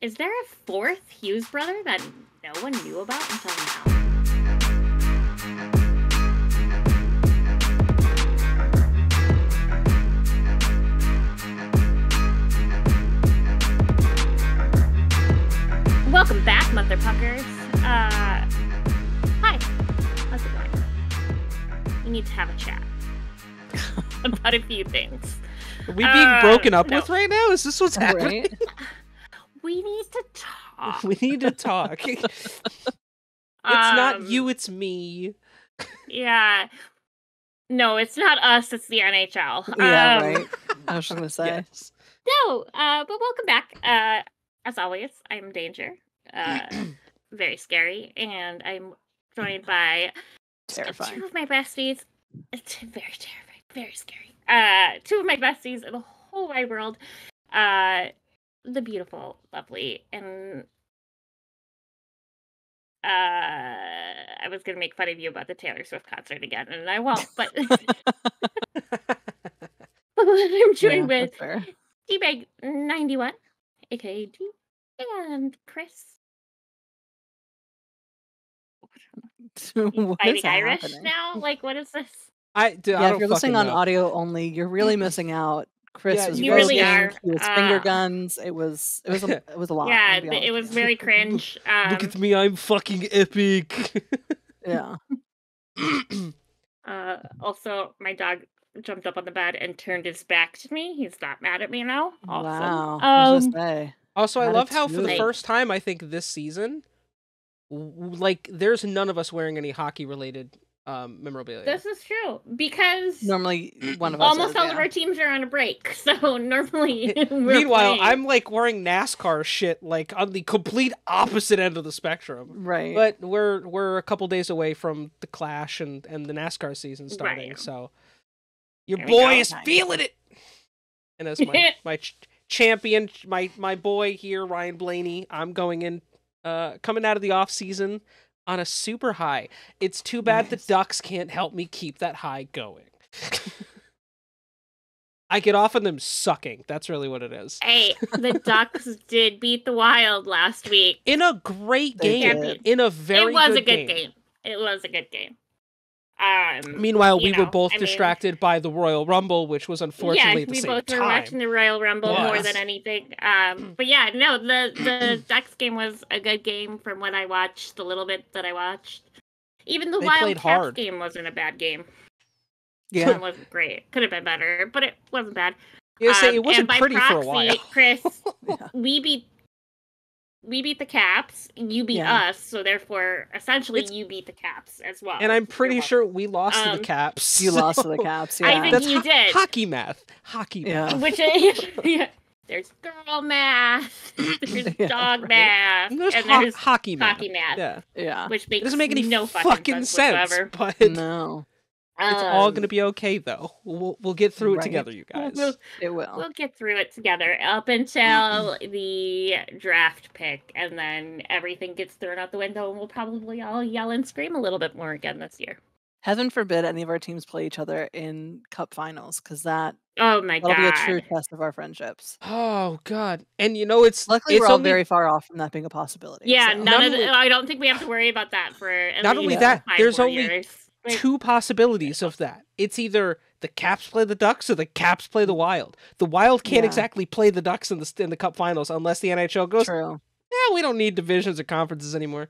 Is there a fourth Hughes brother that no one knew about until now? Welcome back, motherfuckers. Hi. How's it going? We need to have a chat about a few things. Are we being broken up with right now? Is this what's happening? Right? We need to talk. We need to talk. It's not you, it's me. Yeah. No, it's not us, it's the NHL. Yeah, right. I was just going to say. Yes. No, but welcome back. As always, I'm Danger. Very scary. And I'm joined by Terrifying. two of my besties. It's very terrifying, very scary. Two of my besties in the whole wide world. The beautiful, lovely, and I was gonna make fun of you about the Taylor Swift concert again, and I won't. But I'm joined with D-Bag 91, aka G, and Chris. Fighting Irish happening? now? Like, what is this? If you're listening on audio only, you're really missing out. Chris was you really are. He was finger guns. It was a lot. Yeah, it was very cringe. Look at me, I'm fucking epic. Yeah. Also, my dog jumped up on the bed and turned his back to me. He's not mad at me now. Awesome. Wow. I was gonna say. Also, I love how for the first time, I think this season, like, there's none of us wearing any hockey-related memorabilia. This is true, because normally one of us almost all of our teams are on a break, so normally Meanwhile, I'm like wearing NASCAR shit, like on the complete opposite end of the spectrum. Right. But we're a couple days away from the Clash and the NASCAR season starting, so your boy is feeling it. And as my champion, my boy here, Ryan Blaney, I'm going in, coming out of the off season on a super high. It's too bad the Ducks can't help me keep that high going. I get off on them sucking. That's really what it is. Hey, the Ducks did beat the Wild last week. In a great game. In a very good game. It was a good game. Meanwhile, we were both distracted by the Royal Rumble, which was unfortunately at the same time. Yeah, we both were watching the Royal Rumble more than anything. But yeah, no, the Ducks game was a good game from what I watched, the little bit that I watched. Even the Wild Caps game wasn't a bad game. Yeah. It wasn't great. Could have been better, but it wasn't bad. It wasn't pretty for a while. Chris, we beat the Caps, you beat us, so therefore, essentially, you beat the Caps as well. And I'm pretty sure we lost to the Caps. You lost to the Caps, yeah. I think you did. Hockey math. Which is, there's girl math, there's dog math, and there's hockey math. Yeah. Which makes it doesn't make any no fucking sense, but no. It's all going to be okay, though. We'll get through it together, you guys. We'll get through it together up until the draft pick, and then everything gets thrown out the window, and we'll probably all yell and scream a little bit more again this year. Heaven forbid any of our teams play each other in cup finals, because that'll be a true test of our friendships. Oh God! And you know, luckily we're all very far off from that being a possibility. Yeah, so. I don't think we have to worry about that for at not least only that. 5 There's more only years. two possibilities of that. It's either the Caps play the Ducks or the Caps play the Wild. The Wild can't exactly play the Ducks in the Cup Finals unless the NHL goes. True. Yeah, we don't need divisions or conferences anymore.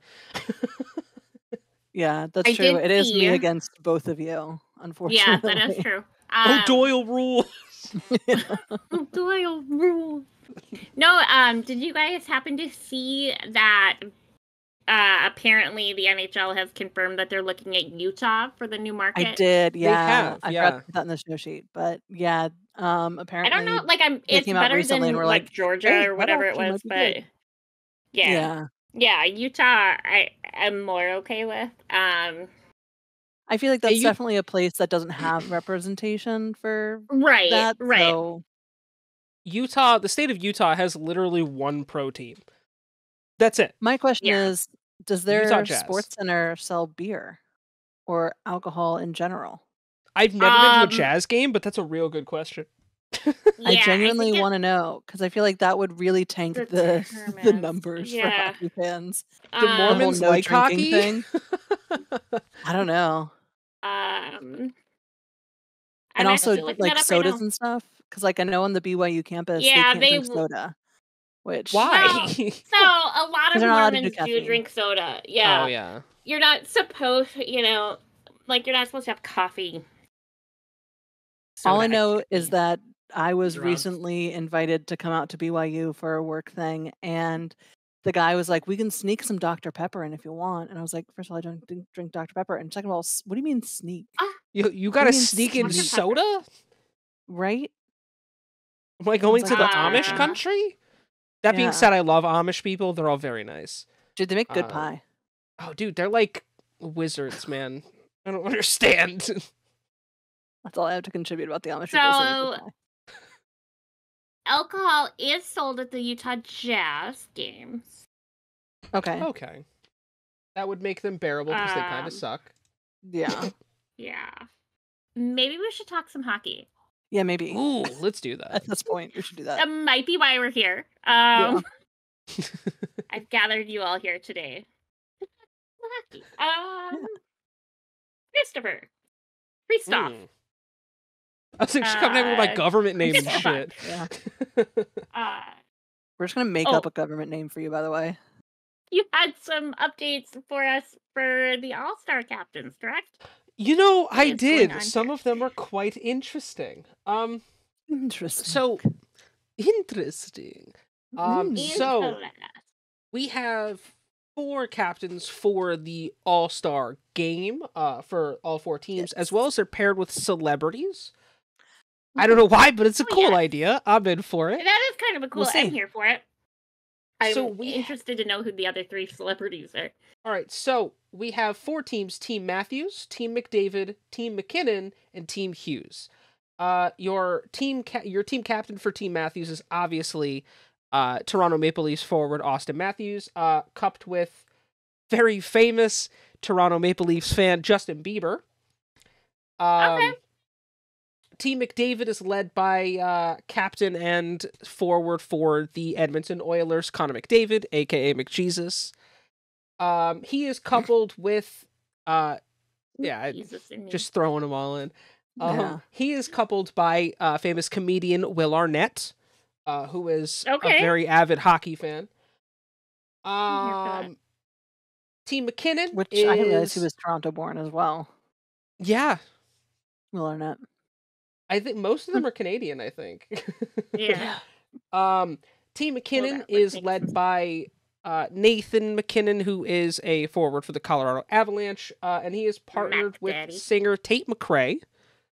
Yeah, that's true. It is me against both of you, unfortunately. Yeah, that is true. Doyle rules. Doyle rules. No, did you guys happen to see that? Apparently, the NHL has confirmed that they're looking at Utah for the new market. I did, yeah. They have, I forgot to put that in the show sheet, but yeah, apparently. I don't know, like it's better than like Georgia or whatever it was, but yeah, Utah, I'm more okay with. I feel like that's definitely a place that doesn't have representation for that. Right. So. Utah, the state of Utah has literally one pro team. That's it. My question is, does their sports center sell beer or alcohol in general? I've never been to a Jazz game, but that's a real good question. I genuinely want to know because I feel like that would really tank the numbers for hockey fans. The Mormons like hockey thing. I don't know. And also like sodas and stuff because like I know on the BYU campus they can't drink soda. Which why? So a lot of Mormons do drink soda. Yeah. Oh yeah. You're not supposed, like you're not supposed to have coffee. All I know is that I was recently invited to come out to BYU for a work thing, and the guy was like, "We can sneak some Dr. Pepper in if you want." And I was like, first of all, I don't drink Dr. Pepper, and second of all, what do you mean sneak? You gotta sneak in soda, right? Am I going to the Amish country? That being said, I love Amish people. They're all very nice. Dude, they make good pie. Oh, dude, they're like wizards, man. I don't understand. That's all I have to contribute about the Amish. So, alcohol is sold at the Utah Jazz games. Okay. That would make them bearable because they kind of suck. Yeah. Yeah. Maybe we should talk some hockey. Yeah, maybe. Ooh, let's do that. At this point, we should do that. That might be why we're here. I've gathered you all here today. Hockey. Christopher. Christoph. I was like, she's coming in with my government name and shit. Yeah. We're just gonna make up a government name for you, by the way. You had some updates for us for the All-Star captains, correct? I did. Some of them are quite interesting. Interesting. So interesting. So we have 4 captains for the All-Star game for all 4 teams, as well as they're paired with celebrities. I don't know why, but it's a cool idea. I'm in for it. That is kind of a cool. I'm here for it. I'm interested to know who the other 3 celebrities are. All right, so we have 4 teams: Team Matthews, Team McDavid, Team McKinnon, and Team Hughes. Your team captain for Team Matthews is obviously Toronto Maple Leafs forward Austin Matthews, coupled with very famous Toronto Maple Leafs fan Justin Bieber. Okay. Team McDavid is led by captain and forward for the Edmonton Oilers, Connor McDavid, aka McJesus. He is coupled with just throwing them all in. He is coupled by famous comedian Will Arnett, who is a very avid hockey fan. Team McKinnon, which I didn't realize he was Toronto born as well. Yeah, Will Arnett. I think most of them are Canadian. I think. Yeah. Team McKinnon is led by Nathan McKinnon, who is a forward for the Colorado Avalanche, and he is partnered with singer Tate McRae,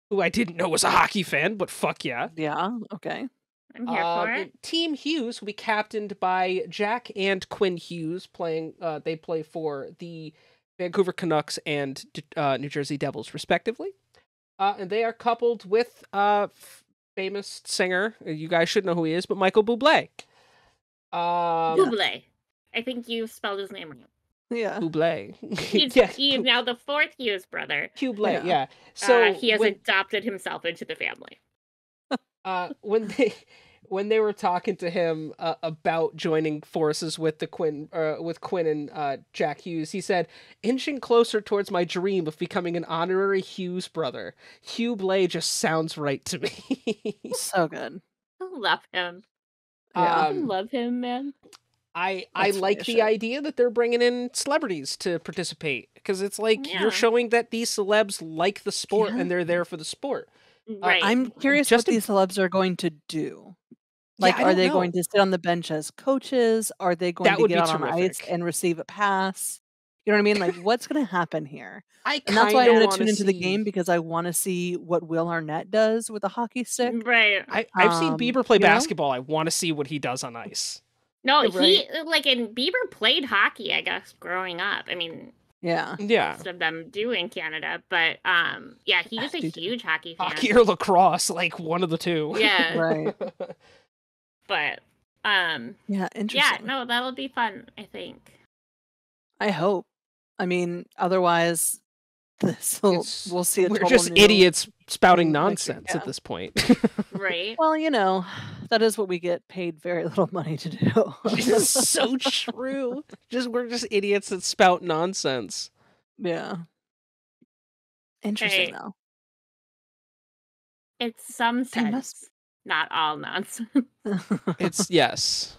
who I didn't know was a hockey fan, but fuck yeah. Yeah, okay. I'm here for it. Team Hughes will be captained by Jack and Quinn Hughes, they play for the Vancouver Canucks and New Jersey Devils, respectively. And they are coupled with famous singer, you guys should know who he is, but Michael Bublé. Bublé. I think you spelled his name wrong. Yeah. Bublé. He's now the 4th Hughes brother. Bublé, yeah. So he has adopted himself into the family. When they were talking to him about joining forces with Quinn and Jack Hughes, he said, "Inching closer towards my dream of becoming an honorary Hughes brother. Bublé just sounds right to me." So good. I love him. Yeah. I love him, man. I like the idea that they're bringing in celebrities to participate, because it's like you're showing that these celebs like the sport and they're there for the sport. Right. I'm curious what these celebs are going to do. Like, are they going to sit on the bench as coaches? Are they going to get out on ice and receive a pass? You know what I mean? Like, what's going to happen here? And that's why I'm going to tune into the game, because I want to see what Will Arnett does with a hockey stick. Right. I've seen Bieber play basketball. I want to see what he does on ice. No, Bieber played hockey, I guess, growing up. I mean, most of them do in Canada, but he was a huge hockey fan. Hockey or lacrosse, like one of the two. Yeah. Right. But interesting. Yeah, no, that'll be fun, I think. I hope. I mean, otherwise we'll see. We're just idiots spouting nonsense at this point. Right. Well, that is what we get paid very little money to do. This is so true. We're just idiots that spout nonsense. Yeah. Interesting, though. It's some sense, not all nonsense. It's yes.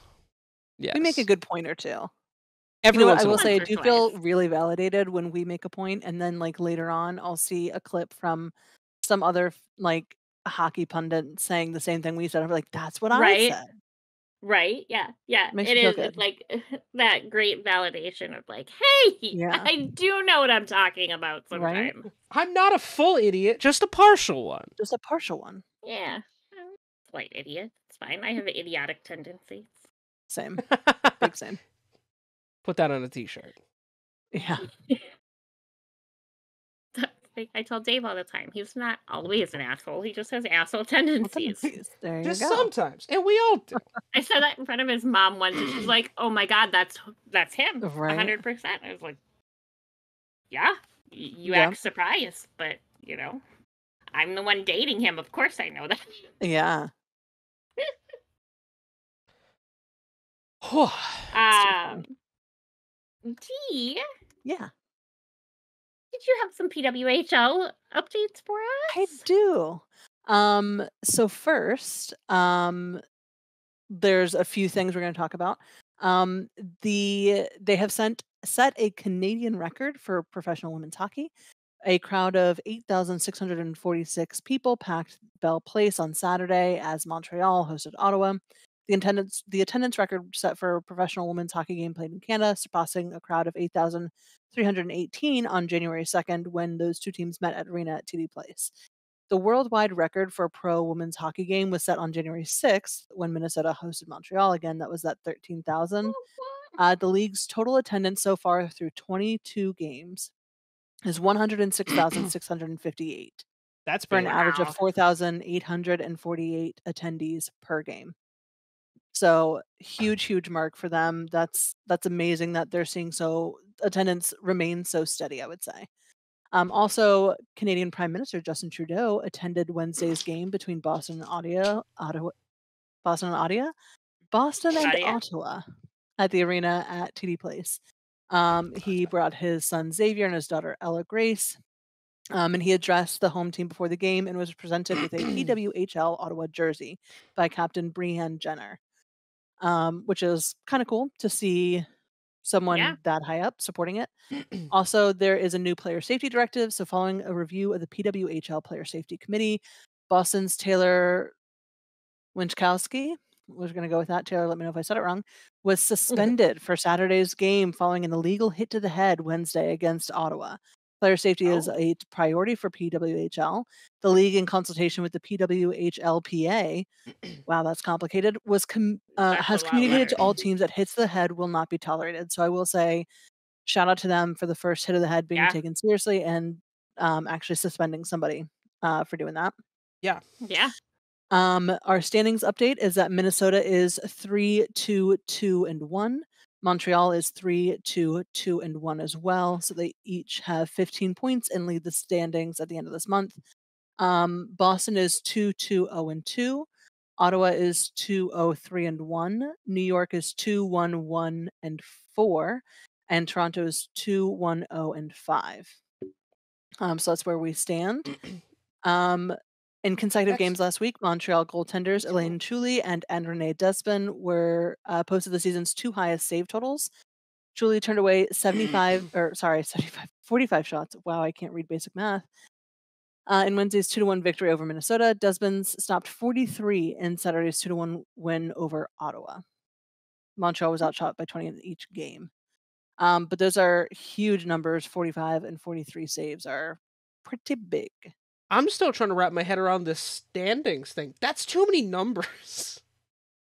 We make a good point or two. Every once I in a will while. say, I do feel really validated when we make a point, and then like later on, I'll see a clip from some other like hockey pundit saying the same thing we said. I'm like, that's what I said. Right? Yeah. Makes it me feel is. good. It's like that great validation of like, hey, I do know what I'm talking about sometimes. Right? I'm not a full idiot, just a partial one. Just a partial one. Yeah. Slight idiot. It's fine. I have idiotic tendencies. Same. Big same. Put that on a t-shirt. Yeah. I tell Dave all the time, he's not always an asshole. He just has asshole tendencies. There you just go. Sometimes, and we all do. I said that in front of his mom once, and she's like, "Oh my god, that's him, 100%." I was like, "Yeah, you act surprised, but I'm the one dating him. Of course, I know that." Yeah. G. Yeah. Did you have some PWHL updates for us? I do. So first, there's a few things we're going to talk about. They have set a Canadian record for professional women's hockey. A crowd of 8,646 people packed Bell Place on Saturday as Montreal hosted Ottawa. The attendance record set for a professional women's hockey game played in Canada, surpassing a crowd of 8,318 on January 2nd when those two teams met at Arena at TD Place. The worldwide record for a pro women's hockey game was set on January 6th when Minnesota hosted Montreal. Again, that was at 13,000. The league's total attendance so far through 22 games is 106,658. That's for an average of 4,848 attendees per game. So huge mark for them. That's amazing that they're seeing attendance remains so steady, I would say. Also, Canadian Prime Minister Justin Trudeau attended Wednesday's game between Boston and Ottawa at the arena at TD Place. He brought his son Xavier and his daughter Ella Grace. And he addressed the home team before the game and was presented with a PWHL Ottawa jersey by Captain Breanne Jenner, which is kind of cool to see someone that high up supporting it. Also, there is a new player safety directive. So following a review of the PWHL Player Safety Committee, Boston's Taylor Winchkowski, we're going to go with that. Taylor, let me know if I said it wrong, was suspended for Saturday's game following an illegal hit to the head Wednesday against Ottawa. Player safety is a priority for PWHL. The league, in consultation with the PWHLPA, wow, that's complicated, has communicated to all teams that hits to the head will not be tolerated. So I will say, shout out to them for the first hit of the head being taken seriously and actually suspending somebody for doing that. Yeah. Our standings update is that Minnesota is 3-2-2-1. Montreal is 3-2-2-1 as well. So they each have 15 points and lead the standings at the end of this month. Boston is 2-2-0-2. Ottawa is 2-0-3-1. New York is 2-1-1-4. And Toronto is 2-1-0-5. So that's where we stand. In consecutive games last week, Montreal goaltenders Elaine Chuli and Renee Despin were posted the season's two highest save totals. Chuli turned away 45 shots. Wow, I can't read basic math. In Wednesday's 2-1 victory over Minnesota, Despin's stopped 43 in Saturday's 2-1 win over Ottawa. Montreal was outshot by 20 in each game. But those are huge numbers. 45 and 43 saves are pretty big. I'm still trying to wrap my head around this standings thing. That's too many numbers.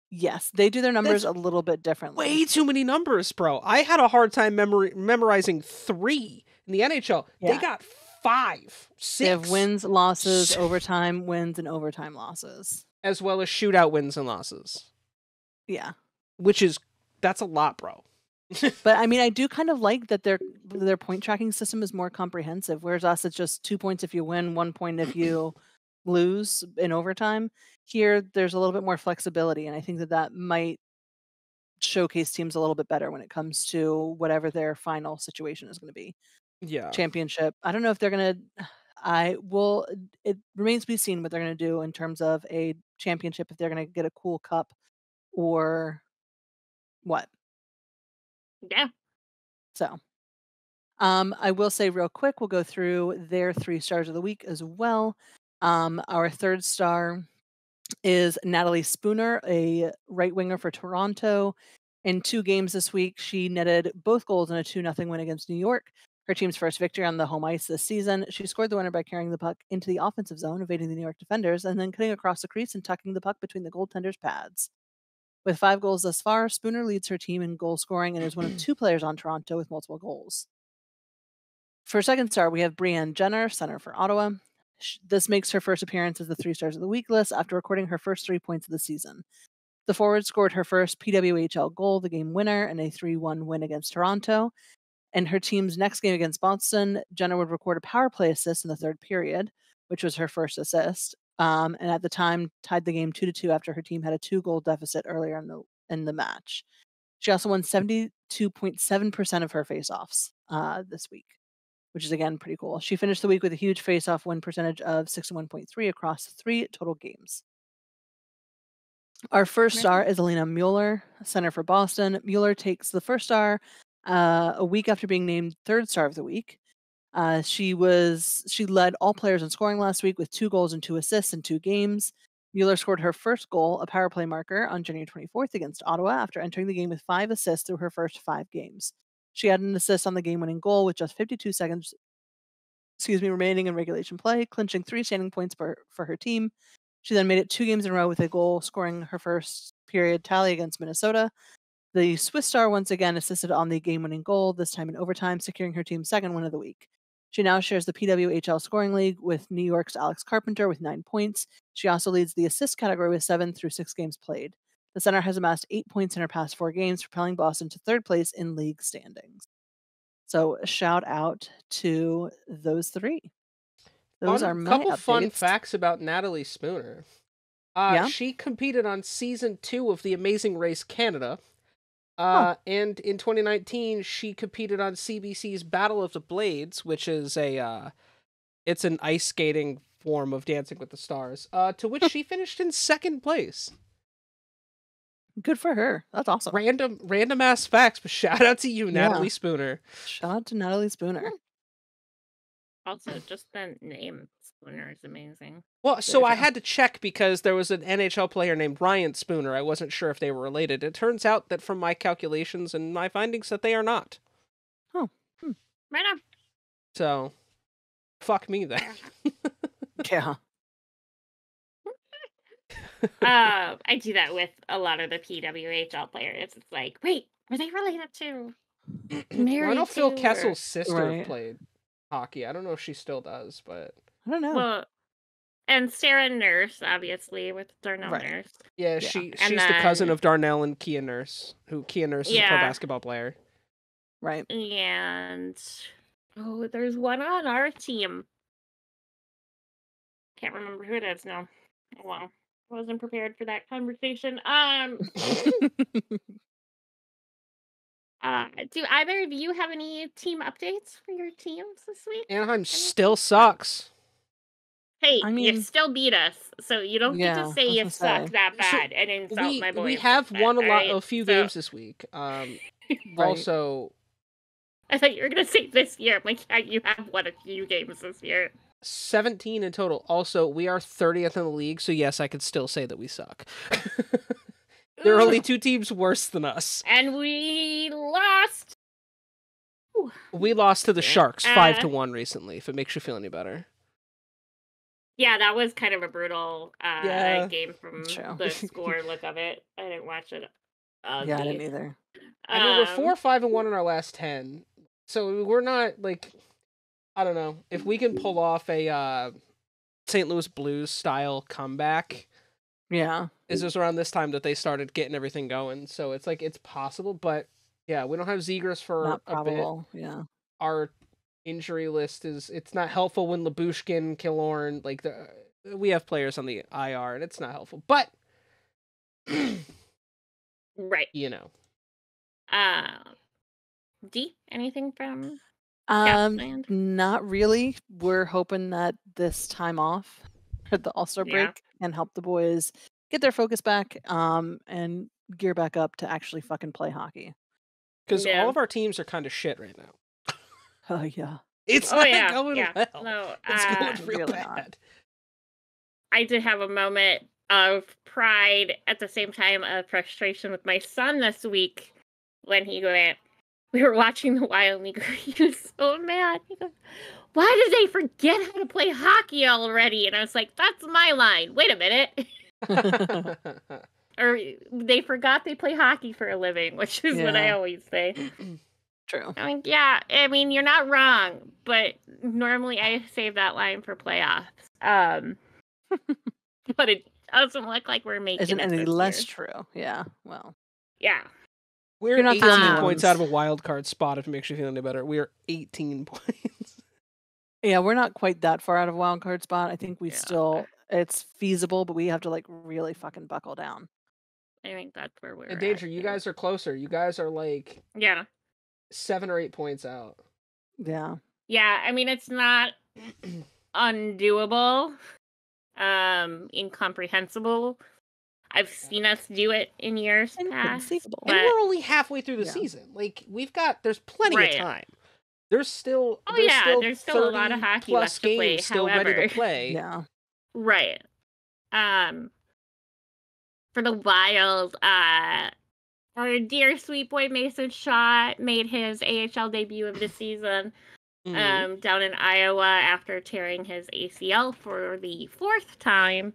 Yes, they do their numbers a little bit differently. Way too many numbers, bro. I had a hard time memorizing 3 in the NHL. Yeah. They got 5, 6. They have wins, losses, overtime wins, and overtime losses. As well as shootout wins and losses. Yeah. That's a lot, bro. But I mean, I do kind of like that their point tracking system is more comprehensive. Whereas us, it's just 2 points if you win, 1 point if you lose in overtime. Here, there's a little bit more flexibility, and I think that might showcase teams a little bit better when it comes to whatever their final situation is going to be. Yeah. Championship. I don't know if they're going to. It remains to be seen what they're going to do in terms of a championship, if they're going to get a cool cup or what. Yeah. So, I will say real quick, we'll go through their 3 stars of the week as well. Our 3rd star is Natalie Spooner, a right winger for Toronto. In 2 games this week, she netted both goals in a 2-0 win against New York, her team's first victory on the home ice this season. She scored the winner by carrying the puck into the offensive zone, evading the New York defenders, and then cutting across the crease and tucking the puck between the goaltender's pads. With 5 goals thus far, Spooner leads her team in goal scoring and is one of 2 players on Toronto with multiple goals. For 2nd star, we have Brianne Jenner, center for Ottawa. This makes her first appearance as the 3 stars of the week list after recording her first 3 points of the season. The forward scored her first PWHL goal, the game winner, in a 3-1 win against Toronto. In her team's next game against Boston, Jenner would record a power play assist in the 3rd period, which was her first assist, and at the time tied the game 2-2 after her team had a 2-goal deficit earlier in the match. She also won 72.7% of her faceoffs this week, which is, again, pretty cool. She finished the week with a huge face-off win percentage of 61.3 across 3 total games. Our first star is Alina Mueller, center for Boston. Mueller takes the first star a week after being named 3rd star of the week. She led all players in scoring last week with 2 goals and 2 assists in 2 games. Mueller scored her first goal, a power play marker, on January 24th against Ottawa after entering the game with 5 assists through her first 5 games. She had an assist on the game-winning goal with just 52 seconds remaining in regulation play, clinching 3 standing points for her team. She then made it 2 games in a row with a goal, scoring her first period tally against Minnesota. The Swiss star once again assisted on the game-winning goal, this time in overtime, securing her team's 2nd win of the week. She now shares the PWHL scoring league with New York's Alex Carpenter with 9 points. She also leads the assist category with 7 through 6 games played. The center has amassed 8 points in her past 4 games, propelling Boston to 3rd place in league standings. So a shout out to those 3. Those are my couple updates. Fun facts about Natalie Spooner. She competed on season 2 of The Amazing Race Canada. And in 2019, she competed on CBC's Battle of the Blades, which is it's an ice skating form of Dancing with the Stars, to which she finished in 2nd place. Good for her. That's awesome. Random ass facts, but shout out to you, Natalie Spooner. Shout out to Natalie Spooner. Also, just the name Spooner is amazing. Well, so I had to check because there was an NHL player named Ryan Spooner. I wasn't sure if they were related. It turns out that from my calculations and my findings that they are not. Oh. Right on. So, fuck me then. Yeah. I do that with a lot of the PWHL players. It's like, wait, were they related to Mary? I know Phil Kessel's sister played hockey. I don't know if she still does, but I don't know. Well, and Sarah Nurse, obviously, with Darnell Nurse. Yeah, she's the cousin of Darnell and Kia Nurse, Kia Nurse is a pro basketball player. Right. And there's one on our team. Can't remember who it is now. Oh, well, wasn't prepared for that conversation. Do either of you have any team updates for your teams this week? Anaheim still sucks. Hey, you still beat us, so you don't get to say you suck that bad and insult my boys. We have won a few games this week. Also, I thought you were gonna say this year. I'm like, yeah, you have won a few games this year. 17 in total. Also, we are 30th in the league, so yes, I could still say that we suck. There are only 2 teams worse than us. And we lost. We lost to the Sharks 5-1 recently, if it makes you feel any better. Yeah, that was kind of a brutal game from the score look of it. I didn't watch it. I didn't either. I mean, we're 4-5-1 in our last 10. So we're not, like, I don't know. If we can pull off a St. Louis Blues style comeback. Yeah. It was around this time that they started getting everything going. So it's like, it's possible, but Yeah, we don't have Zegras for Not a bit. probable. Yeah. Our injury list it's not helpful when Labushkin, Killorn, like we have players on the IR, and it's not helpful. But right, you know. D, anything from not really. We're hoping that this time off at the All-Star break can help the boys get their focus back, and gear back up to actually fucking play hockey. Because all of our teams are kind of shit right now. Oh yeah. It's not going well. No, it's going real really bad. not. I did have a moment of pride at the same time of frustration with my son this week when we were watching the Wild League. He was so mad. He goes, "Why did they forget how to play hockey already?" And I was like, "That's my line. Wait a minute." Or they forgot they play hockey for a living, which is what I always say. True. I mean, yeah, I mean, you're not wrong, but normally I save that line for playoffs. But it doesn't look like we're making Isn't it any this less year. true. Yeah, well. Yeah. We're not 18 points out of a wild card spot, if it makes you feel any better. We are 18 points. Yeah, we're not quite that far out of a wild card spot. I think we still, it's feasible, but we have to like really fucking buckle down. I think that's where we're at. Danger, you guys are closer. You guys are like 7 or 8 points out. Yeah. Yeah, I mean, it's not undoable, incomprehensible. I've seen us do it in years past. And we're only halfway through the season. Like, there's plenty of time. There's still there's still a lot of hockey plus left to play, games still ready to play. Yeah. Right. For the Wild, our dear sweet boy Mason Shaw made his AHL debut of the season down in Iowa after tearing his ACL for the 4th time.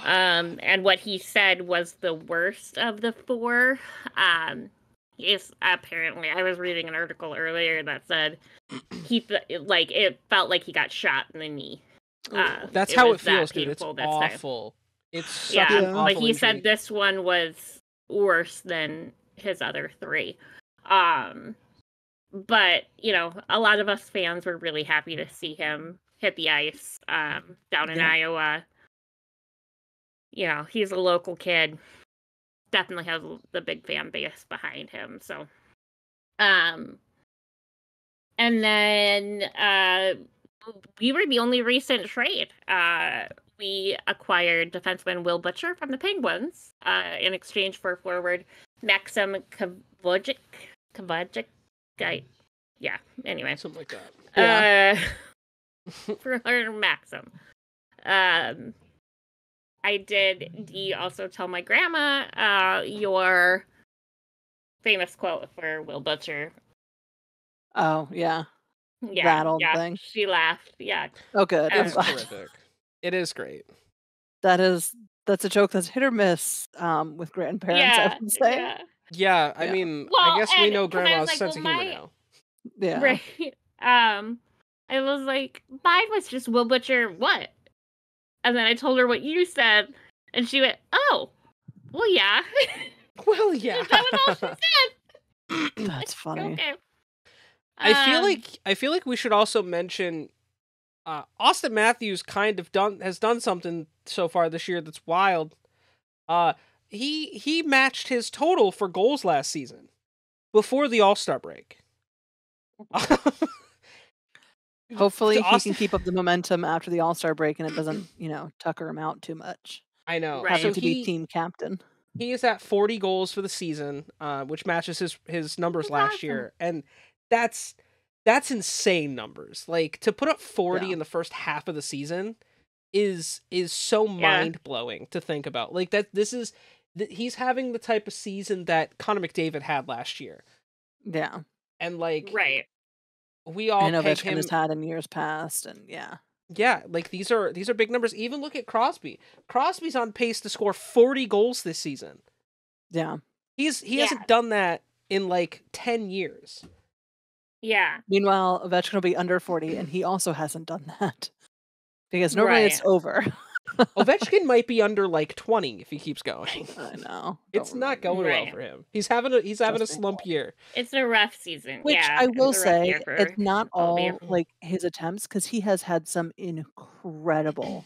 And what he said was the worst of the 4. Apparently, I was reading an article earlier that said it felt like he got shot in the knee. That's how it feels, dude. It's awful. It's such an awful but he injury. said this one was worse than his other 3. But, a lot of us fans were really happy to see him hit the ice down in Iowa. He's a local kid. Definitely has the big fan base behind him. So, and then we were the only recent trade. We acquired defenseman Will Butcher from the Penguins in exchange for forward Maxim Kavojic. Yeah, anyway. Something like that. For Maxim. I did also tell my grandma your famous quote for Will Butcher. Oh, yeah. Yeah. That old thing. She laughed. Yeah. Oh, good. It's terrific. It is great. That's a joke that's hit or miss with grandparents, I would say. Yeah, I mean, I guess we know grandma's sense of humor now. Yeah. Right. I was like, mine was just Will Butcher what? And then I told her what you said, and she went, "Oh, well, yeah." Well, yeah. That was all she said. That's funny. Okay. I feel like we should also mention Austin Matthews has done something so far this year that's wild. He matched his total for goals last season before the All-Star break. Hopefully he can keep up the momentum after the All-Star break and it doesn't, tucker him out too much. I know. Right. Having to be team captain. He is at 40 goals for the season, which matches his numbers last year. And that's insane numbers. Like, to put up 40 in the first half of the season is so mind-blowing to think about. Like, he's having the type of season that Connor McDavid had last year. Yeah. And like, right. We all Ovechkin has had in years past, and yeah, like these are big numbers. Even look at Crosby. Crosby's on pace to score 40 goals this season. Yeah, he hasn't done that in like 10 years. Yeah. Meanwhile, Ovechkin will be under 40, and he also hasn't done that because normally it's over. Ovechkin might be under like 20 if he keeps going. I know. It's not going well for him. He's having a slump year. It's a rough season. Which yeah, I will say, it's not all like his attempts, because he has had some incredible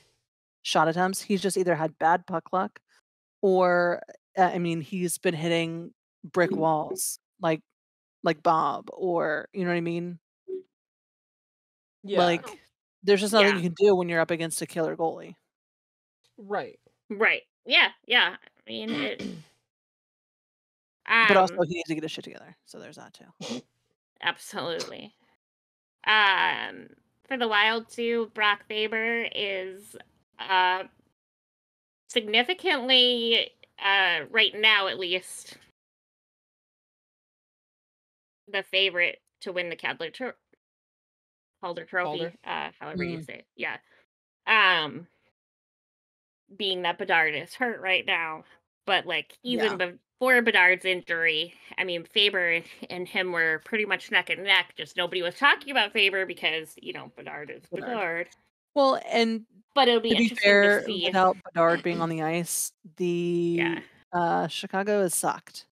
shot attempts. He's just either had bad puck luck, or he's been hitting brick walls like Bob, or you know what I mean? Yeah. Like, there's just nothing you can do when you're up against a killer goalie. Right. Right. Yeah. Yeah. I mean, it. But also, he needs to get his shit together. So there's that too. Absolutely. For the Wild too, Brock Faber is significantly right now at least the favorite to win the Calder Trophy. However you say it. Yeah. Being that Bedard is hurt right now, but like even before Bedard's injury, I mean Faber and him were pretty much neck and neck. Just nobody was talking about Faber because Bedard is Bedard. Well, but it'll be to be fair, without Bedard being on the ice, the Chicago has sucked.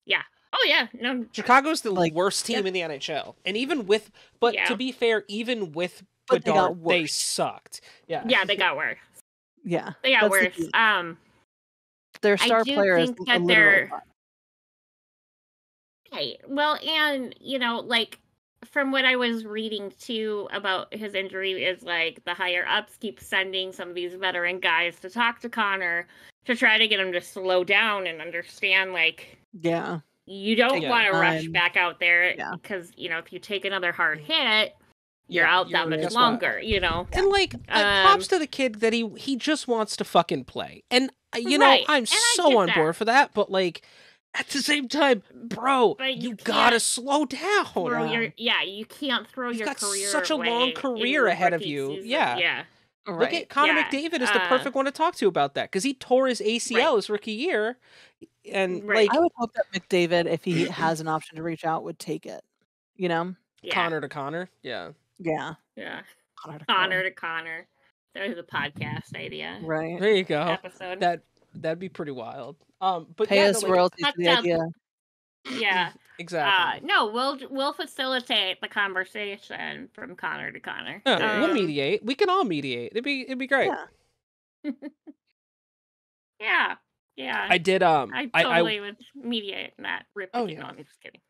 Yeah. Oh yeah. No. Chicago's the worst team in the NHL, and even with, to be fair, even with Bedard, they sucked. Yeah. Yeah, they got worse. Yeah, they got worse. Their star player is a literal. Right. Well, and like from what I was reading too about his injury is like the higher ups keep sending some of these veteran guys to talk to Connor to try to get him to slow down and understand you don't want to rush back out there because if you take another hard hit, you're out that much longer, And like, props to the kid that he just wants to fucking play. And I'm so on board for that, but like at the same time, bro, you gotta slow down. You can't throw your career away. You've got such a long career ahead of you. Season. Yeah. Look at Connor McDavid is the perfect one to talk to about that, because he tore his ACL his rookie year. And like, I would hope that McDavid, if he has an option to reach out, would take it. Connor to Connor. Yeah. Connor to Connor. That was a podcast idea. Right. There you go. Episode. That'd be pretty wild. But pay us royalties for the idea. Yeah. Exactly. No, we'll facilitate the conversation from Connor to Connor. We'll mediate. We can all mediate. It'd be great. Yeah. Yeah. I did I totally would mediate that. No, I'm just kidding.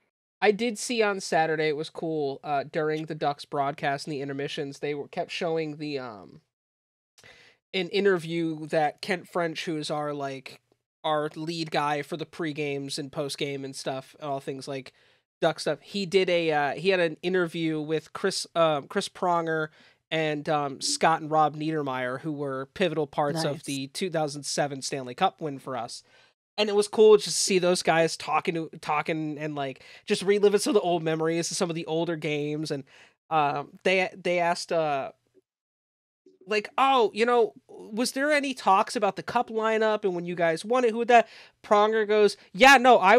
I did see on Saturday, it was cool, during the Ducks broadcast and the intermissions, they kept showing the an interview that Kent French, who is our lead guy for the pre-games and post-game and stuff, all things like Duck stuff. He did he had an interview with Chris Pronger and Scott and Rob Niedermeyer, who were pivotal parts of the 2007 Stanley Cup win for us. And it was cool just to see those guys talking and like just reliving some of the old memories of some of the older games. And they asked was there any talks about the cup lineup and when you guys won it, who would that? Pronger goes, yeah, no, I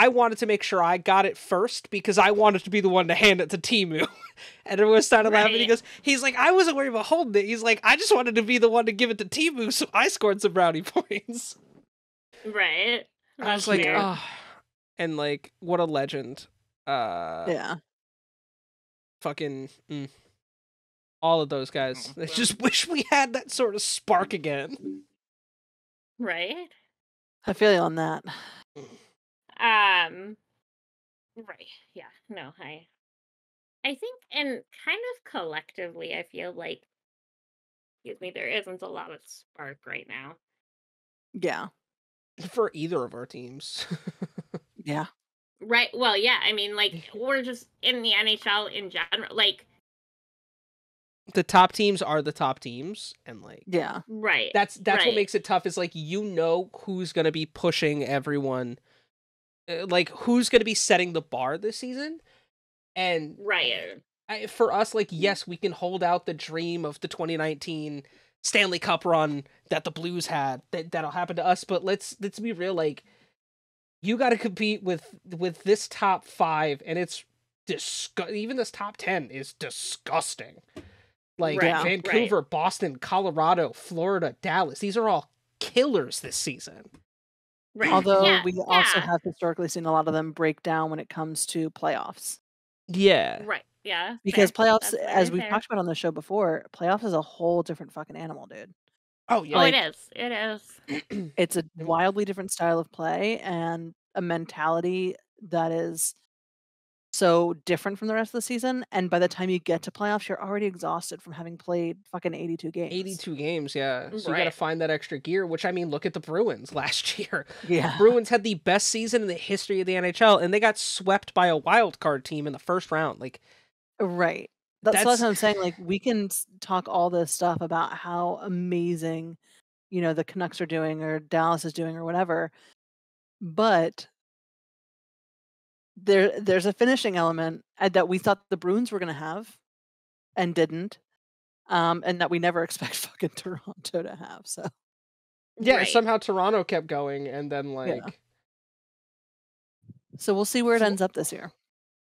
wanted to make sure I got it first because I wanted to be the one to hand it to Timu. And everyone started laughing. He's like, I wasn't worried about holding it. He's like, I just wanted to be the one to give it to Timu, so I scored some brownie points. Right. I was like, oh, and like, what a legend. Fucking all of those guys. I just wish we had that sort of spark again. Right. I feel you on that. Right. Yeah. No, I think, and kind of collectively, I feel like, there isn't a lot of spark right now. Yeah. For either of our teams. Yeah. Right. Well, yeah. I mean, like, we're just in the NHL in general. Like, the top teams are the top teams, and like, right. That's what makes it tough. Is like, who's gonna be pushing everyone, like who's gonna be setting the bar this season, and for us, like, yes, we can hold out the dream of the 2019 Stanley Cup run that the Blues had. That'll happen to us, but let's be real. Like, you got to compete with this top 5, and it's even this top 10 is disgusting. Like Vancouver, Boston, Colorado, Florida, Dallas. These are all killers this season. Right. Although we also have historically seen a lot of them break down when it comes to playoffs. Yeah. Right. Yeah. Because playoffs, as we've talked about on the show before, playoffs is a whole different fucking animal, dude. Oh yeah. Like, it is. It's a wildly different style of play and a mentality that is so different from the rest of the season, and by the time you get to playoffs, you're already exhausted from having played fucking 82 games. 82 games, yeah. So you got to find that extra gear, which, I mean, look at the Bruins last year. Yeah. Bruins had the best season in the history of the NHL, and they got swept by a wild card team in the first round. Like, right. That's what I'm saying. Like, we can talk all this stuff about how amazing, the Canucks are doing or Dallas is doing or whatever, but there's a finishing element that we thought the Bruins were going to have and didn't, and that we never expect fucking Toronto to have. So yeah, somehow Toronto kept going, and then so we'll see where it ends up this year.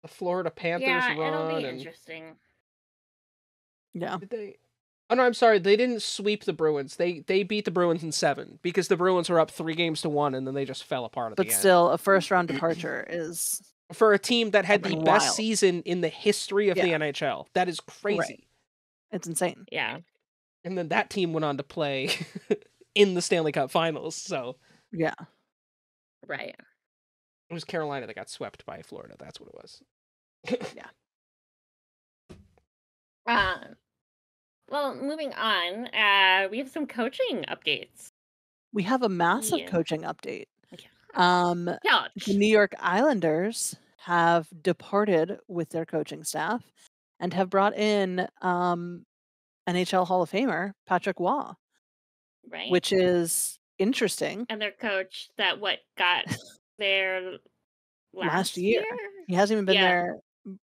The Florida Panthers run. It'll be interesting. Yeah. Did they? Oh no, I'm sorry. They didn't sweep the Bruins. They beat the Bruins in 7 because the Bruins were up 3-1, and then they just fell apart at the end. But still, a first-round departure is for a team that had the best season in the history of the NHL. That is crazy. Right. It's insane. Yeah. And then that team went on to play in the Stanley Cup Finals. So yeah. Right. It was Carolina that got swept by Florida. That's what it was. Yeah. Well, moving on, we have some coaching updates. We have a massive coaching update. Yeah. The New York Islanders have departed with their coaching staff and have brought in NHL Hall of Famer Patrick Waugh. Right. Which is interesting. And their coach that got there last year. He hasn't even been there.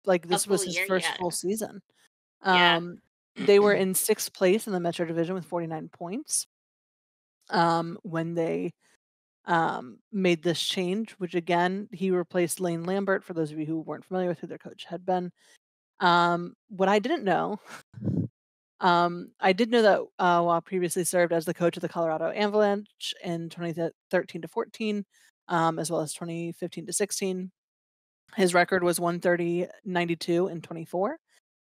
Like, this was his first full season. They were in 6th place in the Metro Division with 49 points when they made this change, which again, he replaced Lane Lambert, for those of you who weren't familiar with who their coach had been. What I didn't know, I did know that Waugh previously served as the coach of the Colorado Avalanche in 2013 to 14, as well as 2015 to 16. His record was 130, 92, and 24.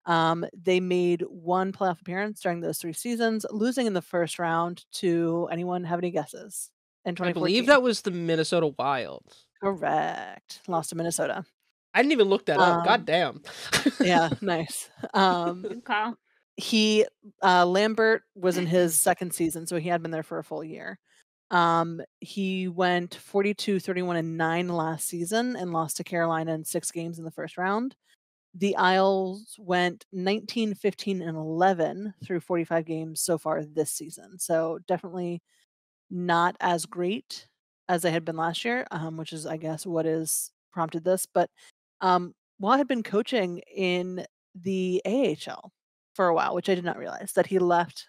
They made one playoff appearance during those 3 seasons, losing in the first round to anyone have any guesses? In 2014. I believe that was the Minnesota Wild. Correct. Lost to Minnesota. I didn't even look that up. God damn. Yeah, nice. Good call. Lambert was in his 2nd season, so he had been there for a full year. He went 42, 31, and 9 last season and lost to Carolina in 6 games in the first round. The Isles went 19, 15, and 11 through 45 games so far this season. So definitely not as great as they had been last year, which is, I guess, what has prompted this. But Waugh had been coaching in the AHL for a while, which I did not realize, that he left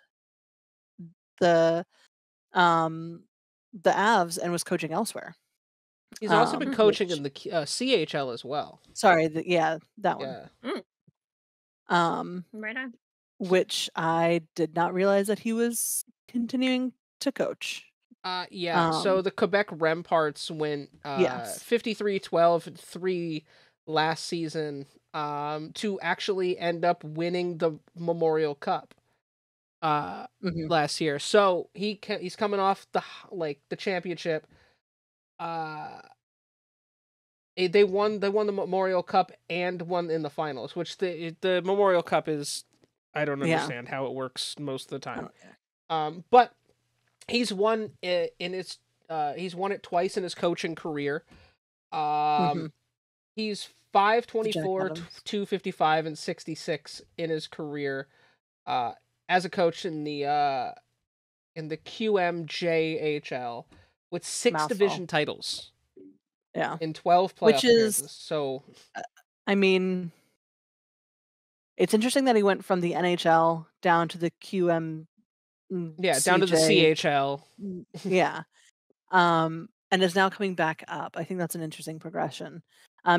the Avs and was coaching elsewhere. He's also been coaching in the CHL as well. Sorry, that one. Yeah. Right on. Which I did not realize that he was continuing to coach. So the Quebec Remparts went 53-12-3 last season to actually end up winning the Memorial Cup last year. So he's coming off the championship. They won the Memorial Cup and won in the finals, which the Memorial Cup is, I don't understand how it works most of the time. But he's won it he's won it twice in his coaching career. He's 524, 255, and 66 in his career as a coach in the QMJHL with 6 division titles. Yeah. In 12 playoff appearances. So I mean, it's interesting that he went from the NHL down to the QM. Down to the CHL. Yeah. And is now coming back up. I think that's an interesting progression.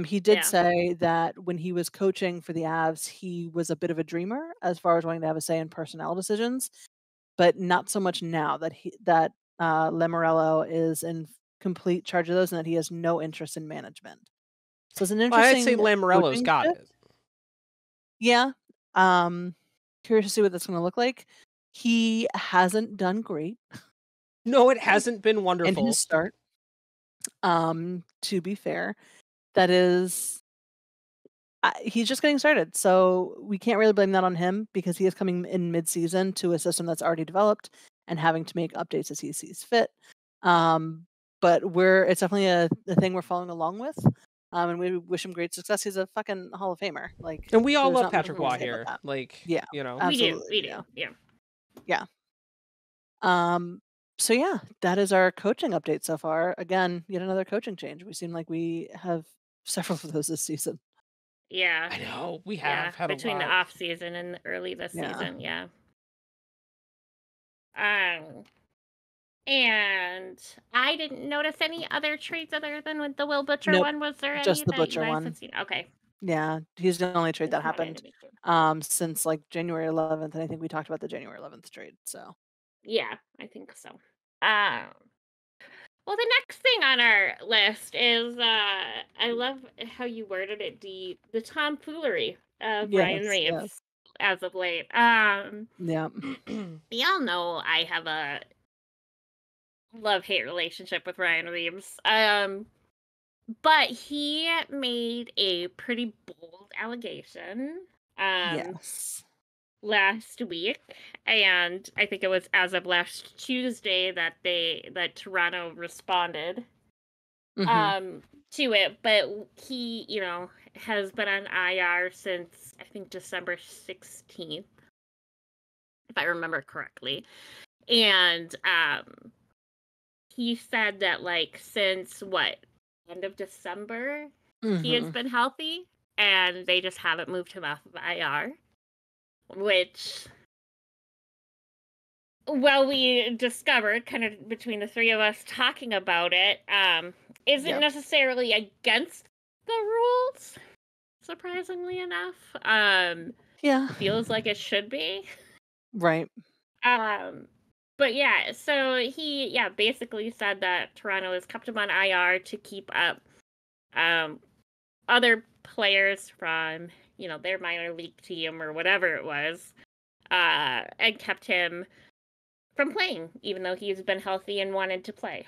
He did say that when he was coaching for the Avs, he was a bit of a dreamer as far as wanting to have a say in personnel decisions, but not so much now that Lamoriello is in complete charge of those and that he has no interest in management. So it's an interesting. I'd say Lamoriello's got it. Yeah. Curious to see what that's going to look like. He hasn't done great. No, it hasn't been wonderful. In his start. To be fair, that is, he's just getting started. So we can't really blame that on him because he is coming in mid-season to a system that's already developed and having to make updates as he sees fit. But it's definitely a thing we're following along with. And we wish him great success. He's a fucking Hall of Famer. Like, and we all love Patrick Waugh here. Like, yeah, you know, absolutely, we do. Yeah. So yeah, that is our coaching update so far. Again, yet another coaching change. We seem like we have several of those this season. Yeah, I know we have had between a lot. the off season and early this season. Yeah. And I didn't notice any other trades other than with the Will Butcher one. Was there just any the Butcher you guys one? Had seen? Okay. Yeah, he's the only trade that happened since like January 11th, and I think we talked about the January 11th trade. So yeah, I think so. Well, the next thing on our list is I love how you worded it, the tomfoolery of Ryan Reeves as of late. Yeah. Y'all know I have a love-hate relationship with Ryan Reeves. But he made a pretty bold allegation. Yes. Last week, and I think it was as of last Tuesday that Toronto responded to it, but he, has been on IR since I think December 16th, if I remember correctly. And he said that since end of December he has been healthy, and they just haven't moved him off of IR. Which, we discovered kind of between the three of us talking about it, isn't necessarily against the rules, surprisingly enough. Feels like it should be. Right. But yeah, so he, basically said that Toronto has kept him on IR to keep up other players from, their minor league team or whatever it was. And kept him from playing, even though he's been healthy and wanted to play.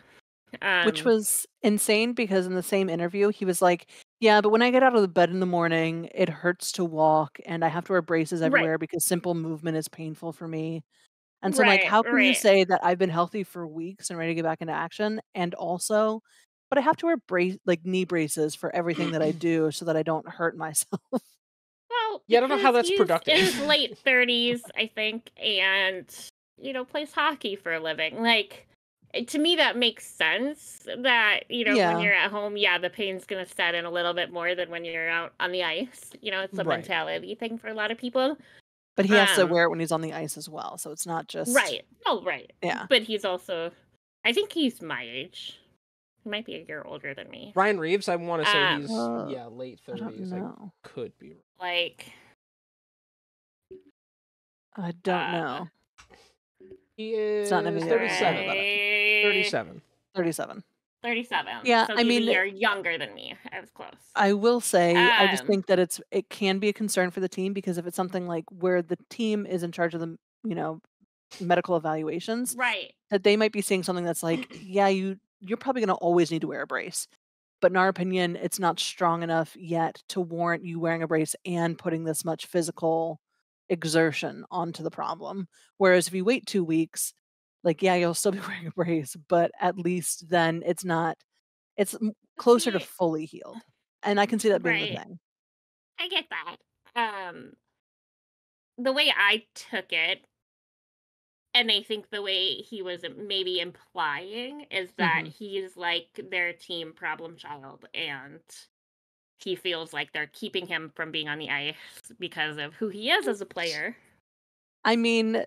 Which was insane because in the same interview, he was like, yeah, but when I get out of the bed in the morning, it hurts to walk and I have to wear braces everywhere because simple movement is painful for me. And so I'm like, how can you say that I've been healthy for weeks and ready to get back into action? And also, but I have to wear knee braces for everything that I do so that I don't hurt myself. Well, I don't know how that's productive. In his late 30s, I think, and, plays hockey for a living. To me, that makes sense that, when you're at home, the pain's going to set in a little bit more than when you're out on the ice. It's a mentality thing for a lot of people. But he has to wear it when he's on the ice as well. So it's not just... Right. Oh, right. Yeah. But he's also... I think he's my age. He might be a year older than me. Ryan Reeves, I want to say he's late 30s. I could be I don't know. He is 37. 37. Yeah, so I mean, you're younger than me. I was close. I will say, I just think that it can be a concern for the team because if it's something like where the team is in charge of the, medical evaluations, right, that they might be seeing something that's like, yeah, you're probably going to always need to wear a brace. But in our opinion, it's not strong enough yet to warrant you wearing a brace and putting this much physical exertion onto the problem. Whereas if you wait 2 weeks, you'll still be wearing a brace, but at least then it's closer to fully healed. And I can see that being the thing. I get that. The way I took it, and I think the way he was maybe implying is that he's like their team problem child, and he feels like they're keeping him from being on the ice because of who he is as a player. I mean,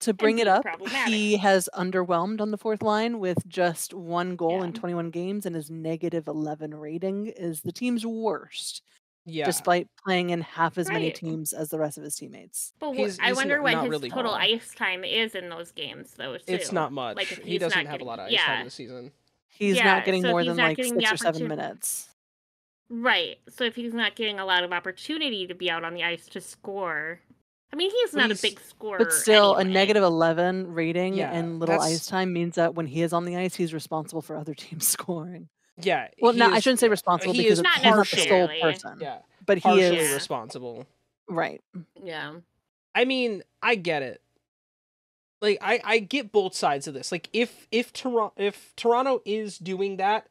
To bring it up, he has underwhelmed on the fourth line with just 1 goal in 21 games, and his -11 rating is the team's worst. Yeah. Despite playing in half as many teams as the rest of his teammates. But I wonder what his really total ice time is in those games, though, too. It's not much. Like, he doesn't have a lot of ice time this season. He's not getting more than like 6 or 7 minutes. Right. So if he's not getting a lot of opportunity to be out on the ice to score... I mean, he's not a big scorer. But still, anyway. A -11 rating and little ice time means that when he is on the ice, he's responsible for other teams scoring. Yeah. Well, no, I shouldn't say responsible because he's not the sole person. Yeah. But he is responsible. Right. Yeah. I mean, I get it. Like, I get both sides of this. Like, if Toronto is doing that,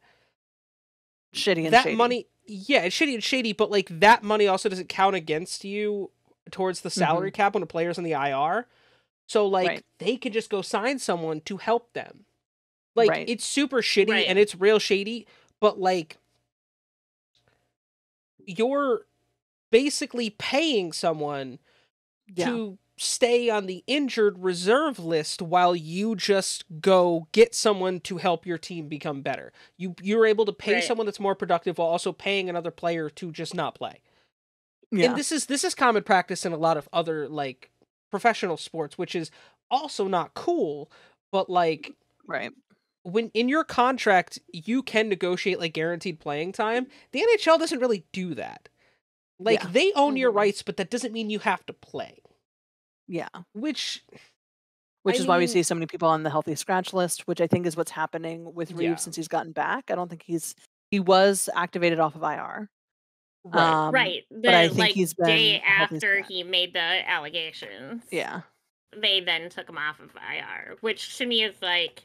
shitty and that shady. money, yeah, it's shitty and shady, but like that money also doesn't count against you towards the salary cap when a player's on the IR. So like they could just go sign someone to help them. Like it's super shitty and it's real shady, but like you're basically paying someone to stay on the injured reserve list while you just go get someone to help your team become better. You're able to pay someone that's more productive while also paying another player to just not play. Yeah. And this is common practice in a lot of other like professional sports, which is also not cool, but like when in your contract you can negotiate like guaranteed playing time, the NHL doesn't really do that. Like they own your rights, but that doesn't mean you have to play. Yeah. Which is why we see so many people on the healthy scratch list, which I think is what's happening with Reeves since he's gotten back. I don't think he was activated off of IR. But I think he's been day after he made the allegations. Yeah. They then took him off of IR, which to me is like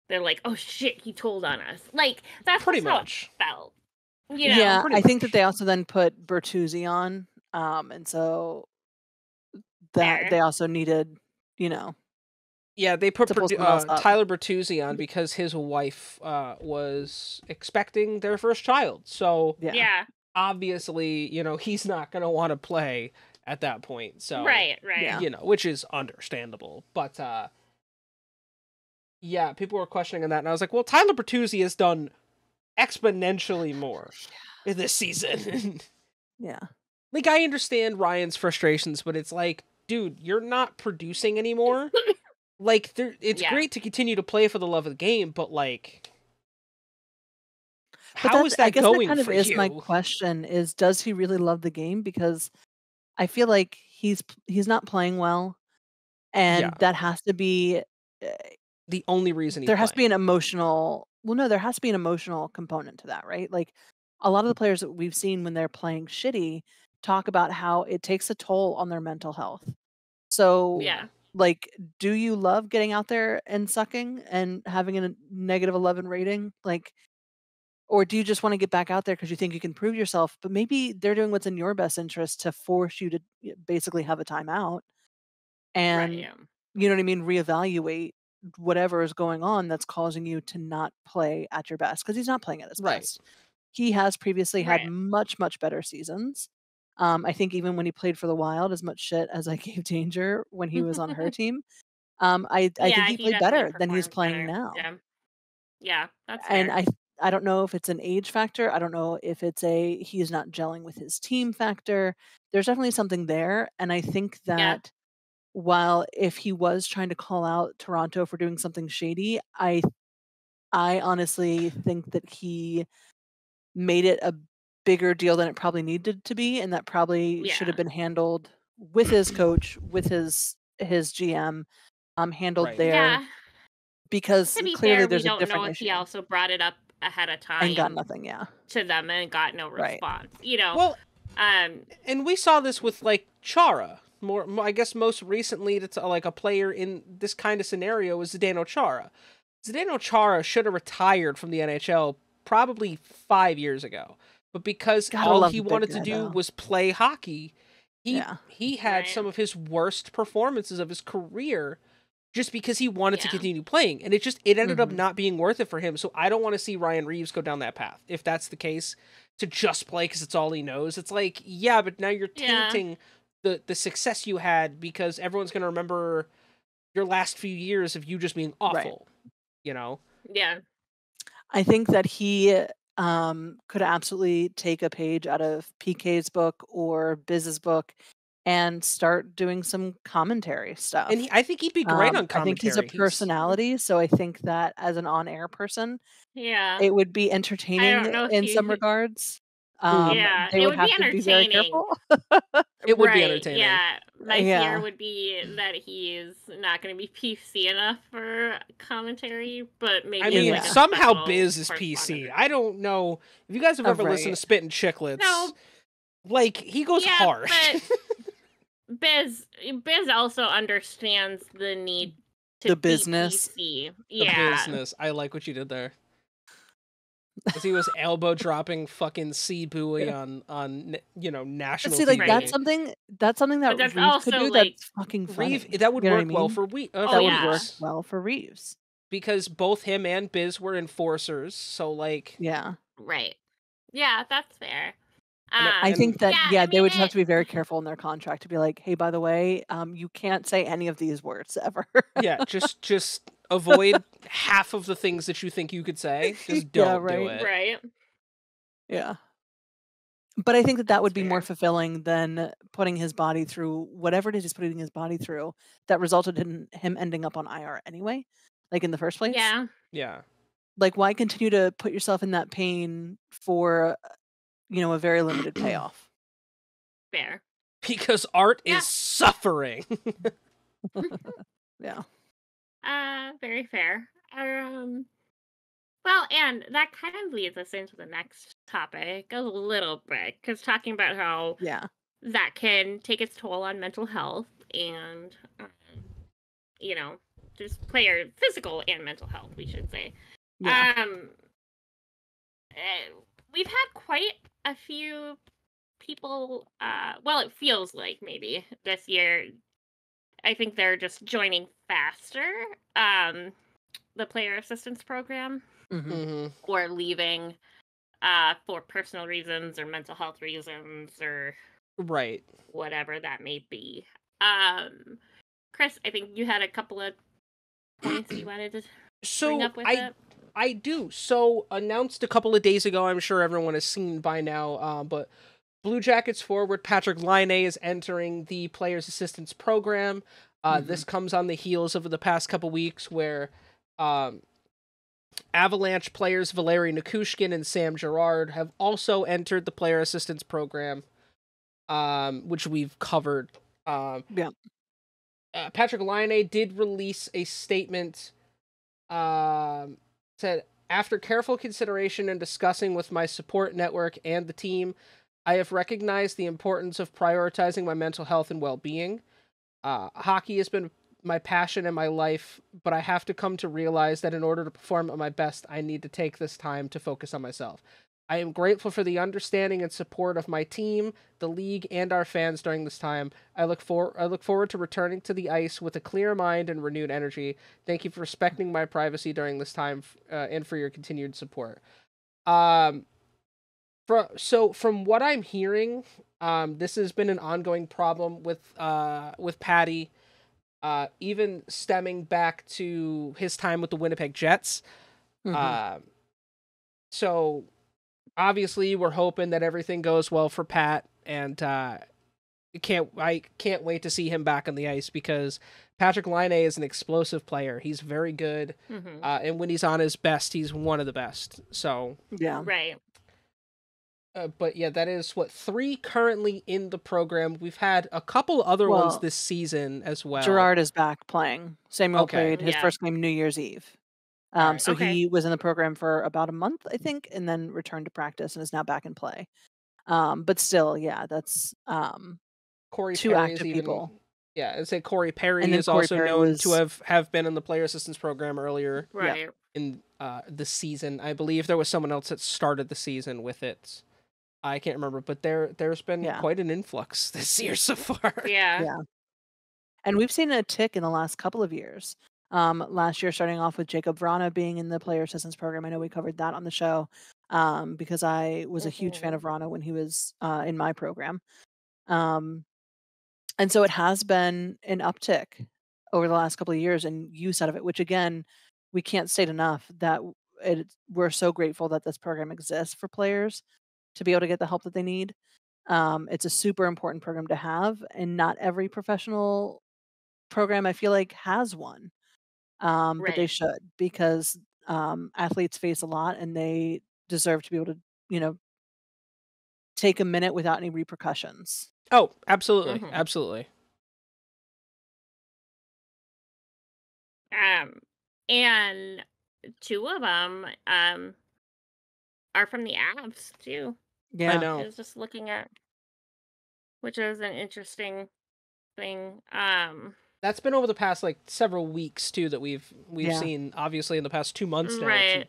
they're like, oh shit, he told on us. Like that's pretty much how it felt. You know? Yeah, I think that they also then put Bertuzzi on, and so that they also needed, Yeah, they put Tyler Bertuzzi on because his wife was expecting their first child. So obviously, he's not going to want to play at that point. So which is understandable. But people were questioning that, and I was like, well, Tyler Bertuzzi has done exponentially more in this season. Like I understand Ryan's frustrations, but it's like, dude, you're not producing anymore. Like, it's great to continue to play for the love of the game, but like, how is that going for you? I guess my question is, does he really love the game? Because I feel like he's not playing well, and that has to be the only reason there has to be an emotional. Well, no, there has to be an emotional component to that, right? Like, a lot of the players that we've seen when they're playing shitty talk about how it takes a toll on their mental health. So, like, do you love getting out there and sucking and having a -11 rating? Like, or do you just want to get back out there because you think you can prove yourself? But maybe they're doing what's in your best interest to force you to basically have a timeout and, you know what I mean, reevaluate whatever is going on that's causing you to not play at your best, because he's not playing at his best. He has previously had much, much better seasons. I think even when he played for the Wild, as much shit as I gave Danger when he was on her team, I think he played better than he's playing now. Yeah, that's fair. And I don't know if it's an age factor. I don't know if it's he's not gelling with his team factor. There's definitely something there, and I think that while if he was trying to call out Toronto for doing something shady, I honestly think that he made it a bigger deal than it probably needed to be, and that probably should have been handled with his coach, with his GM, handled there. Because to be clearly fair, there's we a don't different know if issue. he also brought it up ahead of time and got nothing, to them and got no response. Well, and we saw this with like Chara. More, I guess most recently, that's like a player in this kind of scenario is Zdeno Chara. Zdeno Chara should have retired from the NHL probably 5 years ago, but because all he wanted to do was play hockey, he had some of his worst performances of his career just because he wanted to continue playing, and it ended up not being worth it for him. So I don't want to see Ryan Reeves go down that path. If that's the case, to just play because it's all he knows, it's like, but now you're tainting the success you had, because everyone's going to remember your last few years of you just being awful, Yeah. I think that he could absolutely take a page out of PK's book or Biz's book and start doing some commentary stuff. And I think he'd be great on commentary. I think he's a personality, so I think that as an on-air person, it would be entertaining in some regards. They would have to be very careful. It would be entertaining. Yeah, my fear would be that he's not going to be PC enough for commentary, but maybe. I mean, somehow Biz is PC. I don't know if you guys have ever listened to Spittin' Chicklets. No, like he goes hard. But Biz also understands the need to the business. Be PC. The business. I like what you did there. As he was elbow dropping fucking C buoy on national. See, like TV. that's something that Reeves could do. That's fucking funny. That would work well for Reeves. That would work well for Reeves because both him and Biz were enforcers. So like, right, that's fair. I think that they would have to be very careful in their contract to be like, hey, by the way, you can't say any of these words ever. just avoid half of the things that you think you could say. Just don't do it. Right. Yeah. But I think that would be more fulfilling than putting his body through whatever it is he's putting his body through that resulted in him ending up on IR anyway, like in the first place. Yeah. Like, why continue to put yourself in that pain for a very limited payoff? Fair. Because art is suffering. Yeah. Very fair. Well, and that kind of leads us into the next topic a little bit, because talking about how that can take its toll on mental health and, just player physical and mental health, we should say. Yeah. We've had quite a few people, it feels like maybe this year, I think they're just joining faster, the player assistance program, or leaving for personal reasons or mental health reasons or whatever that may be. Chris, I think you had a couple of points you wanted to bring up with it. I do. So, announced a couple of days ago, I'm sure everyone has seen by now, but Blue Jackets forward Patrick Laine is entering the Players Assistance Program. This comes on the heels of the past couple weeks where Avalanche players Valeri Nikushkin and Sam Girard have also entered the Player Assistance Program, which we've covered. Patrick Laine did release a statement, said, after careful consideration and discussing with my support network and the team, I have recognized the importance of prioritizing my mental health and well-being. Hockey has been my passion in my life, but I have to come to realize that in order to perform at my best, I need to take this time to focus on myself. I am grateful for the understanding and support of my team, the league, and our fans during this time. I look forward to returning to the ice with a clear mind and renewed energy. Thank you for respecting my privacy during this time, and for your continued support. From what I'm hearing, this has been an ongoing problem with Patty, even stemming back to his time with the Winnipeg Jets. So obviously we're hoping that everything goes well for Pat, and I can't wait to see him back on the ice because Patrick Laine is an explosive player. He's very good, and when he's on his best, he's one of the best. So right. But yeah, that is 3 currently in the program. We've had a couple other ones this season as well. Girard is back playing. Samuel played his first game New Year's Eve. He was in the program for about a month, I think, and then returned to practice and is now back in play. But still, that's Corey 2 Perry active people. Yeah, I'd say Corey Perry is also known to have been in the player assistance program earlier in the season. I believe there was someone else that started the season with it. I can't remember, but there's been quite an influx this year so far. Yeah. And we've seen a tick in the last couple of years. Last year, starting off with Jacob Vrana being in the player assistance program. I know we covered that on the show because I was a huge fan of Vrana when he was in my program. And so it has been an uptick over the last couple of years and use out of it, which again, we can't state enough that we're so grateful that this program exists for players to be able to get the help that they need. It's a super important program to have, and not every professional program I feel like has one. But they Right. should, because athletes face a lot and they deserve to be able to, take a minute without any repercussions. Oh, absolutely. Mhm. Absolutely. And 2 of them are from the Avs too. I Yeah. I know. was just looking at, which is an interesting thing. That's been over the past like several weeks too that we've Yeah. seen. Obviously, in the past 2 months now, Right.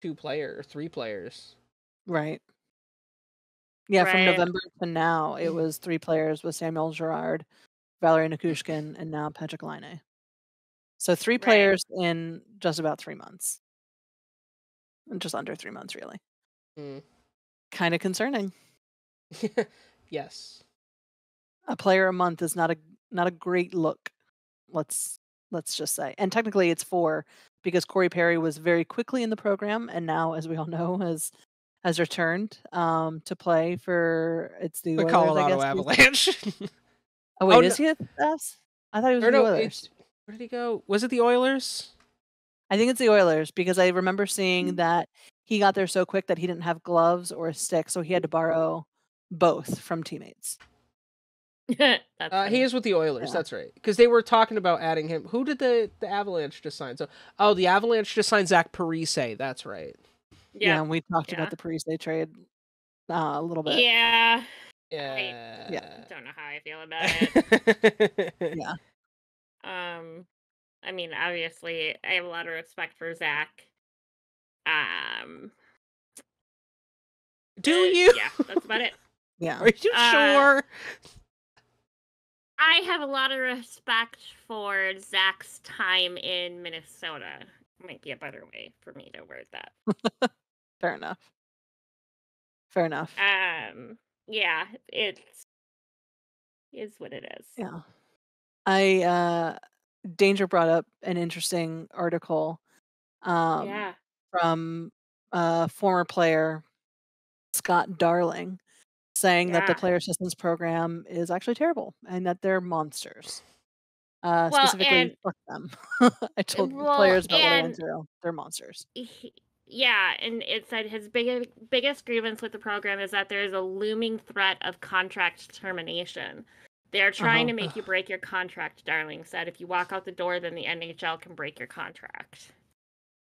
three players. Right. Yeah, from Right. November to now, it was 3 players with Samuel Girard, Valerie Nikushkin, and now Patrick Laine. So 3 Right. players in just about 3 months. Just under 3 months, really. Mm. Kinda concerning. Yes. A player a month is not a great look. Let's just say. And technically it's 4 because Corey Perry was very quickly in the program and now, as we all know, has returned to play for the The Oilers, I Colorado guess. Avalanche. Oh wait, Oh is no, he at us? I thought he was or with the no, Oilers. where did he go? Was it the Oilers? I think it's the Oilers because I remember seeing that he got there so quick that he didn't have gloves or a stick, so he had to borrow both from teammates. That's funny. He is with the Oilers. Yeah. That's right. Because they were talking about adding him. Who did the Avalanche just sign? The Avalanche just signed Zach Parise. That's right. Yeah, Yeah. and we talked about Yeah. the Parise trade a little bit. Yeah. I Yeah. don't know how I feel about it. Yeah. I mean, obviously, I have a lot of respect for Zach. Do you? Yeah, that's about it. Yeah. Are you sure? I have a lot of respect for Zach's time in Minnesota. Might be a better way for me to word that. Fair enough. Fair enough. Yeah, it's is what it is. Yeah. Danger brought up an interesting article Yeah. from former player Scott Darling saying that the Yeah. player assistance program is actually terrible and that they're monsters. Well, Specifically, and fuck them. I told players about what I went through. They're monsters. Yeah, and it said his biggest grievance with the program is that there is a looming threat of contract termination. They are trying to make you break your contract, Darling said. If you walk out the door, then the NHL can break your contract.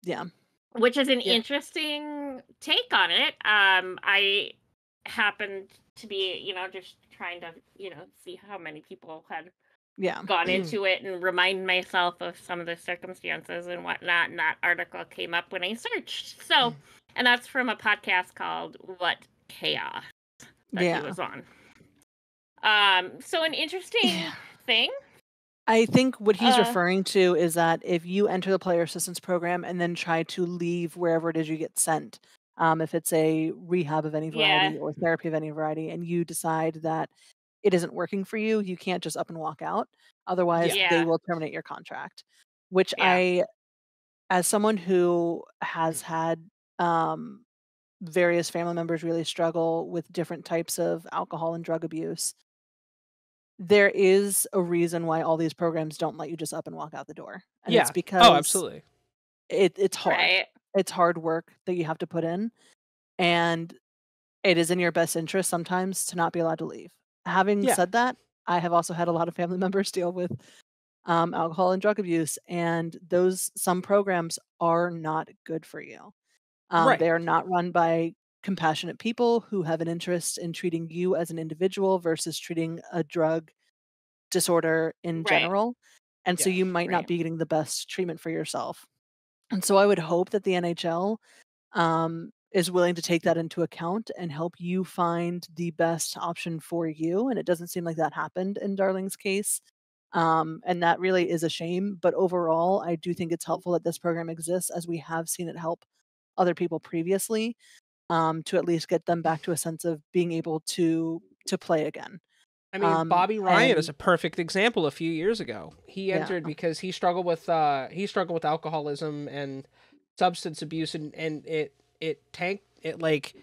Yeah. Which is an interesting take on it. I happened to be, just trying to, see how many people had gone into it and remind myself of some of the circumstances and whatnot. And that article came up when I searched. So, and that's from a podcast called What Chaos that he was on. So an interesting thing. I think what he's referring to is that if you enter the player assistance program and then try to leave wherever it is you get sent, if it's a rehab of any variety or therapy of any variety, and you decide that it isn't working for you, you can't just up and walk out. Otherwise, they will terminate your contract. Which as someone who has had various family members really struggle with different types of alcohol and drug abuse, there is a reason why all these programs don't let you just up and walk out the door. And it's because absolutely. It's hard. Right. It's hard work that you have to put in, and it is in your best interest sometimes to not be allowed to leave. Having said that, I have also had a lot of family members deal with alcohol and drug abuse, and some programs are not good for you. They are not run by compassionate people who have an interest in treating you as an individual versus treating a drug disorder in general. And so you might not be getting the best treatment for yourself. And so I would hope that the NHL is willing to take that into account and help you find the best option for you. And it doesn't seem like that happened in Darling's case. And that really is a shame. But overall, I do think it's helpful that this program exists, as we have seen it help other people previously, to at least get them back to a sense of being able to play again. I mean, Bobby Ryan is a perfect example. A few years ago, he entered because he struggled with alcoholism and substance abuse, and it tanked it, like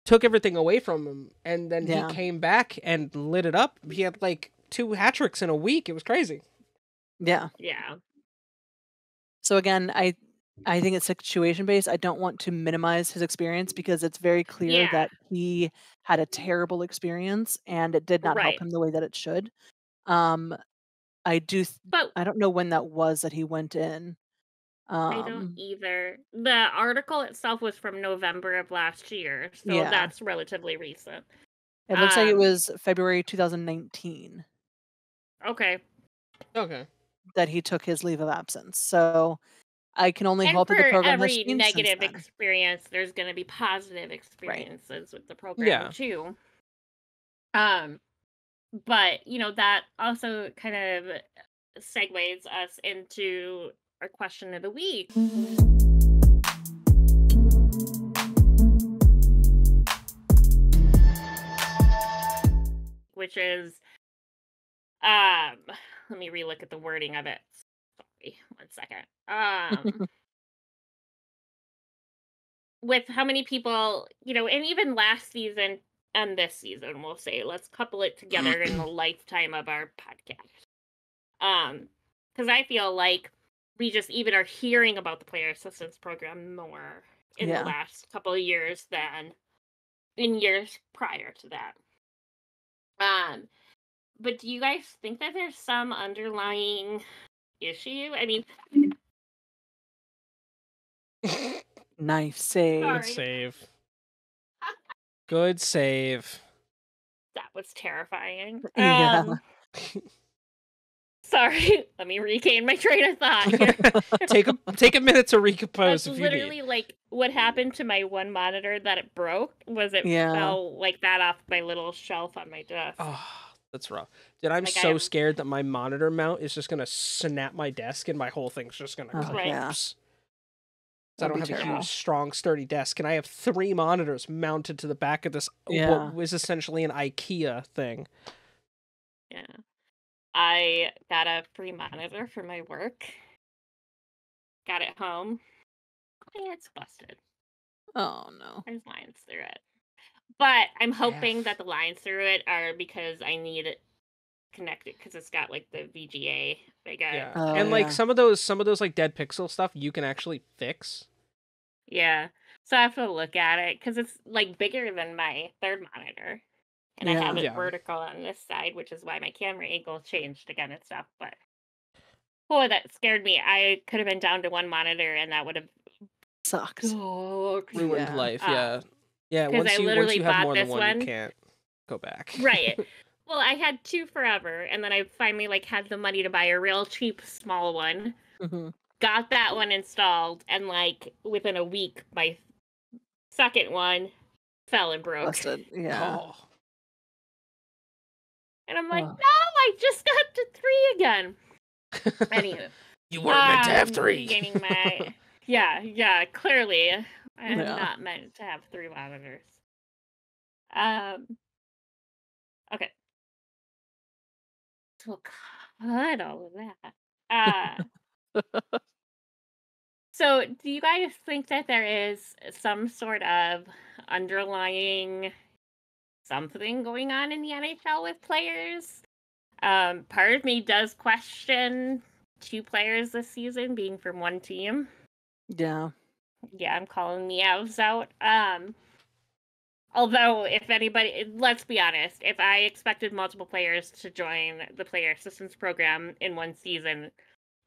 took everything away from him, and then he came back and lit it up. He had like 2 hat tricks in a week. It was crazy. Yeah. So again, I think it's situation based. I don't want to minimize his experience because it's very clear that he had a terrible experience and it did not help him the way that it should. I don't know when that was that he went in. I don't either. The article itself was from November of last year, so that's relatively recent. It looks like it was February 2019. Okay. That he took his leave of absence. So I can only hope that the program has changed since then. For every negative experience, there's going to be positive experiences with the program too. But that also kind of segues us into our question of the week. Which is, let me relook at the wording of it. Sorry, 1 second. With how many people, and even last season and this season, we'll say, let's couple it together in the lifetime of our podcast. Because I feel like we just even are hearing about the player assistance program more in the last couple of years than in years prior to that. But do you guys think that there's some underlying issue? I mean, nice save. Good save. Good save. That was terrifying. Yeah. Sorry, let me regain my train of thought here. take a minute to recompose. That's if literally you need. like what happened to my one monitor that it broke. Was it fell like that off my little shelf on my desk? Oh, that's rough. Dude, I'm so scared that my monitor mount is just gonna snap my desk and my whole thing's just gonna collapse. So I don't have a huge, strong, sturdy desk, and I have 3 monitors mounted to the back of this what was essentially an IKEA thing. Yeah. I got a free monitor for my work. Got it home. It's busted. Oh, no. There's lines through it. But I'm hoping that the lines through it are because I need it connected because it's got like the VGA. And like some of those like dead pixel stuff you can actually fix. Yeah. So I have to look at it because it's like bigger than my third monitor. And I have it vertical on this side, which is why my camera angle changed again and stuff. But that scared me. I could have been down to 1 monitor, and that would have sucked. Ruined life. Yeah. Once you have more than one, you can't go back. Right. Well, I had 2 forever, and then I finally had the money to buy a real cheap small one. Mm-hmm. Got that one installed, and within a week, my second one fell and broke. Busted. Yeah. Oh. And I'm like, no, I just got to 3 again. Anywho. You weren't meant to have 3. Getting my... Yeah, clearly. I'm not meant to have 3 monitors. Okay. So cut all of that. So do you guys think that there is some sort of underlying something going on in the NHL with players? Part of me does question 2 players this season being from 1 team. Yeah. Yeah, I'm calling the Avs out. Although, if anybody, let's be honest, if I expected multiple players to join the player assistance program in 1 season,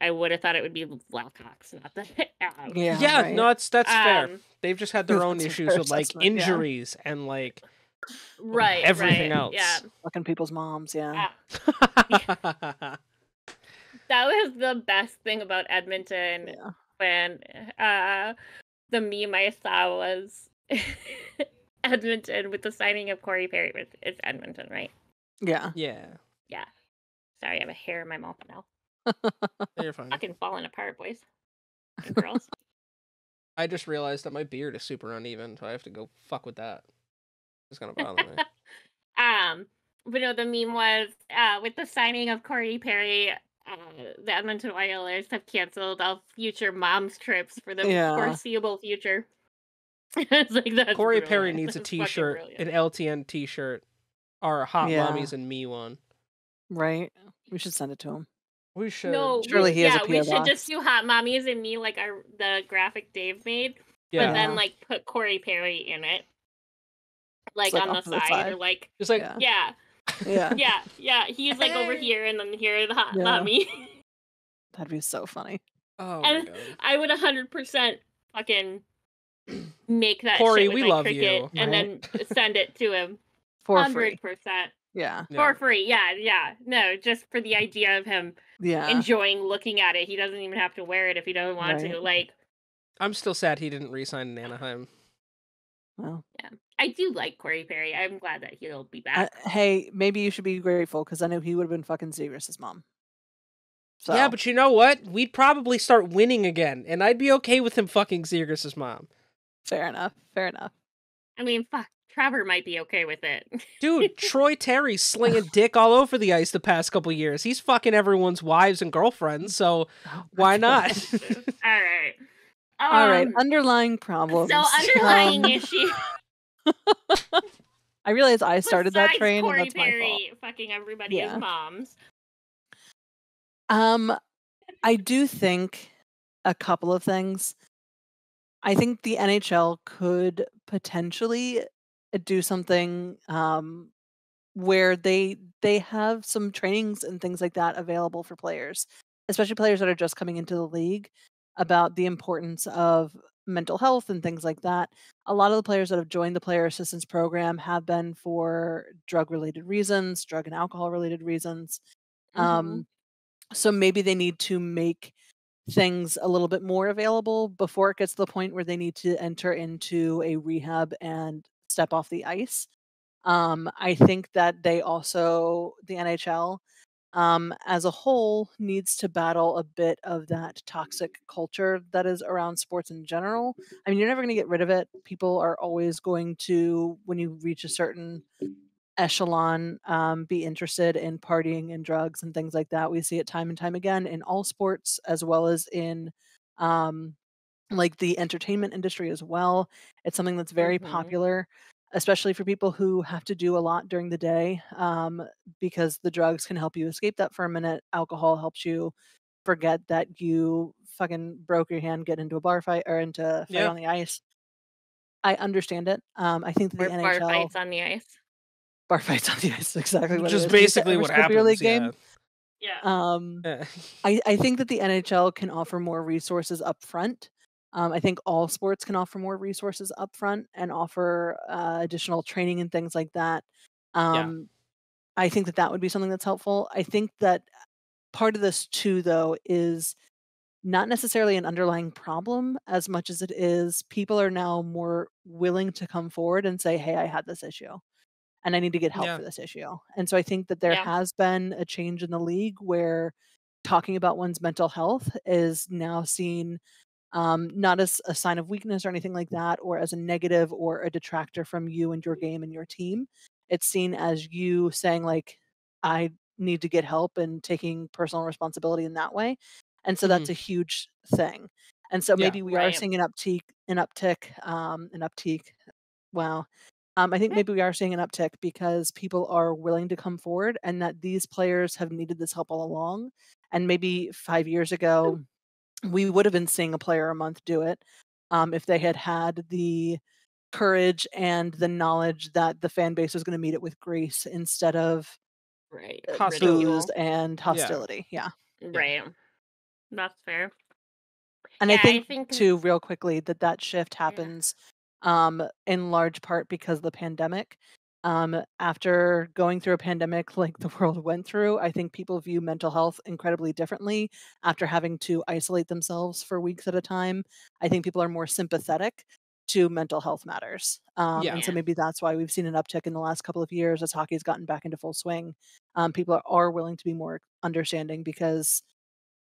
I would have thought it would be Blackhawks, not the Avs. Yeah, right. No, that's fair. They've just had their own issues with injuries and everything else. Yeah, fucking people's moms. Yeah. That was the best thing about Edmonton. Yeah. When the meme I saw was Edmonton with the signing of Corey Perry. It's Edmonton, right? Yeah. Sorry, I have a hair in my mouth now. You're fine. Fucking falling apart, boys and girls. I just realized that my beard is super uneven, so I have to go fuck with that. It's gonna bother me. But no, the meme was with the signing of Corey Perry, the Edmonton Oilers have canceled all future mom's trips for the foreseeable future. It's like that's Corey brilliant. Perry needs a T-shirt, an LTN T-shirt, or a Hot Mommies and Me one. Right. We should send it to him. We should. No, surely he has a PO we should box. just do Hot Mommies and Me like the graphic Dave made, but then like put Corey Perry in it, like on the side, or like just like yeah. He's like over here, and then here the Hot Mommy. That'd be so funny. Oh and my God. I would 100% fucking make that Corey, shit with we my love Cricut, you, and then send it to him for 100%. free. Yeah. For free. Yeah. No, just for the idea of him enjoying looking at it. He doesn't even have to wear it if he doesn't want to. Like, I'm still sad he didn't re-sign in Anaheim. Well, yeah. I do like Corey Perry. I'm glad that he'll be back. Hey, maybe you should be grateful, because I know he would have been fucking Zegras' mom. So. Yeah, but you know what? We'd probably start winning again, and I'd be okay with him fucking Zegras' mom. Fair enough. I mean, fuck. Trevor might be okay with it. Dude, Troy Terry's slinging dick all over the ice the past couple years. He's fucking everyone's wives and girlfriends, so why not? All right, underlying problems. So, underlying issue. I realize I started that train, Corey and that's Perry my fault. fucking everybody as moms. I do think a couple of things. I think the NHL could potentially do something where they have some trainings and things like that available for players, especially players that are just coming into the league, about the importance of mental health and things like that. A lot of the players that have joined the player assistance program have been for drug-related reasons, drug and alcohol-related reasons. So maybe they need to make things a little bit more available before it gets to the point where they need to enter into a rehab and step off the ice. I think that they also, the NHL, as a whole, needs to battle a bit of that toxic culture that is around sports in general. I mean, you're never going to get rid of it. People are always going to, when you reach a certain echelon, be interested in partying and drugs and things like that. We see it time and time again in all sports, as well as in like the entertainment industry as well. It's something that's very popular, especially for people who have to do a lot during the day, because the drugs can help you escape that for a minute. Alcohol helps you forget that you fucking broke your hand getting into a bar fight or into a fight on the ice. I understand it. I think that the NHL... bar fights on the ice. Bar fights on the ice, exactly what Just it is. basically what happens, game? Yeah. I think that the NHL can offer more resources up front. I think all sports can offer more resources up front and offer additional training and things like that. I think that would be something that's helpful. I think that part of this too, though, is not necessarily an underlying problem as much as it is people are now more willing to come forward and say, hey, I had this issue and I need to get help for this issue. And so I think that there has been a change in the league where talking about one's mental health is now seen not as a sign of weakness or anything like that, or as a negative or a detractor from you and your game and your team. It's seen as you saying, like, I need to get help and taking personal responsibility in that way. And so that's a huge thing. And so maybe we are seeing an uptick. Wow. I think maybe we are seeing an uptick because people are willing to come forward, and that these players have needed this help all along. And maybe 5 years ago, we would have been seeing a player a month do it if they had the courage and the knowledge that the fan base was going to meet it with grace instead of booze and hostility. Right. That's fair. And I think too, real quickly, that shift happens in large part because of the pandemic. After going through a pandemic like the world went through, I think people view mental health incredibly differently after having to isolate themselves for weeks at a time. I think people are more sympathetic to mental health matters. And so maybe that's why we've seen an uptick in the last couple of years as hockey's gotten back into full swing. People are willing to be more understanding because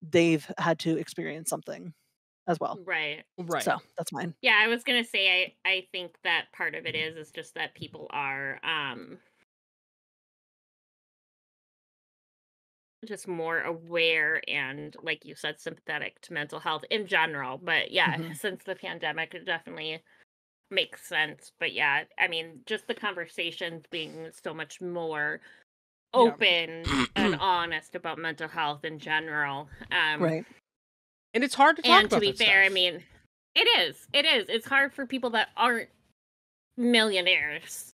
they've had to experience something as well. Right. So that's mine. Yeah, I was gonna say I think that part of it is just that people are just more aware and, like you said, sympathetic to mental health in general. But yeah, since the pandemic, it definitely makes sense. But yeah, I mean, just the conversations being so much more open and honest about mental health in general. Right. And it's hard to talk and about to be that fair, stuff. I mean, it is. It's hard for people that aren't millionaires.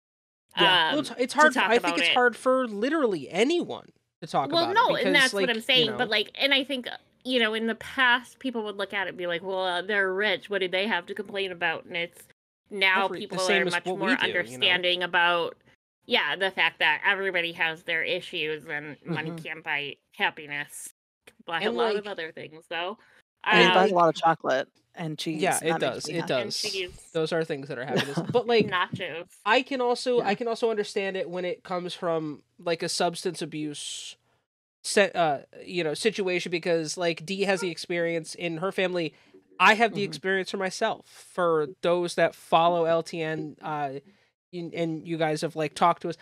Yeah, well, it's hard. I think it's it. hard for literally anyone to talk Well, about no, it because, and that's like, what I'm saying. you know, But like, and I think in the past, people would look at it and be like, "Well, they're rich. What do they have to complain about?" And it's now the people same are as much what more we do, understanding about, yeah, the fact that everybody has their issues and money can't buy happiness. Buy a And, lot like, of other things, though. I mean, it buys like, a lot of chocolate and cheese. yeah, and it that makes does. me It happy. and does. cheese, Those are things that are happiness. But like, nachos. I can also Yeah. understand it when it comes from like a substance abuse situation, because like Dee has the experience in her family. I have the experience for myself. For those that follow LTN, and you guys have like talked to us,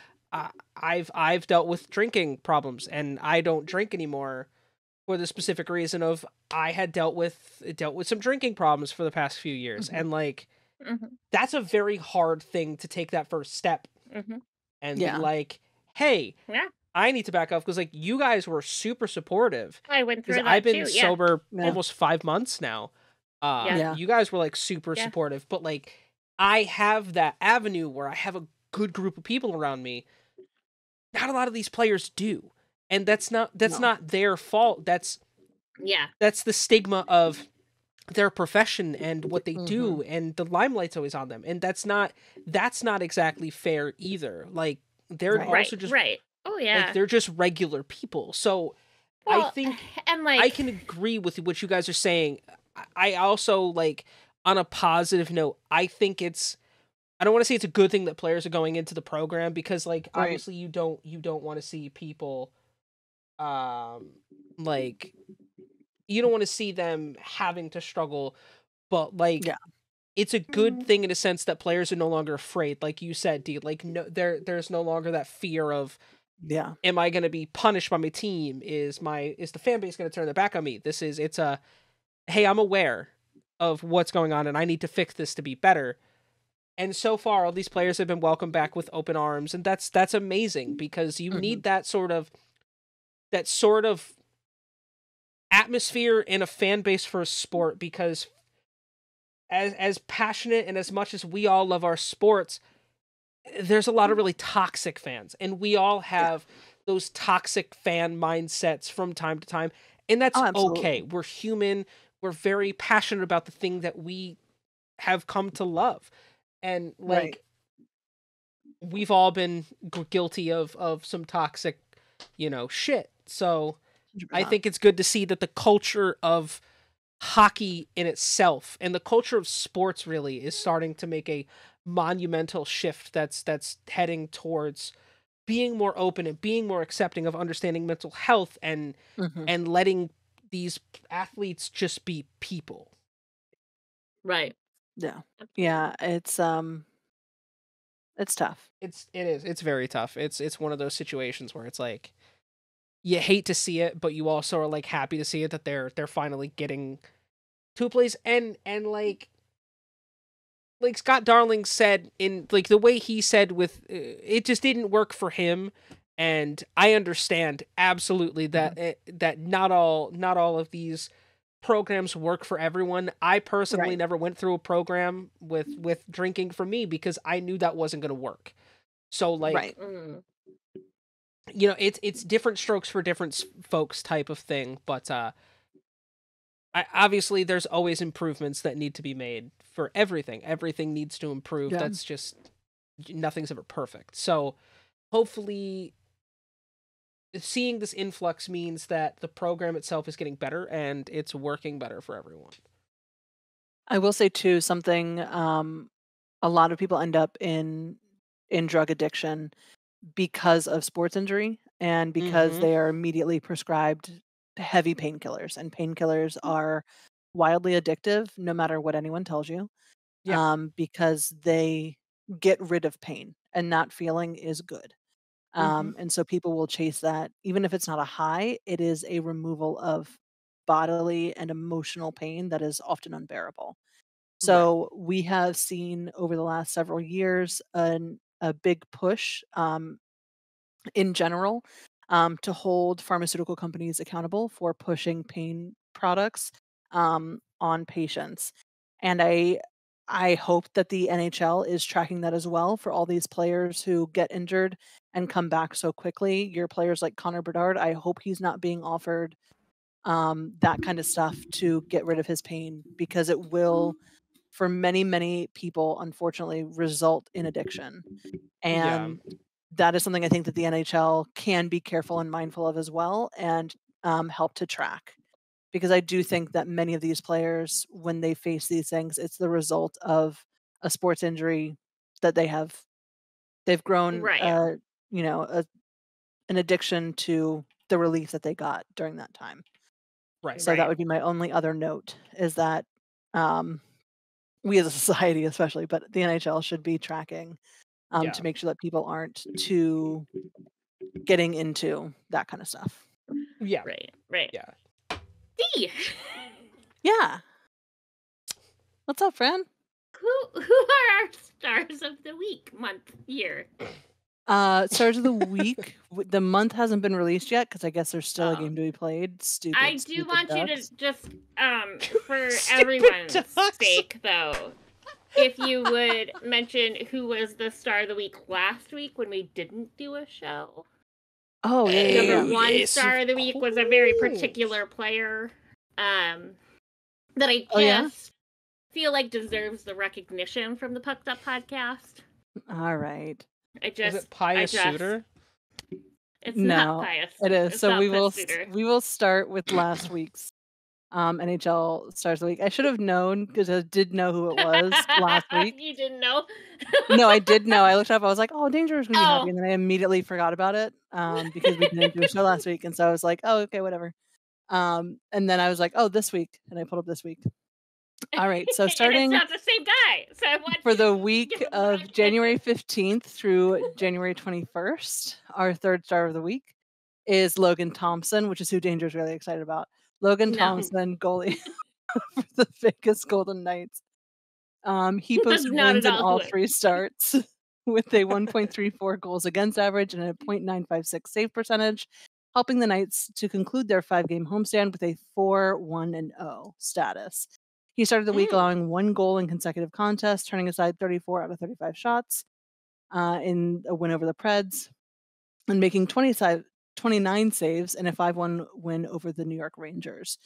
I've dealt with drinking problems, and I don't drink anymore for the specific reason of I had dealt with some drinking problems for the past few years, and like that's a very hard thing to take that first step and be like, hey, Yeah. I need to back off, because like you guys were super supportive. I went through that I've been too. sober Yeah. almost 5 months now. Yeah. You guys were like super supportive, but like I have that avenue where I have a good group of people around me. Not a lot of these players do, and that's not their fault. That's the stigma of their profession and what they do, and the limelight's always on them, and that's not exactly fair either. Like they're also just Oh yeah. like they're just regular people. So I think and like I can agree with what you guys are saying. I also, like, on a positive note, I think I don't want to say it's a good thing that players are going into the program, because like obviously you don't want to see people like you don't want to see them having to struggle, but like it's a good thing in a sense that players are no longer afraid, like you said, Dee. Like, no, there's no longer that fear of, am I going to be punished by my team? Is the fan base going to turn their back on me? It's a, hey, I'm aware of what's going on and I need to fix this to be better. And so far, all these players have been welcomed back with open arms, and that's amazing, because you need that sort of atmosphere in a fan base for a sport, because as passionate and as much as we all love our sports, there's a lot of really toxic fans, and we all have those toxic fan mindsets from time to time, and that's okay. We're human. We're very passionate about the thing that we have come to love, and like we've all been guilty of some toxic, shit. So 100%. I think it's good to see that the culture of hockey in itself and the culture of sports really is starting to make a monumental shift that's heading towards being more open and being more accepting of understanding mental health, and letting these athletes just be people. Right. Yeah. Yeah, it's tough. It's very tough. It's one of those situations where it's like you hate to see it, but you also are like happy to see it, that they're finally getting to a place, and like Scott Darling said, in like the way he said with it just didn't work for him, and I understand absolutely that that not all of these programs work for everyone. I personally never went through a program with drinking for me, because I knew that wasn't going to work. So like it's different strokes for different folks type of thing, but obviously there's always improvements that need to be made for everything. Everything needs to improve. That's just, nothing's ever perfect. So hopefully seeing this influx means that the program itself is getting better and it's working better for everyone. I will say too, something a lot of people end up in drug addiction because of sports injury, and because they are immediately prescribed heavy painkillers, and painkillers are wildly addictive no matter what anyone tells you. Because they get rid of pain, and not feeling is good. And so people will chase that. Even if it's not a high, it is a removal of bodily and emotional pain that is often unbearable. So we have seen over the last several years a big push in general to hold pharmaceutical companies accountable for pushing pain products on patients. And I hope that the NHL is tracking that as well for all these players who get injured and come back so quickly. Your players like Connor Bedard, I hope he's not being offered that kind of stuff to get rid of his pain, because it will, for many, many people, unfortunately, result in addiction. And that is something I think that the NHL can be careful and mindful of as well, and help to track. Because I do think that many of these players, when they face these things, it's the result of a sports injury that they've grown, an addiction to the relief that they got during that time. So that would be my only other note, is that we as a society especially, but the NHL should be tracking to make sure that people aren't too getting into that kind of stuff. Yeah. Right. Yeah. D. Yeah. What's up, friend? Who are our stars of the week, month, year? Stars of the week. The month hasn't been released yet because I guess there's still a game to be played. Stupid. I do want you to just, for everyone's sake, though, if you would mention who was the star of the week last week when we didn't do a show. Oh, yeah. Number one star of the week was a very particular player that I just feel like deserves the recognition from the Pucked Up podcast. All right. Is it Pius Suter? It's not Pius. It is. So we will start with last week's NHL Stars of the Week. I should have known, because I did know who it was last week. You didn't know? No, I did know. I looked up. I was like, "Oh, Danger is going to be happy," and then I immediately forgot about it because we didn't do a show last week, and so I was like, "Oh, okay, whatever." And then I was like, "Oh, this week," and I pulled up this week. All right, so starting it's not the same guy. So for the week of January 15th through January 21st, our third star of the week is Logan Thompson, which is who Danger is really excited about. Logan Thompson, goalie for the Vegas Golden Knights. He posted wins in all three starts with a 1.34 goals against average and a .956 save percentage, helping the Knights to conclude their 5-game homestand with a 4-1-0 status. He started the week allowing 1 goal in consecutive contests, turning aside 34 out of 35 shots in a win over the Preds, and making 29 saves in a 5-1 win over the New York Rangers.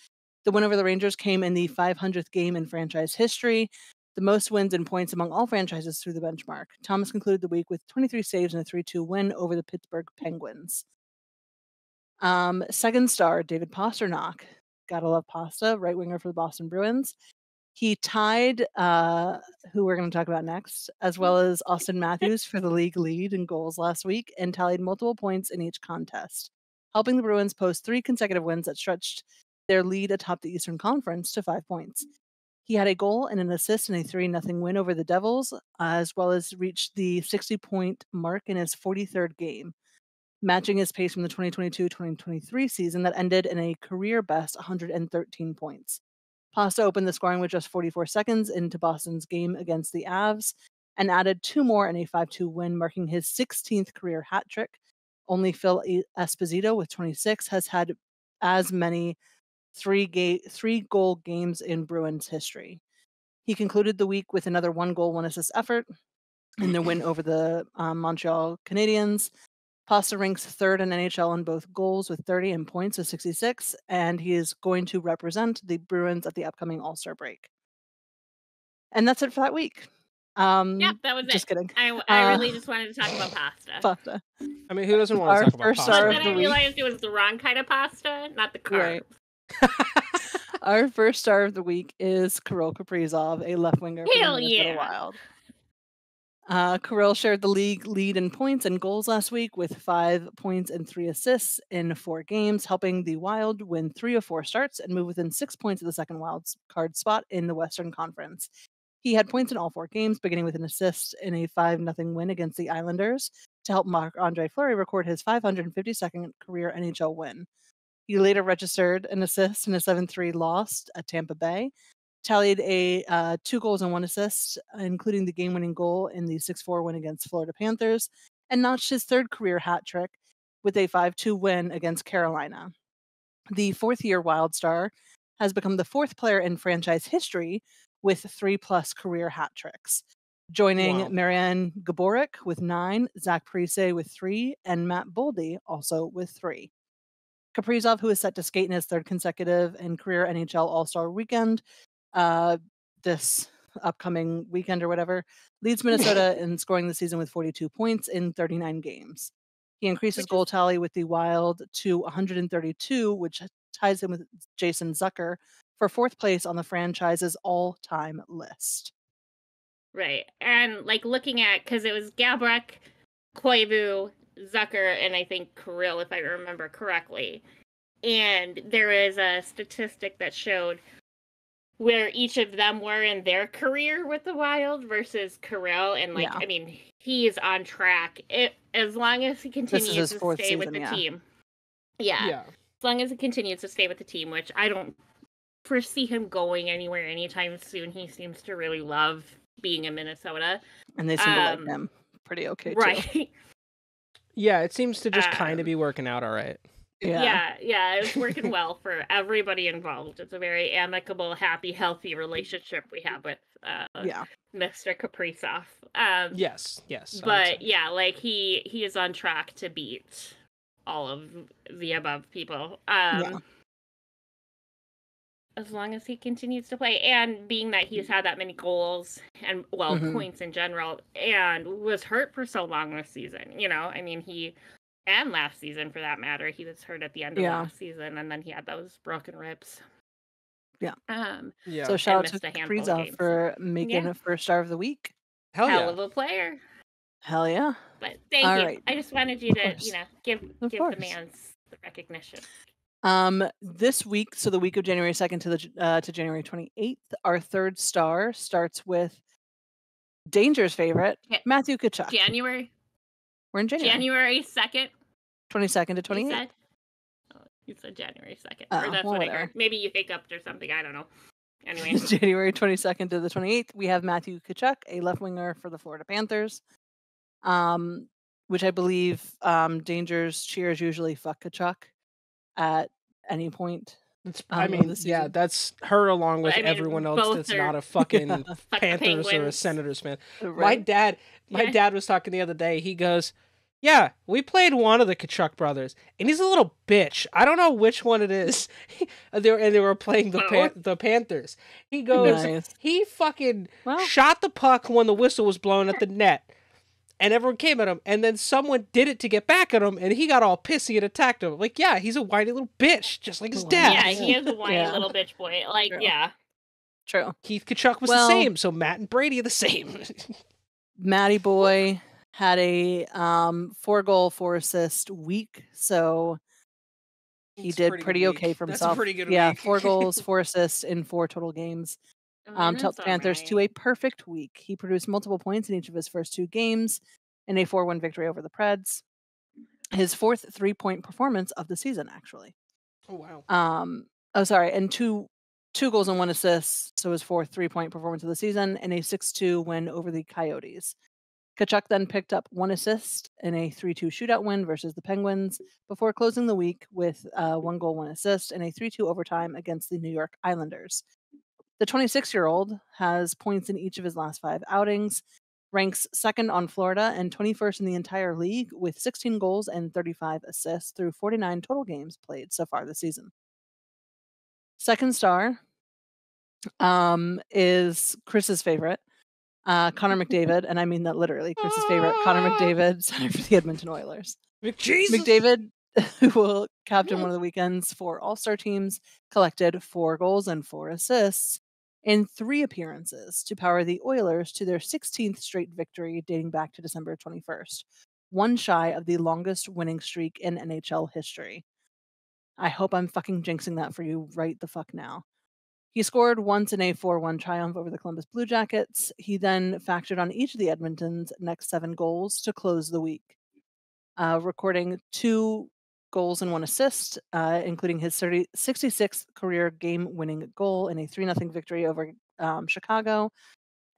The win over the Rangers came in the 500th game in franchise history, the most wins and points among all franchises through the benchmark. Thomas concluded the week with 23 saves and a 3-2 win over the Pittsburgh Penguins. Second star, David Pastrnak. Gotta love Pasta, right winger for the Boston Bruins. He tied, who we're going to talk about next, as well as Austin Matthews for the league lead in goals last week, and tallied multiple points in each contest, helping the Bruins post 3 consecutive wins that stretched their lead atop the Eastern Conference to 5 points. He had a goal and an assist in a 3-0 win over the Devils, as well as reached the 60-point mark in his 43rd game, matching his pace from the 2022-2023 season that ended in a career-best 113 points. Pasta opened the scoring with just 44 seconds into Boston's game against the Avs and added 2 more in a 5-2 win, marking his 16th career hat trick. Only Phil Esposito, with 26, has had as many 3-goal games in Bruins history. He concluded the week with another 1-goal, 1-assist effort in their win over the Montreal Canadiens. Pasta ranks third in NHL in both goals with 30 and points with 66, and he is going to represent the Bruins at the upcoming All-Star break. And that's it for that week. Yep, that was just kidding. I really just wanted to talk about pasta. Pasta. I mean, who doesn't want to talk about pasta? But then I realized it was the wrong kind of pasta, not the carbs. Right. Our first star of the week is Kirill Kaprizov, a left winger for the Minnesota Wild. Kirill shared the league lead in points and goals last week with 5 points and 3 assists in 4 games, helping the Wild win 3 of 4 starts and move within 6 points of the second wild card spot in the Western Conference. He had points in all 4 games, beginning with an assist in a 5-0 win against the Islanders to help Marc-Andre Fleury record his 552nd career NHL win. He later registered an assist in a 7-3 loss at Tampa Bay, tallied 2 goals and 1 assist, including the game-winning goal in the 6-4 win against Florida Panthers, and notched his 3rd career hat trick with a 5-2 win against Carolina. The 4th-year Wild Star has become the 4th player in franchise history with 3+ career hat tricks, joining Marian Gaborik with 9, Zach Parise with 3, and Matt Boldy also with 3. Kaprizov, who is set to skate in his 3rd consecutive and career NHL All-Star weekend this upcoming weekend or whatever, leads Minnesota in scoring the season with 42 points in 39 games. He increased his goal tally with the Wild to 132, which ties him with Jason Zucker for 4th place on the franchise's all-time list. Right. And like looking at, because it was Gaborik, Koivu, Zucker, and I think Kirill, if I remember correctly. And there is a statistic that showed where each of them were in their career with the Wild versus Kirill. And like, I mean, he is on track. As long as he continues to stay with the team. Yeah. As long as he continues to stay with the team, which I don't foresee him going anywhere anytime soon. He seems to really love being in Minnesota. And they seem to like him pretty okay, too. Right. Yeah, it seems to just kind of be working out all right. Yeah, it's working well for everybody involved. It's a very amicable, happy, healthy relationship we have with Mr. Kaprizov. Yes. But yeah, like he is on track to beat all of the above people. As long as he continues to play, and being that he's had that many goals and points in general, and was hurt for so long this season, I mean, and last season for that matter, he was hurt at the end of last season, and then he had those broken ribs. So shout out to Kaprizov for making it 1st star of the week. Hell of a player. Hell yeah. But thank you. Right. I just wanted you to, give the man the recognition. This week, so the week of January 2nd to January 28th, our 3rd star starts with Danger's favorite, Matthew Tkachuk. January? We're in January. January 2nd? 22nd to 28th. You said January 2nd. Or that's what I heard. Maybe you hiccuped or something. I don't know. Anyway. January 22nd to the 28th, we have Matthew Tkachuk, a left winger for the Florida Panthers. Which I believe Danger's cheers usually fuck Tkachuk at any point. I mean, that's her along with everyone else that's not a fucking Panthers or a Senators fan. Right. My dad was talking the other day. He goes, yeah, we played one of the Tkachuk brothers, and he's a little bitch. I don't know which one it is. They were playing the Panthers. He goes, he fucking shot the puck when the whistle was blown at the net. And everyone came at him, and then someone did it to get back at him, and he got all pissy and attacked him. Like, yeah, he's a whiny little bitch, just like his dad. Yeah, he is a whiny little bitch boy. Like, True. Keith Tkachuk was the same, so Matt and Brady are the same. Matty boy had a 4-goal, 4-assist week, so he did pretty okay for himself. That's a pretty good week. 4 goals, 4 assists in 4 total games. To help the Panthers to a perfect week. He produced multiple points in each of his first 2 games in a 4-1 victory over the Preds. His 4th 3-point performance of the season, actually. Oh, wow. And 2 goals and 1 assist, so his 4th 3-point performance of the season, and a 6-2 win over the Coyotes. Tkachuk then picked up 1 assist in a 3-2 shootout win versus the Penguins before closing the week with 1 goal, 1 assist, and a 3-2 overtime against the New York Islanders. The 26-year-old has points in each of his last 5 outings, ranks 2nd on Florida and 21st in the entire league with 16 goals and 35 assists through 49 total games played so far this season. 2nd star is Chris's favorite, Connor McDavid, and I mean that literally, Chris's favorite, Connor McDavid, center for the Edmonton Oilers. McDavid, who will captain one of the weekend's 4 All-Star teams, collected 4 goals and 4 assists in 3 appearances to power the Oilers to their 16th straight victory dating back to December 21st, one shy of the longest winning streak in NHL history. I hope I'm fucking jinxing that for you right the fuck now. He scored once in a 4-1 triumph over the Columbus Blue Jackets. He then factored on each of the Edmonton's next 7 goals to close the week. recording 2 goals and 1 assist, including his 66th career game-winning goal in a 3-0 victory over Chicago,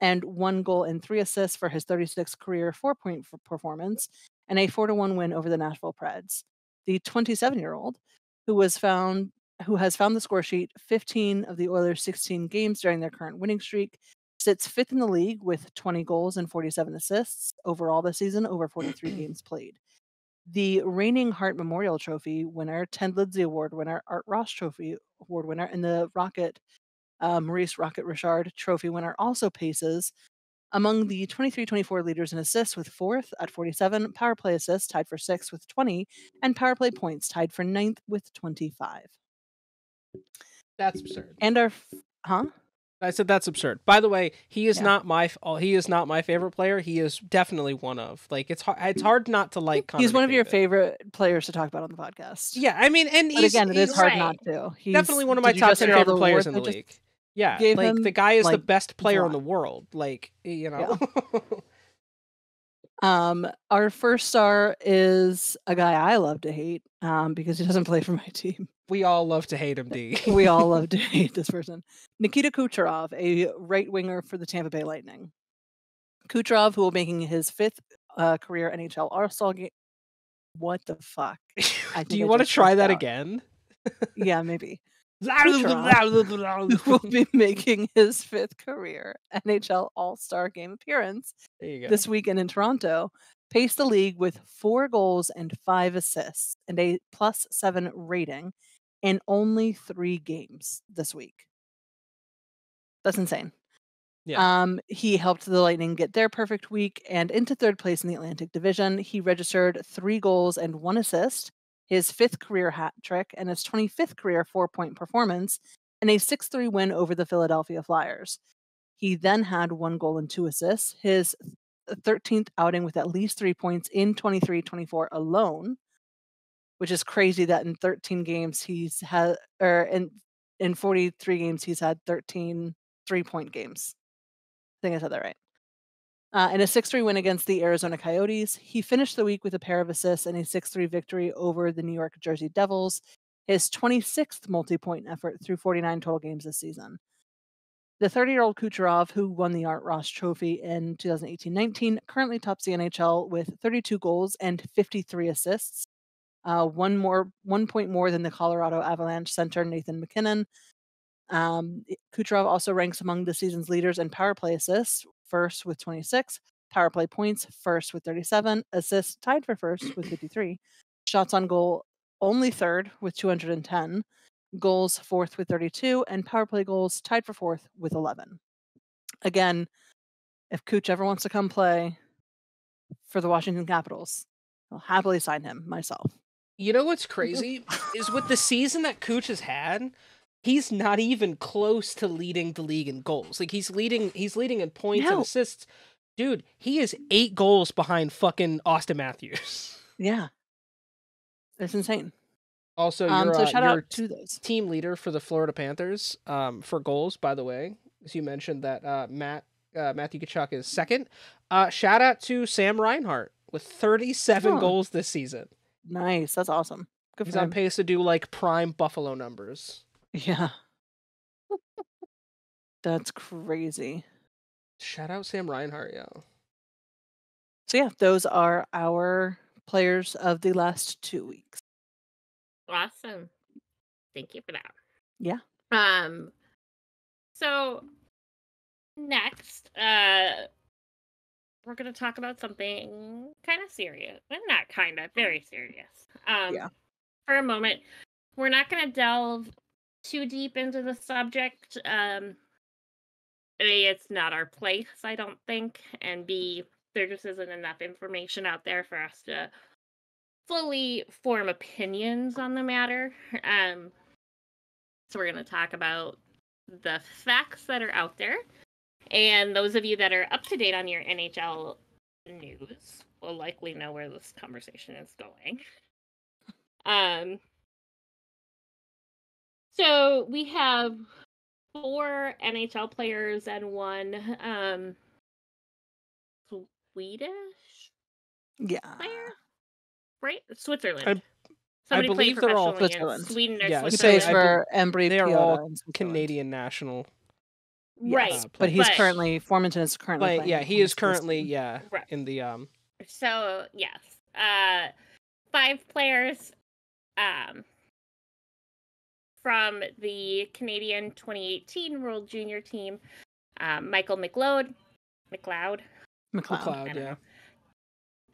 and 1 goal and 3 assists for his 36th career 4-point performance, and a 4-1 win over the Nashville Preds. The 27-year-old, who has found the score sheet 15 of the Oilers' 16 games during their current winning streak, sits 5th in the league with 20 goals and 47 assists overall this season over 43 games played. The reigning Hart Memorial Trophy winner, Ted Lindsay Award winner, Art Ross Trophy Award winner, and the Maurice Rocket Richard Trophy winner also paces among the 23-24 leaders in assists with 4th at 47, power play assists tied for 6th with 20, and power play points tied for 9th with 25. That's absurd. And I said that's absurd. By the way, he is not my favorite player. He is definitely one of. Like it's hard not to like Connor He's one McDavid. of your favorite players to talk about on the podcast. Yeah, I mean, and but again, it is hard not to. He's definitely one of my top 10 favorite players in the league. Yeah, like the guy is the best player in the world. Like, you know. Yeah. Our first star is a guy I love to hate because he doesn't play for my team. We all love to hate him, D. We all love to hate this person. Nikita Kucherov, a right winger for the Tampa Bay Lightning. Kucherov, who will be making his 5th career NHL All-Star game. What the fuck? Do you want to try that again? Yeah, maybe. Kucherov will be making his 5th career NHL All-Star game appearance this weekend in Toronto. Paced the league with 4 goals and 5 assists and a +7 rating in only 3 games this week. That's insane. Yeah. He helped the Lightning get their perfect week and into 3rd place in the Atlantic Division. He registered 3 goals and 1 assist, his 5th career hat trick, and his 25th career 4-point performance, and a 6-3 win over the Philadelphia Flyers. He then had 1 goal and 2 assists, his 13th outing with at least 3 points in 23-24 alone, which is crazy that in 13 games he's had, or in 43 games he's had 13 3-point games. I think I said that right. In a 6-3 win against the Arizona Coyotes, he finished the week with a pair of assists and a 6-3 victory over the New York Jersey Devils, his 26th multi-point effort through 49 total games this season. The 30-year-old Kucherov, who won the Art Ross Trophy in 2018-19, currently tops the NHL with 32 goals and 53 assists, 1 point more than the Colorado Avalanche center Nathan MacKinnon. Kucherov also ranks among the season's leaders in power play assists, 1st with 26, power play points, 1st with 37, assists tied for 1st with 53, shots on goal only 3rd with 210, goals 4th with 32, and power play goals tied for 4th with 11. Again, if Kuch ever wants to come play for the Washington Capitals, I'll happily sign him myself. You know what's crazy is with the season that Kuch has had, he's not even close to leading the league in goals. Like he's leading in points and assists. Dude, he is 8 goals behind fucking Austin Matthews. Yeah. It's insane. Also, so shout out to those. Team leader for the Florida Panthers for goals, by the way. As you mentioned that Matthew Tkachuk is 2nd. Shout out to Sam Reinhart with 37 goals this season. Nice. That's awesome. Good He's for him. on pace to do like prime Buffalo numbers. Yeah. That's crazy. Shout out Sam Reinhart, yo. So yeah, those are our players of the last 2 weeks. Awesome. Thank you for that. Yeah. So next, we're going to talk about something kind of serious. Well, not kind of, very serious. For a moment, we're not going to delve too deep into the subject. A, it's not our place, I don't think, and B, there just isn't enough information out there for us to fully form opinions on the matter. So we're going to talk about the facts that are out there, and those of you that are up to date on your NHL news will likely know where this conversation is going. So we have 4 NHL players and 1 Swedish player right? Switzerland. I believe they're all in Sweden or Switzerland. He plays for Embry. They are all Canadian national. Right, but he's currently Formanton is currently. But playing he is currently right. in the So yes, 5 players, from the Canadian 2018 World Junior Team: Michael McLeod, yeah.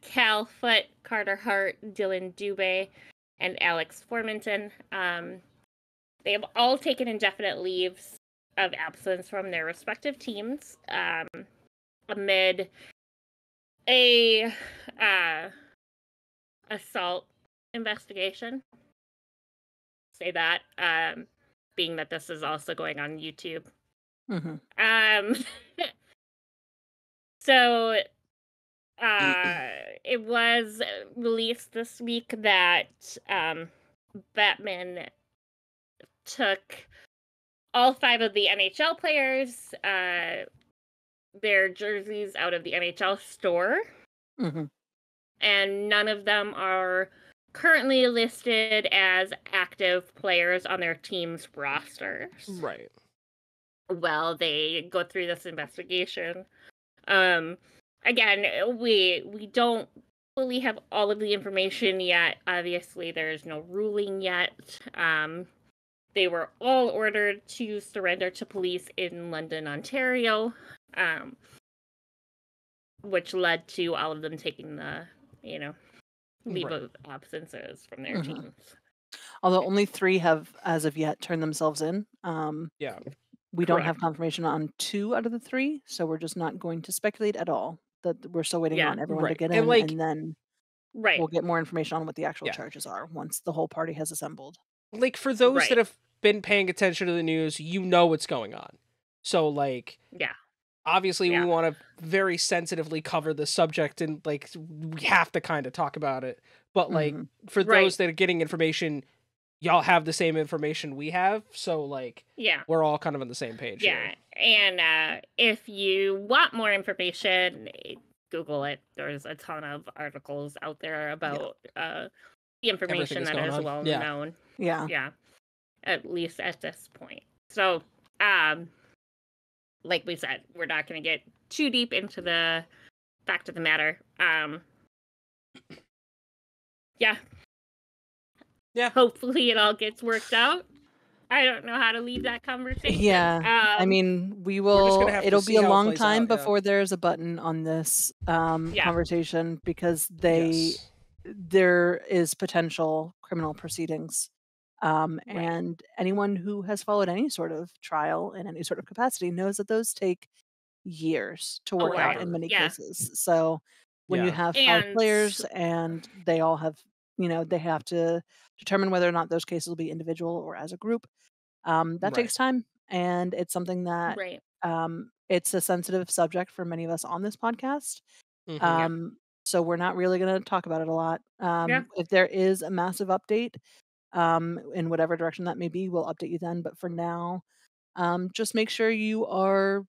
Cal Foote, Carter Hart, Dylan Dubé, and Alex Formanton. They have all taken indefinite leaves of absence from their respective teams amid a assault investigation. Say that, being that this is also going on YouTube. Mm-hmm. So it was released this week that Batman took all 5 of the NHL players, their jerseys out of the NHL store. Mm-hmm. And none of them are currently listed as active players on their team's rosters. Right. Well, they go through this investigation. Again, we don't fully have all of the information yet. Obviously, there's no ruling yet. They were all ordered to surrender to police in London, Ontario, which led to all of them taking the, leave of absences from their teams. Although only 3 have, as of yet, turned themselves in. We don't have confirmation on 2 out of the 3, so we're just not going to speculate at all. That we're still waiting on everyone to get in, and then we'll get more information on what the actual charges are once the whole party has assembled. Like, for those that have been paying attention to the news, you know what's going on. So, obviously we want to very sensitively cover the subject, and, we have to kind of talk about it. But, for those that are getting information, y'all have the same information we have, so, we're all kind of on the same page here. And if you want more information, Google it. There's a ton of articles out there about the information that is well known. Yeah. At least at this point. So, like we said, we're not going to get too deep into the fact of the matter. Yeah. Hopefully it all gets worked out. I don't know how to lead that conversation. Yeah. I mean, we will. It'll be a long time before there's a button on this conversation, because there is potential criminal proceedings. And anyone who has followed any sort of trial in any sort of capacity knows that those take years to work out in many cases. So when you have 5 players and they all have, they have to determine whether or not those cases will be individual or as a group. That takes time, and it's something that it's a sensitive subject for many of us on this podcast. So we're not really going to talk about it a lot. If there is a massive update, in whatever direction that may be, we'll update you then. But for now, just make sure you are,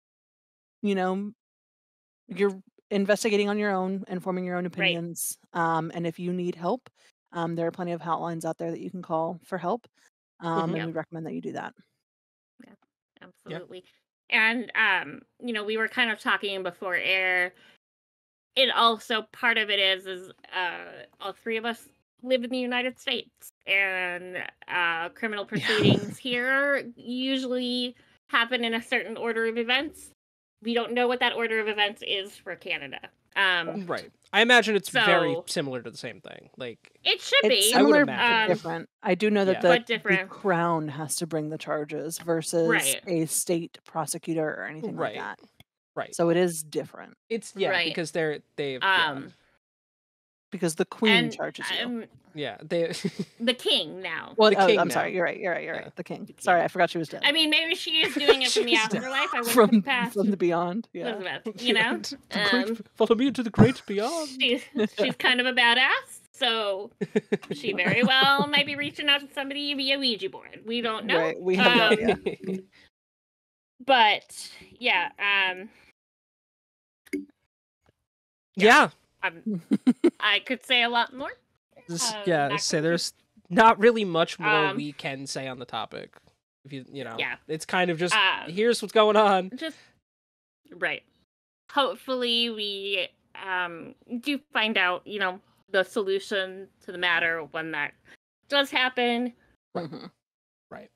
you're investigating on your own and forming your own opinions. And if you need help, there are plenty of hotlines out there that you can call for help. And we recommend that you do that. Yeah, absolutely. And, we were kind of talking before air. It also, part of it is all 3 of us live in the United States, and criminal proceedings here usually happen in a certain order of events. We don't know what that order of events is for Canada. Right. I imagine it's very similar to the same thing. It should be similar, but different. I do know that the Crown has to bring the charges versus a state prosecutor or anything like that. Right. So it is different. It's because they've because the Queen charges you. The King now. Well, I'm sorry. You're right. The King. Sorry, I forgot she was dead. I mean, maybe she is doing it from the afterlife. I wouldn't pass from the beyond. Elizabeth, follow me into the great beyond. She's kind of a badass, so she very well might be reaching out to somebody via Ouija board. We don't know. Right. We have no idea. But yeah. I could say a lot more. there's not really much more we can say on the topic. If you know, it's kind of just here's what's going on. Just right. Hopefully, we do find out, the solution to the matter when that does happen. Right.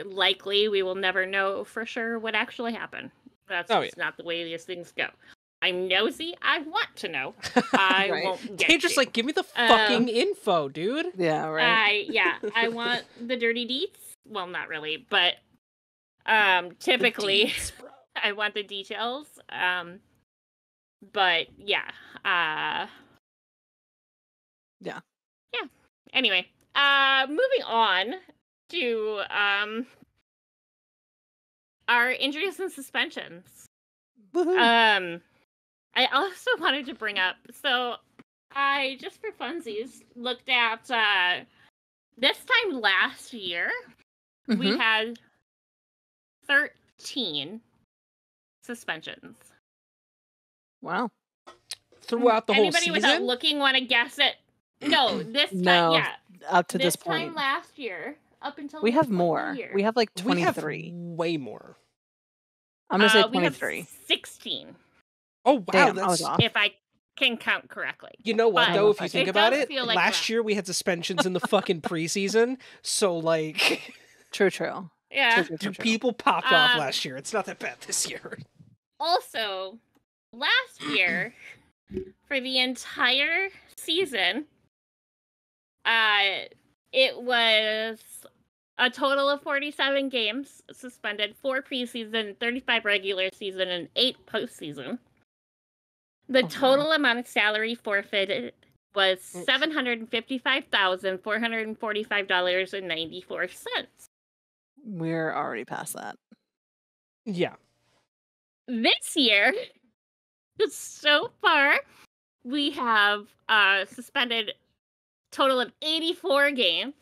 Likely, we will never know for sure what actually happened. That's just not the way these things go. I'm nosy. I want to know. I won't get just give me the fucking info, dude. Yeah, right. I want the dirty deets. Well, not really, but typically, I want the details. But yeah. Anyway, moving on to our injuries and suspensions. Woohoo. I also wanted to bring up, so I, just for funsies, looked at, this time last year, we had 13 suspensions. Wow. Throughout the whole season? Anybody without looking want to guess it? No, this time, up to this point. This time last year, up until we have more. We have 23. We have way more. I'm going to say 23. We have 16. Oh, wow. Damn, I was off. If I can count correctly. You know what, though, if you think about it, like last year we had suspensions in the fucking preseason, so, True. Yeah. True. People popped off last year. It's not that bad this year. Also, last year, for the entire season, it was a total of 47 games suspended, 4 preseason, 35 regular season, and 8 postseason. The total amount of salary forfeited was $755,445.94. We're already past that. Yeah. This year, so far, we have suspended total of 84 games,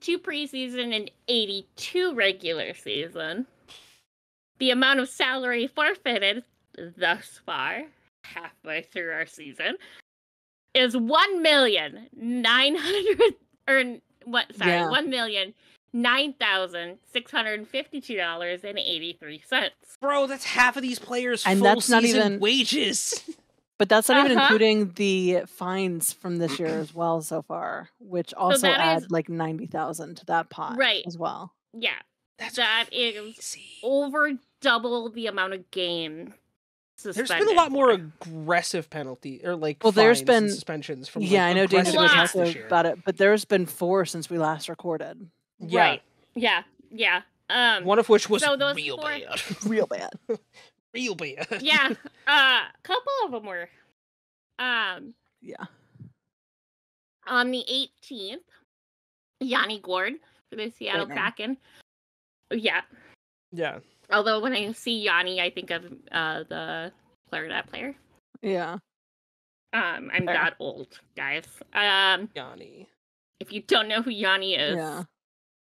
2 preseason and 82 regular season. The amount of salary forfeited thus far, halfway through our season, is $1,952,652.83. Bro, that's half of these players' and full that's not season even wages. But that's not even including the fines from this year as well so far, which also add 90,000 to that pot as well. Yeah. That is over double the amount of games suspended. There's been a lot more aggressive penalty or there's been and suspensions from I know Dana was talking about it, but there's been 4 since we last recorded. Yeah. Right. Yeah. One of which was real bad. Real bad. Real bad. Yeah. A couple of them were. Yeah. On the 18th, Yanni Gord for the Seattle Kraken. Yeah. Yeah. Although when I see Yanni, I think of the clarinet player. Yeah. I'm that old, guys. Yanni. If you don't know who Yanni is,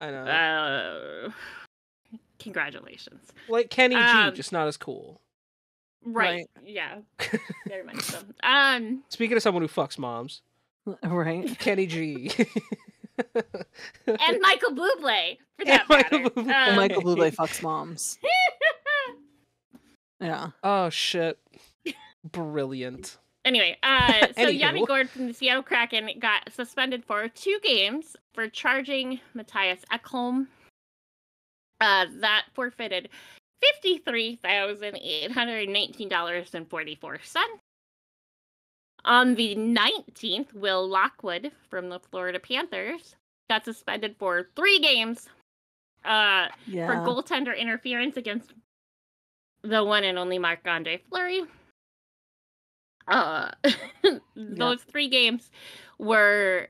I know. Congratulations. Like Kenny G, just not as cool. Right. Yeah. Very much so. Speaking of someone who fucks moms. Right. Kenny G. And Michael Bublé, for that matter. Michael Bublé fucks moms. Yeah. Oh, shit. Brilliant. Anyway, so Yanni Gord from the Seattle Kraken got suspended for 2 games for charging Matthias Ekholm. That forfeited $53,819.44. On the 19th, Will Lockwood from the Florida Panthers got suspended for 3 games for goaltender interference against the one and only Marc-Andre Fleury. Those 3 games were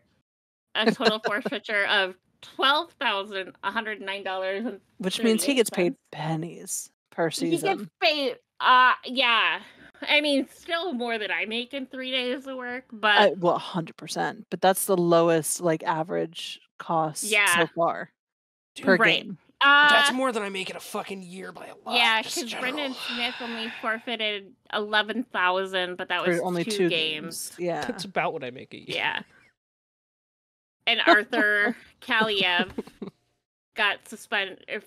a total forfeiture of $12,109. Which means he gets paid pennies per season. He gets paid, yeah. I mean, still more than I make in 3 days of work, but... 100%. But that's the lowest, average cost so far per game. That's more than I make in a fucking year by a lot. Yeah, because Brendan Smith only forfeited 11,000, but that was only two games. Yeah, that's about what I make a year. Yeah. And Arthur Kaliev got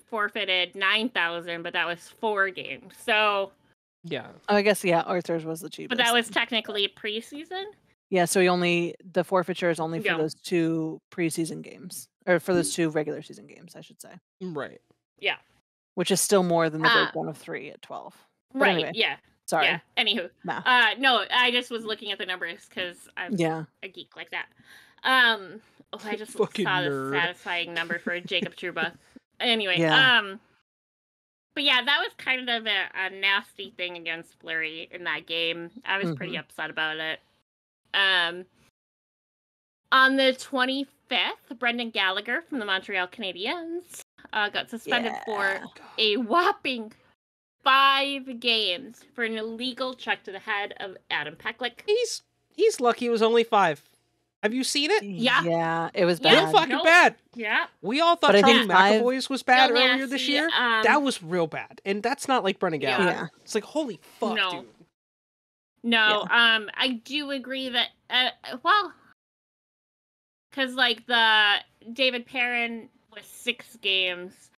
forfeited 9,000, but that was 4 games. So. Yeah. I guess Arthur's was the cheapest. But that was technically preseason. Yeah, so the forfeiture is only for those 2 preseason games, or for those 2 regular season games, I should say. Right. Yeah. Which is still more than the breakdown of 3 at 12. But right. Anyway, yeah. Sorry. Yeah. Anywho. Nah. No, I just was looking at the numbers because I'm a geek like that. I just saw nerd. the satisfying number for Jacob Trouba. Anyway. Yeah. But yeah, that was kind of a nasty thing against Fleury in that game. I was pretty upset about it. On the 25th, Brendan Gallagher from the Montreal Canadiens got suspended for a whopping 5 games for an illegal check to the head of Adam Peklik. He's lucky it was only 5. Have you seen it? Yeah. Yeah, it was bad. Real fucking bad. Yeah. We all thought Charlie McAvoy's was bad earlier this year. That was real bad. And that's not like Brendan Gallagher. Yeah. It's like, holy fuck, dude. No, I do agree that, because like the David Perrin was 6 games,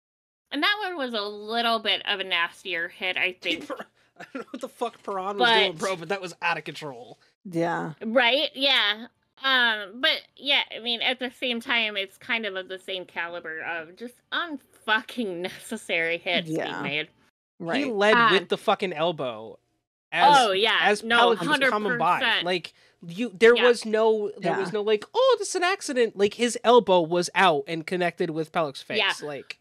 and that one was a little bit of a nastier hit, I think. I don't know what the fuck Perrin was doing, bro, but that was out of control. Yeah. Right? Yeah. But yeah, I mean, at the same time, it's kind of the same caliber of just unfucking necessary hits being made. Right. He led with the fucking elbow. As Pellick was coming by, like there was no like, oh, this is an accident. Like his elbow was out and connected with Pellick's face. Yeah. Like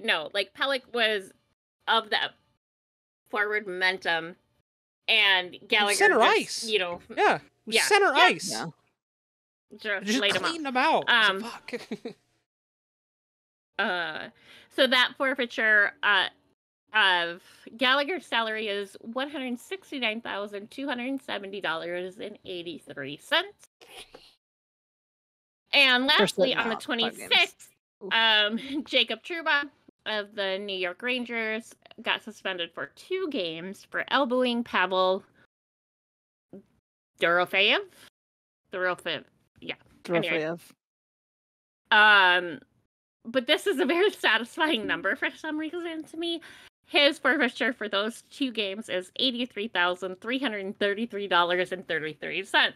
No, like Pellick was of the forward momentum, and Gallagher center just, ice. Center ice. Yeah. Just laid cleaned him out. Fuck. So that forfeiture of Gallagher's salary is $169,270.83. And lastly, on the 26th, Jacob Trouba of the New York Rangers got suspended for 2 games for elbowing Pavel Dorofeyev. Dorofeyev. But this is a very satisfying number for some reason to me. His forfeiture for those 2 games is $83,333.33.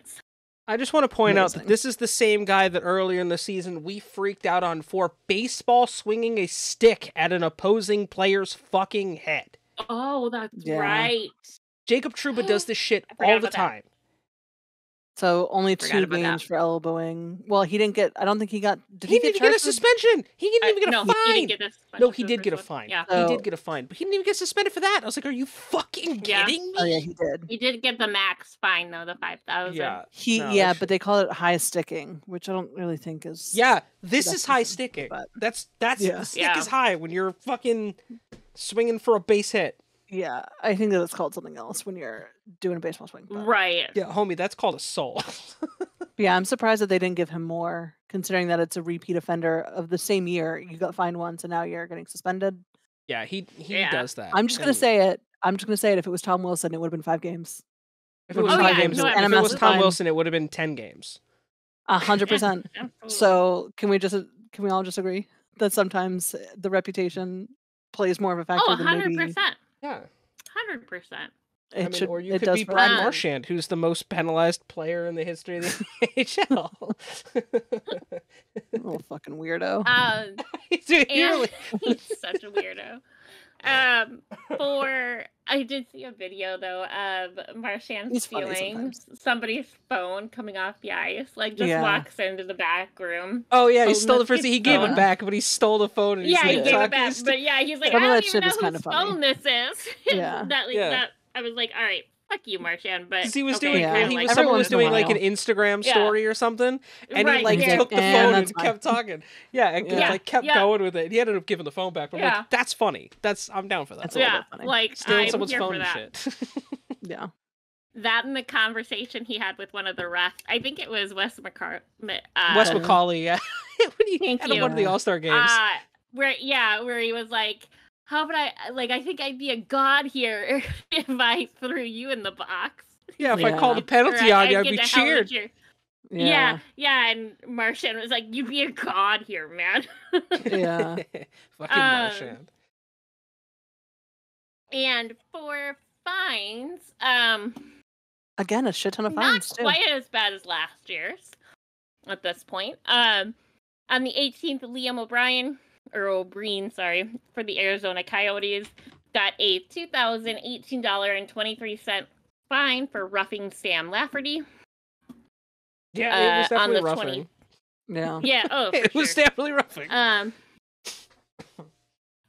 I just want to point out that this is the same guy that earlier in the season we freaked out on for baseball swinging a stick at an opposing player's fucking head. Oh, that's right. Jacob Trouba does this shit all the time. So only 2 games for elbowing. Well, he didn't get. I don't think he got. Did he didn't even get a suspension. He didn't even get a fine. He didn't get a no, he did get a fine. Yeah. He did get a fine, but he didn't even get suspended for that. I was like, "Are you fucking kidding me?" Oh yeah, he did. He did get the max fine though, the 5,000. Yeah, but they call it high sticking, which I don't really think is. Yeah, this is high sticking. But that's the stick is high when you're fucking swinging for a base hit. Yeah, I think that it's called something else when you're doing a baseball swing. But... Right. Yeah, homie, that's called assault. Yeah, I'm surprised that they didn't give him more, considering that it's a repeat offender of the same year. You got fined once, and now you're getting suspended. Yeah, he does that. I'm just gonna say it. If it was Tom Wilson, it would have been 5 games. If it was 5 games, if it was Tom Wilson, it would have been 10 games. 100%. So can we all just agree that sometimes the reputation plays more of a factor than maybe... 100%. Yeah. 100%. Or you could be Brad Marchand, who's the most penalized player in the history of the NHL. Little fucking weirdo. He's such a weirdo. I did see a video though of Marchand stealing somebody's phone coming off the ice. Like walks into the back room. Oh yeah, he stole the first thing. He gave it back, but he stole the phone. And he gave it back. But he's like, I don't even know whose phone this is. Yeah. that I was like, all right, fuck you, Marchand. But he was doing, someone was doing like an Instagram story or something, and he took the phone and kept talking. Kept going with it. He ended up giving the phone back. But I'm like, that's funny. I'm down for that. That's a little bit funny. Like stealing someone's phone and shit. Yeah. That and the conversation he had with one of the refs. I think it was Wes McCauley. Wes McCauley, yeah. When he had one of the All-Star games. where he was like, how would I think I'd be a god here if I threw you in the box. Yeah, if I called a penalty on you, I'd be cheered. Yeah, and Marchand was like, you'd be a god here, man. Yeah. Fucking Marchand. And for fines, again, a shit ton of fines, not quite as bad as last year's at this point. On the 18th, Liam O'Brien, for the Arizona Coyotes, got a $2,018.23 fine for roughing Sam Lafferty. Yeah, it was definitely roughing. Yeah, it was definitely roughing.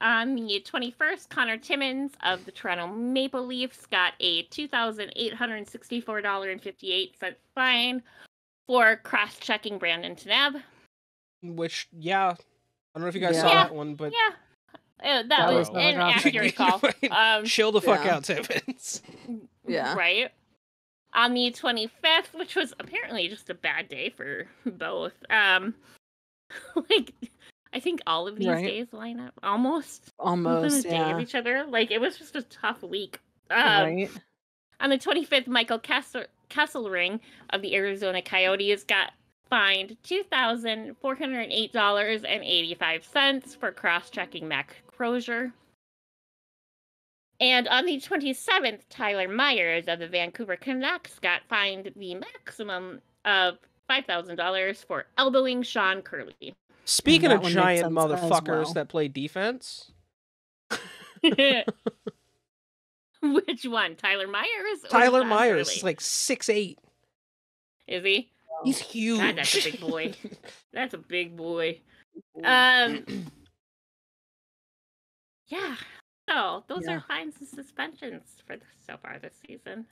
On the 21st, Connor Timmins of the Toronto Maple Leafs got a $2,864.58 fine for cross-checking Brandon Tanev. Which, I don't know if you guys saw that one, but... Yeah. That was an accurate call. Chill the fuck out, Timmins. Yeah. Right. On the 25th, which was apparently just a bad day for both. I think all of these days line up almost within a day of each other. Like, it was just a tough week. Right. On the 25th, Michael Kesselring of the Arizona Coyotes got fined $2,408.85 for cross-checking Mac Crozier. And on the 27th, Tyler Myers of the Vancouver Canucks got fined the maximum of $5,000 for elbowing Sean Curley. Speaking of giant motherfuckers that play defense. Which one? Tyler Myers? Tyler Myers is like 6'8". Is he? He's huge. God, that's a big boy. That's a big boy. Yeah. So those are fines and suspensions for so far this season.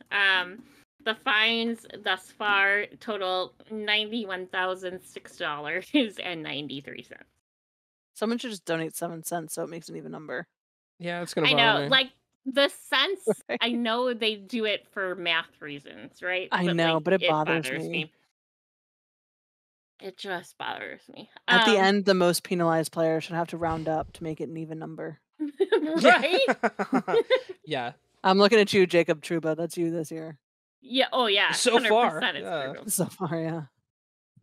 The fines thus far total $91,006.93. Someone should just donate 7 cents so it makes an even number. Yeah, it's gonna. I know, me. like the cents. Right. I know they do it for math reasons, right? I know, but it bothers me. It just bothers me. At the end, the most penalized player should have to round up to make it an even number. Right? Yeah. I'm looking at you, Jacob Trouba. That's you this year. Yeah. Oh, yeah. So far. It's so far, yeah.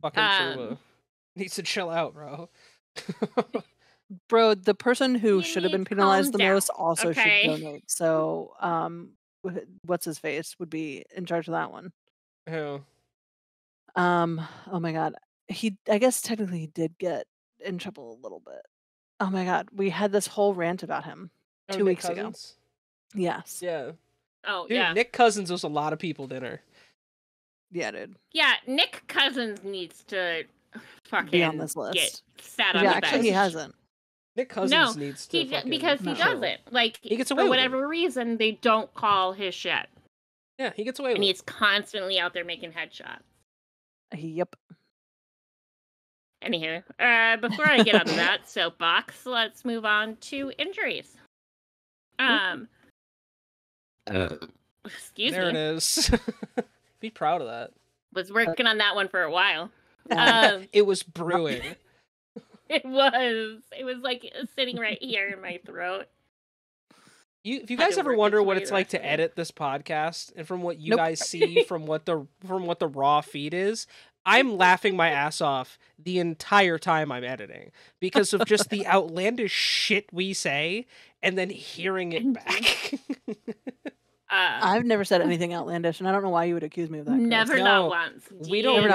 Fucking Trouba needs to chill out, bro. Bro, the person who should have been penalized the most also should donate. So, what's his face would be in charge of that one. Who? Oh my god. I guess technically he did get in trouble a little bit. Oh my god, we had this whole rant about him 2 weeks ago. Yes. Yeah. Oh, dude, yeah. Nick Cousins was a lot of people dinner. Yeah, dude. Yeah, Nick Cousins needs to fucking be on this list. Get sat on the bench. Actually, he hasn't. Nick Cousins needs to because he doesn't. Like, he gets away for whatever reason, they don't call his shit. Yeah, he gets away with it. And he's constantly out there making headshots. Yep. Anywho, before I get on that soapbox, let's move on to injuries. Excuse me. There it is. Be proud of that. Was working on that one for a while. It was brewing. It was like sitting right here in my throat. If you guys ever wonder what it's like to edit this podcast, and from what you guys see from what the raw feed is, I'm laughing my ass off the entire time I'm editing because of just the outlandish shit we say and then hearing it back. I've never said anything outlandish, and I don't know why you would accuse me of that. Chris. Never, not once. We don't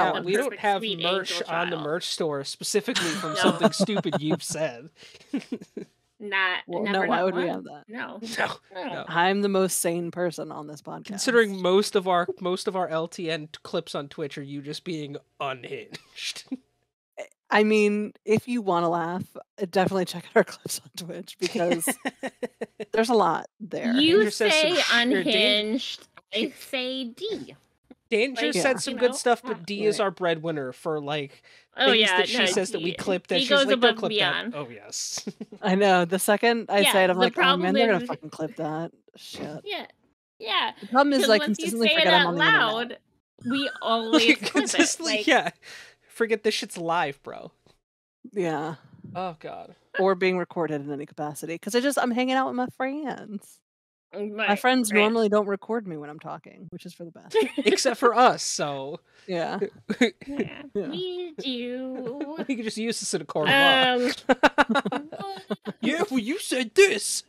have merch on the merch store specifically from something stupid you've said. Why would we have that? No. I'm the most sane person on this podcast. Considering most of our LTN clips on Twitch are you just being unhinged. I mean, if you want to laugh, definitely check out our clips on Twitch because there's a lot there. You say unhinged, I say D. Danger said some good stuff, but D is our breadwinner for things that she says that we clip that she's like, don't clip that. Oh, yes. I know. The second I say it, I'm like, oh man, they're going to fucking clip that. Shit. Yeah. The problem is, like, consistently forget I'm on the loud, we always clip it. Forget this shit's live, bro. Yeah. Oh God. Or being recorded in any capacity, because I'm hanging out with my friends. My friends normally don't record me when I'm talking, which is for the best. Except for us, so yeah. We do. We could just use this in a court of law. Yeah, well, you said this.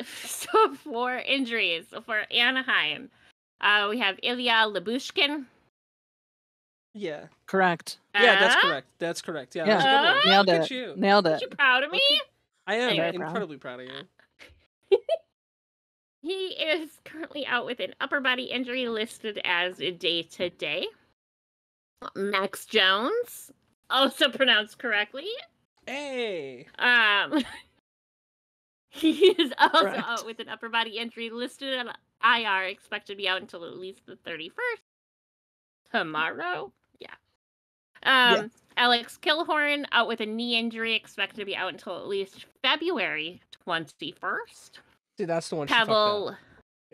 So for injuries for Anaheim, we have Ilya Lyubushkin. Yeah. Correct. Yeah, that's correct. That's correct. Yeah, that's a good one. Nailed Look it. at you. Nailed it. Aren't you proud of me? Okay. I am Anyway, incredibly proud of you. He is currently out with an upper body injury listed as day-to-day. Max Jones, also pronounced correctly. Hey. He is also out with an upper body injury listed on IR, expected to be out until at least the 31st. Tomorrow? Yeah. Alex Killhorn out with a knee injury, expected to be out until at least February 21st. See, that's the one. Pavel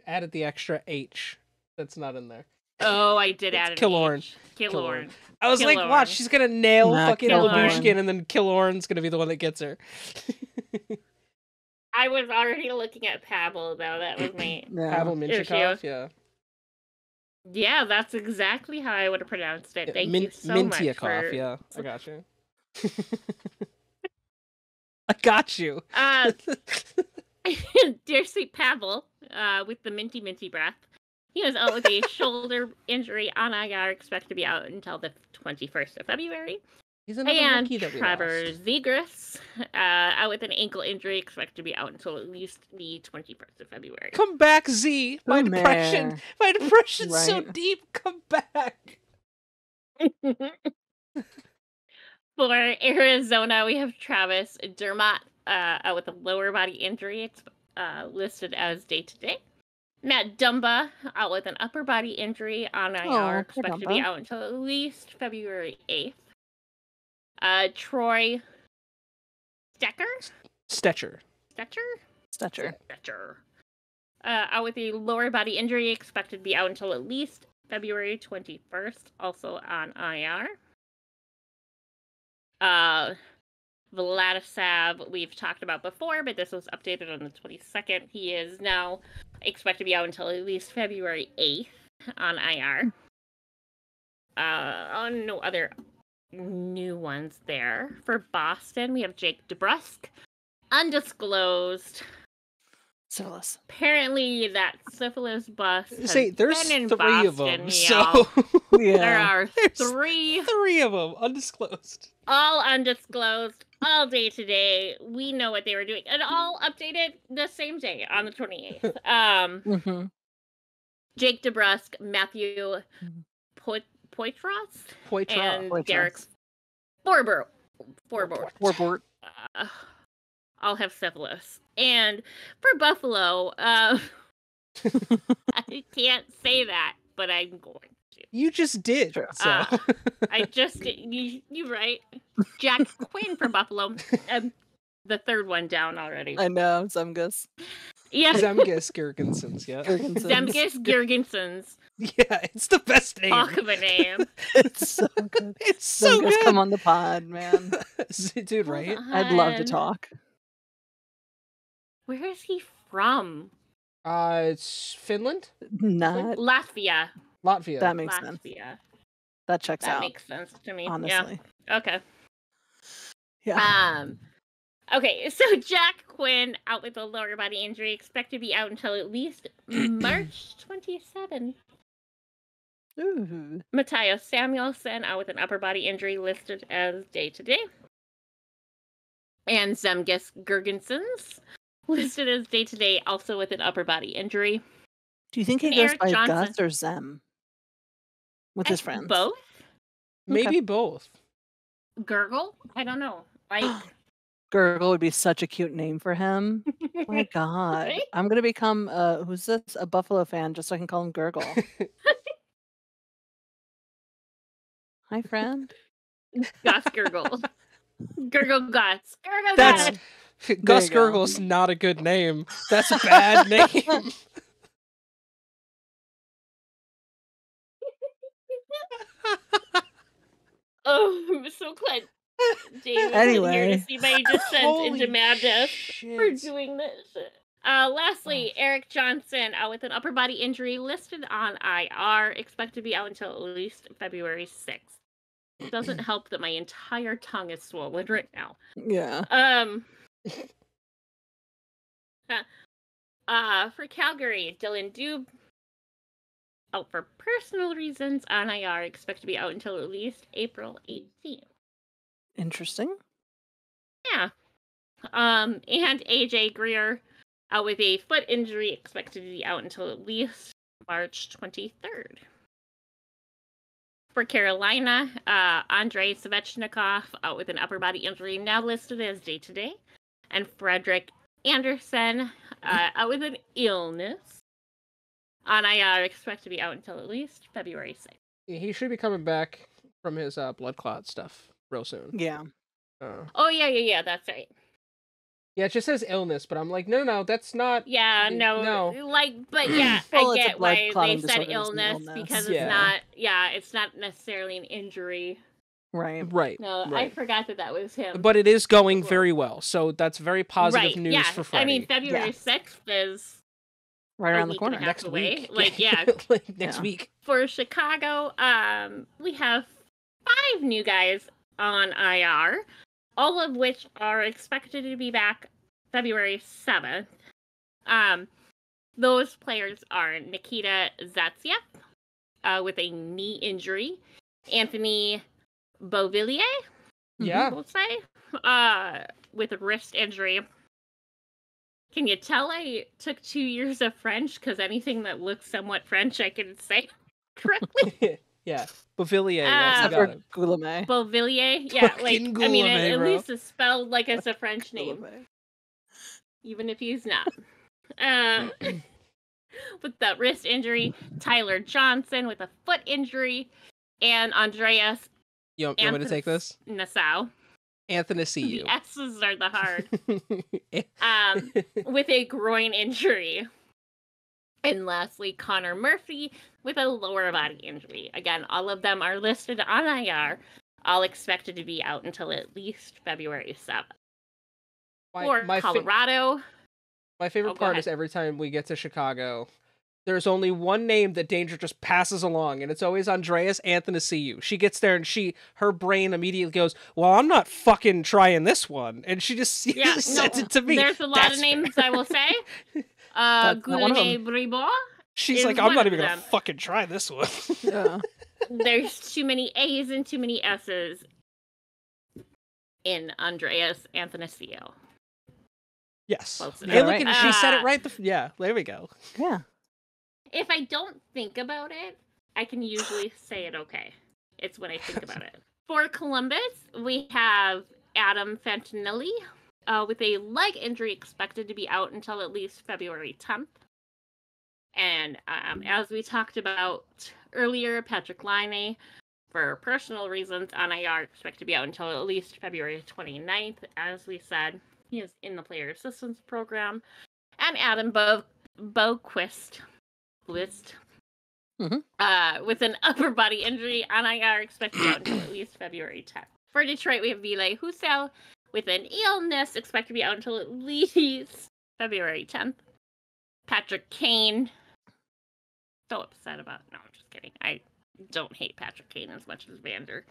added the extra H that's not in there. Oh, I did add an Killorn. H. Killorn. I was like, watch, she's gonna nail fucking Lyubushkin, and then Killorn's gonna be the one that gets her. I was already looking at Pavel, though. That was my Pavel Mintyukov, yeah. Yeah, that's exactly how I would have pronounced it. Thank you so much. Mintyukov, yeah. I got you. I got you. Dear sweet Pavel, with the minty breath. He was out with a shoulder injury on IR, expected to be out until the 21st of February. He's another rookie that we Trevor lost. Zegras, out with an ankle injury, expected to be out until at least the 21st of February. Come back, Z. My depression's so deep. Come back. For Arizona, we have Travis Dermott, out with a lower body injury. It's listed as day-to-day. Matt Dumba out with an upper body injury on IR, expected to be out until at least February 8th. Troy Stetcher. Out with a lower body injury, expected to be out until at least February 21st, also on IR. Vladislav, we've talked about before, but this was updated on the 22nd. He is now expected to be out until at least February 8th on IR. No other new ones there. For Boston, we have Jake DeBrusk, undisclosed. Syphilis. Apparently, that syphilis bus has there's been in 3 Boston, of them. So there are three of them undisclosed. All undisclosed, all day-to-day. We know what they were doing, and all updated the same day on the 28th. Jake DeBrusk, Matthew Poitras, and Derek Forbort. All have syphilis. And for Buffalo, I can't say that, but I'm going to. You just did. So. I just did. You right. Jack Quinn for Buffalo. The third one down already. I know, Zemgus. Yeah. Zemgus Girgensons, yeah. Zemgus Girgensons. Yeah, it's the best name. Talk of a name. It's so good. It's so Zemgus, good. come on the pod, man. Dude, right? I'd love to talk. Where is he from? It's Finland? Not Latvia. That makes sense. That checks out. That makes sense to me. Honestly. Yeah. Okay. Yeah. Okay, so Jack Quinn out with a lower body injury, expected to be out until at least March 27th. Ooh. Matthias Samuelsson out with an upper body injury, listed as day-to-day. And Zemgus Girgensons listed as day-to-day, also with an upper body injury. Do you think he goes by Gus or Zem? With his friends? Both? Maybe both. Gurgle? I don't know. Gurgle would be such a cute name for him. Oh my god. Right? I'm going to become, who's this? A Buffalo fan, just so I can call him Gurgle. Hi, friend. Gus Gurgle. Gurgle Guts. Gurgle Guts. Gus Gurgle's not a good name. That's a bad name. I'm so glad James is here to see my descent into madness for doing this. Lastly, Eric Johnson with an upper body injury listed on IR, expected to be out until at least February 6th. It doesn't help that my entire tongue is swollen right now. Yeah. For Calgary, Dylan Dube out for personal reasons on IR, expected to be out until at least April 18th. Interesting. Yeah. And AJ Greer out with a foot injury, expected to be out until at least March 23rd. For Carolina, Andrei Svechnikov out with an upper body injury, now listed as day-to-day. And Frederick Anderson out with an illness on IR, expected to be out until at least February 6th. He should be coming back from his blood clot stuff real soon. Yeah. Yeah, that's right. Yeah, it just says illness, but I'm like, no, that's not. Yeah, no. Like, but yeah, well, I get why they said illness because it's not. Yeah, it's not necessarily an injury. Right. No, I forgot that was him. But it is going very well, so that's very positive news for Freddie. I mean, February 6th is right around the corner. Next week. Like, yeah. Next week. For Chicago, we have 5 new guys on IR, all of which are expected to be back February 7th. Those players are Nikita Zaitsev with a knee injury, Anthony Beauvillier, we'll say, with a wrist injury. Can you tell I took 2 years of French? Because anything that looks somewhat French, I can say correctly. Yeah, Beauvillier. Goulamé. Beauvillier, yeah. Fucking Like, I mean, at bro. least it's spelled like it's a French name, even if he's not. With the wrist injury, Tyler Johnson with a foot injury, and Andreas. You want me to take this? Nassau. Athanasiou. The S's are the hard. With a groin injury. And lastly, Connor Murphy with a lower body injury. Again, all of them are listed on IR, all expected to be out until at least February 7th. For Colorado. My favorite part is every time we get to Chicago, there's only one name that Danger just passes along, and it's always Andreas Athanasiou. She gets there and her brain immediately goes, well, I'm not fucking trying this one. And she just sends it to me. There's a lot of names, I will say. Goulamé Bribois. She's like, I'm not even gonna fucking try this one. Yeah. There's too many A's and too many S's in Andreas Athanasiou. Yes. Hey, look at she said it right. Yeah, there we go. Yeah. If I don't think about it, I can usually say it okay. It's when I think about it. For Columbus, we have Adam Fantinelli with a leg injury expected to be out until at least February 10th. And as we talked about earlier, Patrick Laine, for personal reasons, on IR, expected to be out until at least February 29th. As we said, he is in the player assistance program. And Adam Boquist with an upper body injury on IR, expected to be out until at least February 10th. For Detroit, we have Ville Husso with an illness, expected to be out until at least February 10th. Patrick Kane. So upset about. No, I'm just kidding. I don't hate Patrick Kane as much as Evander.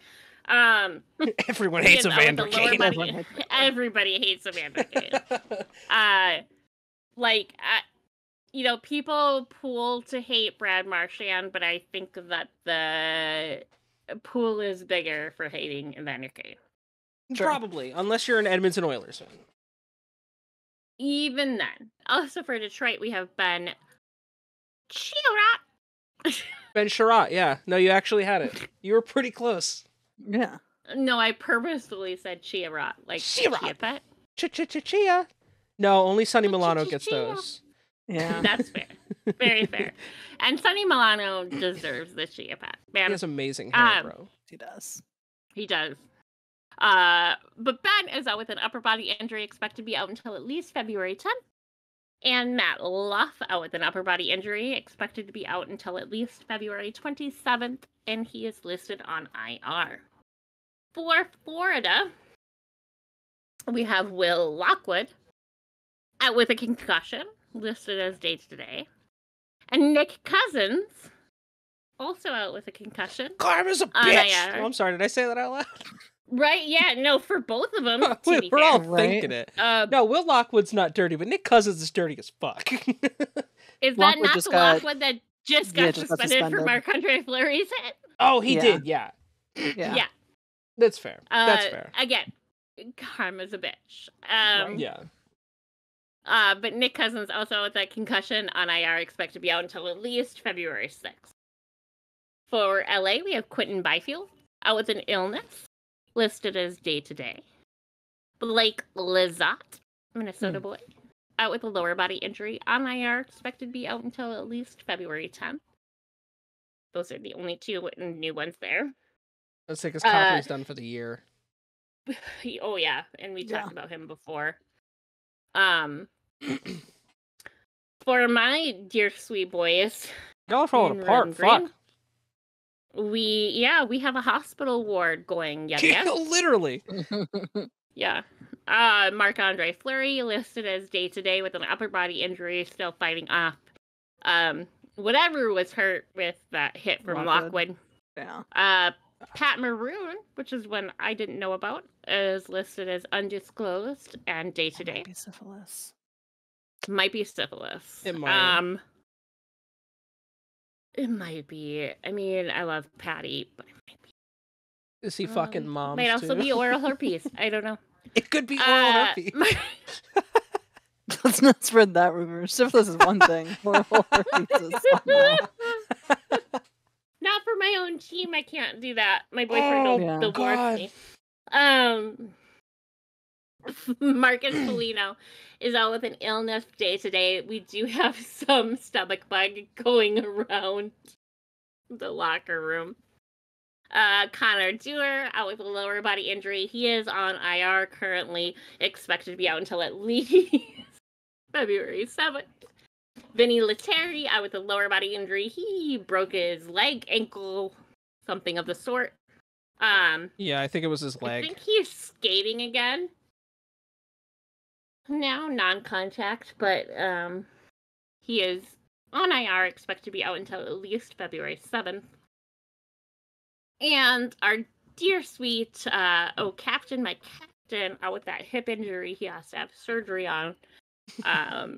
Everyone hates Evander Kane. Everybody hates Evander Kane. People pool to hate Brad Marchand, but I think that the pool is bigger for hating Evander Kane. Sure. Probably, unless you're an Edmonton Oilers fan. Even then. Also for Detroit, we have Ben Chiarot. Ben Chiarot, yeah. No, you actually had it. You were pretty close. Yeah. No, I purposefully said Chiarot. Like Chia Pet. Chia. No, only Sonny Milano gets those. Yeah. That's fair. Very fair. And Sonny Milano deserves the Chia Pet. Man. He has amazing hair, bro. He does. He does. But Ben is out with an upper body injury, expected to be out until at least February 10th. And Matt Luff out with an upper body injury, expected to be out until at least February 27th, and he is listed on IR. For Florida, we have Will Lockwood out with a concussion, listed as day-to-day. And Nick Cousins, also out with a concussion. Karma's a bitch! Oh, I'm sorry, did I say that out loud? Right, yeah, no, for both of them, We're all thinking it. No, Will Lockwood's not dirty, but Nick Cousins is dirty as fuck. Is that not the Lockwood that just got suspended for Marc-Andre Fleury's hit? Oh, he did, yeah. Yeah. That's fair. That's fair. Again, karma's a bitch. Yeah. But Nick Cousins also with that concussion on IR, expected to be out until at least February 6th. For LA, we have Quentin Byfield out with an illness, listed as day-to-day. Blake Lizotte, Minnesota boy, out with a lower body injury on IR, expected to be out until at least February 10th. Those are the only two new ones there. Let's say because Copley's done for the year. Oh yeah, and we talked about him before. For my dear sweet boys, y'all are falling apart. Fuck. We have a hospital ward going yet again. Literally. Yeah. Marc-Andre Fleury listed as day-to-day with an upper body injury, still fighting off whatever was hurt with that hit from Lockwood. Yeah. Pat Maroon, which is one I didn't know about, is listed as undisclosed and day-to-day. Might be syphilis. Might be syphilis. It might. It might be. I mean, I love Patty, but it might be. Is he fucking moms might also be oral herpes. I don't know. It could be oral herpes. Let's not spread that rumor. Syphilis is one thing. Oral herpes is something else. Not for my own team. I can't do that. My boyfriend will divorce me. Marcus Foligno is out with an illness day-to-day. We do have some stomach bug going around the locker room. Connor Dewar out with a lower body injury. He is on IR currently, expected to be out until at least February 7th. Vinny Lettieri out with a lower body injury. He broke his leg, ankle, something of the sort. Yeah, I think it was his leg. I think he's skating again. Now, non-contact, but he is on IR, expected to be out until at least February 7th. And our dear sweet, captain, my captain, out with that hip injury he has to have surgery on,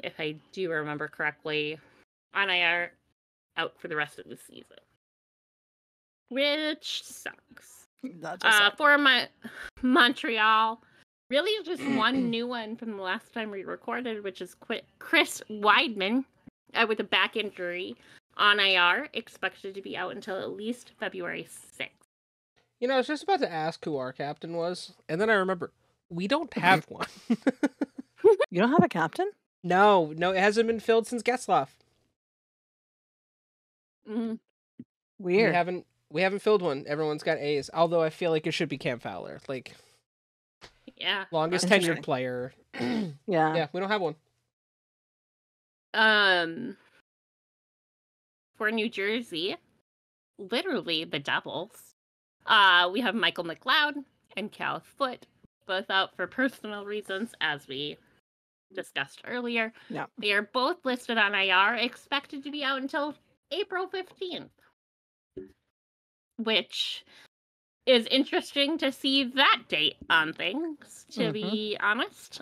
if I do remember correctly, on IR, out for the rest of the season. Which sucks. For my Montreal, really just one new one from the last time we recorded, which is Chris Weidman with a back injury on IR, expected to be out until at least February 6th. You know, I was just about to ask who our captain was, and then I remember, we don't have one. You don't have a captain? No, it hasn't been filled since Getzlaf. Weird. We haven't filled one. Everyone's got A's, although I feel like it should be Cam Fowler. Like, yeah, longest tenured player. Yeah, we don't have one. For New Jersey, literally the Devils. We have Michael McLeod and Cal Foote, both out for personal reasons, as we discussed earlier. Yeah. They are both listed on IR, expected to be out until April 15th. Which is interesting to see that date on things, to be honest.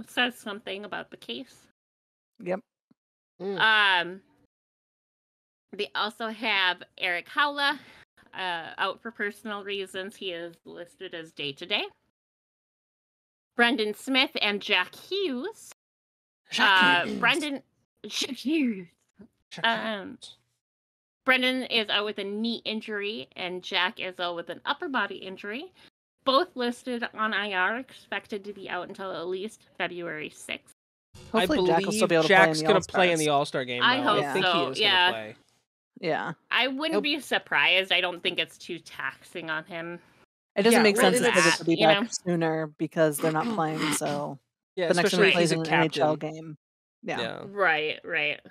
Says something about the case. Yep. They also have Eric Howla, out for personal reasons. He is listed as day-to-day. Brendan Smith and Jack Hughes. Brendan is out with a knee injury, and Jack is out with an upper body injury. Both listed on IR, expected to be out until at least February 6th. Hopefully I Jack will still be able to Jack's going to play in the All-Star game. I hope I think so. he is going to play. Yeah. I wouldn't be surprised. I don't think it's too taxing on him. It doesn't make sense for it to be back sooner because they're not playing, so the next one he plays in an NHL game. Yeah. Right.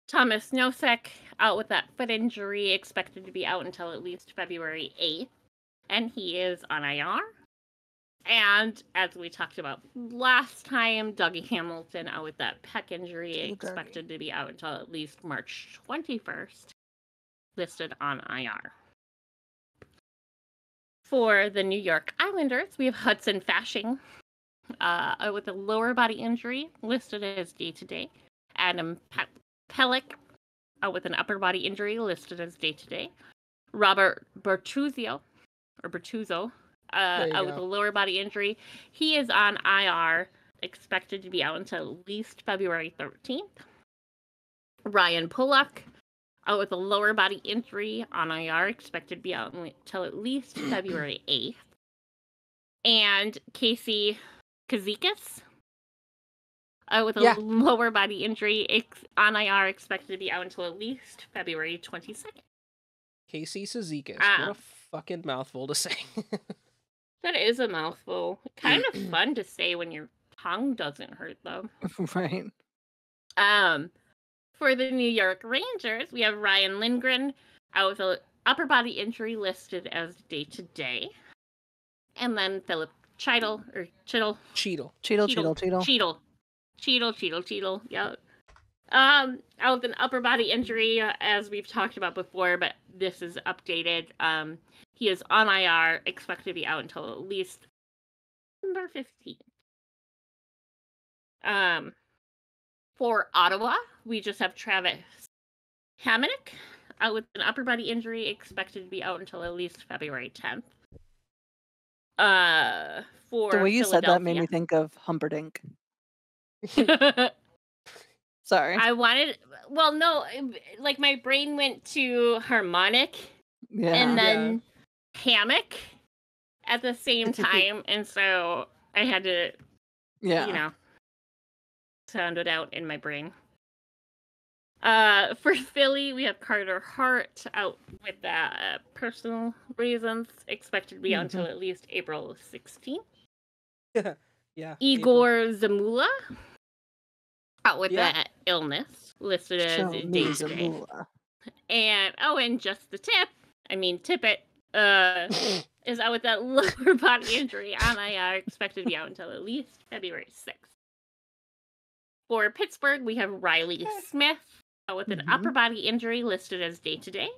Thomas Nosek out with that foot injury, expected to be out until at least February 8th, and he is on IR. And as we talked about last time, Dougie Hamilton out with that pec injury, expected to be out until at least March 21st, listed on IR. For the New York Islanders, we have Hudson Fasching with a lower body injury, listed as day-to-day. Adam Pelech with an upper body injury, listed as day-to-day. Robert Bertuzzo with a lower body injury. He is on IR, expected to be out until at least February 13th. Ryan Pulock with a lower body injury on IR, expected to be out until at least February 8th. And Casey Kazikis with a lower body injury on IR, expected to be out until at least February 22nd. Casey Kazikis. What a fucking mouthful to say. That is a mouthful. Kind of fun to say when your tongue doesn't hurt, though. Right. For the New York Rangers, we have Ryan Lindgren out with an upper body injury, listed as day-to-day. And then Philip Cheadle, yeah. Out with an upper body injury, as we've talked about before, but this is updated. He is on IR, expected to be out until at least December 15th. For Ottawa, we just have Travis Hamonic out with an upper body injury, expected to be out until at least February 10th. For the way you said that made me think of Humperdinck. Sorry. My brain went to harmonic and then hammock at the same time, and so I had to, sound it out in my brain. For Philly, we have Carter Hart out with personal reasons, expected to be out until at least April 16th. Igor Zamula out with that illness, listed as day-to-day. And just the Tippett is out with that lower body injury on IR, expected to be out until at least February 6th. For Pittsburgh, we have Riley Smith out with an upper body injury, listed as day-to-day.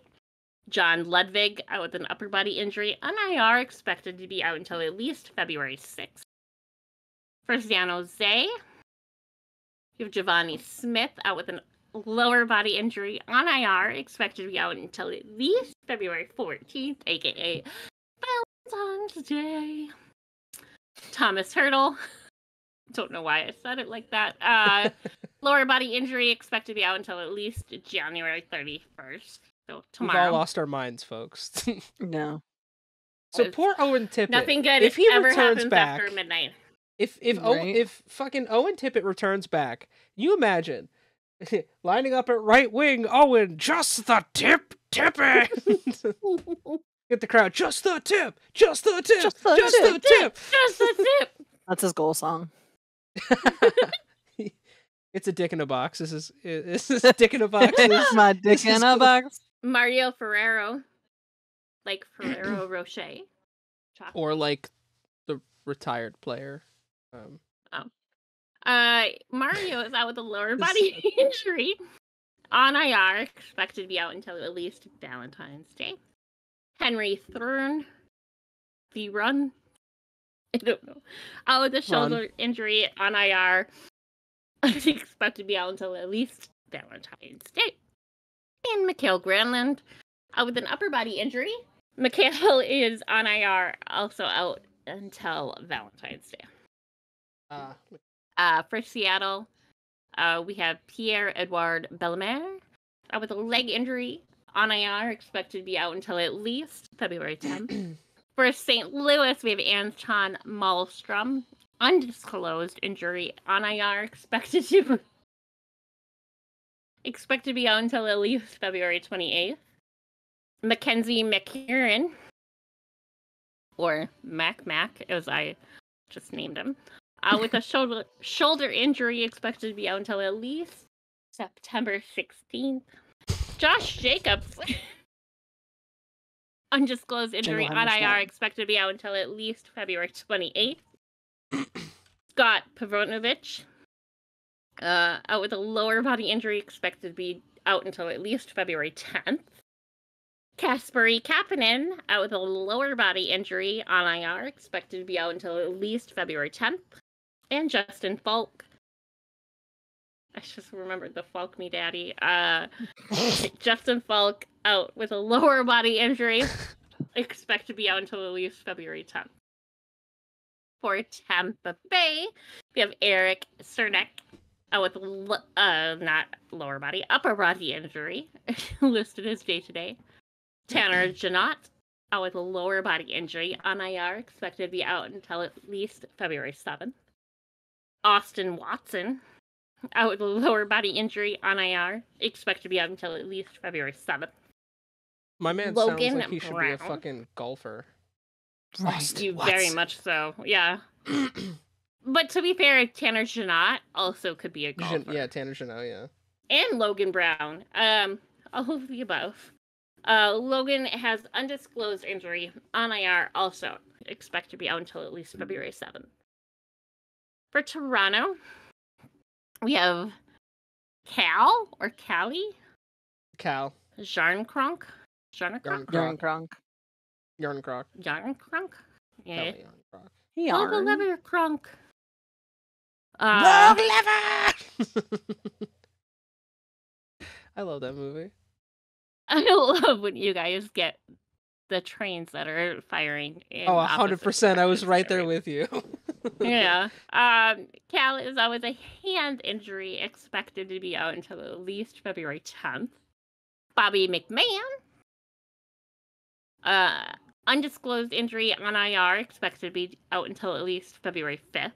John Ludwig out with an upper body injury on IR, expected to be out until at least February 6th. For San Jose, you have Giovanni Smith out with an lower body injury on IR, expected to be out until at least February 14th, aka Valentine's Day. Thomas Hurdle, don't know why I said it like that. Lower body injury, expected to be out until at least January 31st. So tomorrow. We've all lost our minds, folks. No. So poor Owen Tippett. Nothing good if he ever returns happens back, after midnight. If fucking Owen Tippett returns back, you imagine lining up at right wing, Owen, just the tip, Tippett. Get the crowd, just the tip, just the tip, just the tip. That's his goal song. It's a dick in a box. This is dick in a box. It's my dick in a box. Mario Ferrero, like Ferrero Rocher, chocolate. Or like the retired player. Mario is out with a lower body injury on IR, expected to be out until at least Valentine's Day. Henry Thrun, I don't know, out with a shoulder injury on IR, expected to be out until at least Valentine's Day. And Mikhail Granlund, out with an upper body injury. Mikhail is on IR, also out until Valentine's Day. For Seattle, we have Pierre-Edouard Bellemare with a leg injury on IR, expected to be out until at least February 10th. For St. Louis, we have Anton Malmstrom, undisclosed injury on IR, expected to be out until at least February 28th. Mackenzie McKieran, or Mac, as I just named him, with a shoulder injury, expected to be out until at least September 16th. Josh Jacobs, undisclosed injury on IR, expected to be out until at least February 28th. Scott Pavlonovich, out with a lower body injury, expected to be out until at least February 10th. Kasperi Kapanen, out with a lower body injury on IR, expected to be out until at least February 10th. And Justin Falk. I just remembered the Falk Me Daddy. Justin Falk, out with a lower body injury, expected to be out until at least February 10th. For Tampa Bay, we have Eric Cernak, out with not lower body, upper body injury, listed as day-to-day. Tanner Janot, out with a lower body injury on IR, expected to be out until at least February 7th. Austin Watson, out with a lower body injury on IR, expected to be out until at least February 7th. My man Logan sounds like he should be a fucking golfer. You very much so, yeah. But to be fair, Tanner Janot also could be a golfer. Yeah, Tanner Janot, yeah. And Logan Brown, all of the above. Logan has undisclosed injury on IR, also expected to be out until at least February 7th. For Toronto, we have Cal or Callie? Cal. Jarnkronk? Jarnkronk. Yeah. Yarn. Lever Kronk. Log lever! I love that movie. I love when you guys get the trains that are firing. 100%. I was right there with you. Yeah. Cal is always a hand injury, expected to be out until at least February 10th. Bobby McMahon, undisclosed injury on IR, expected to be out until at least February 5th.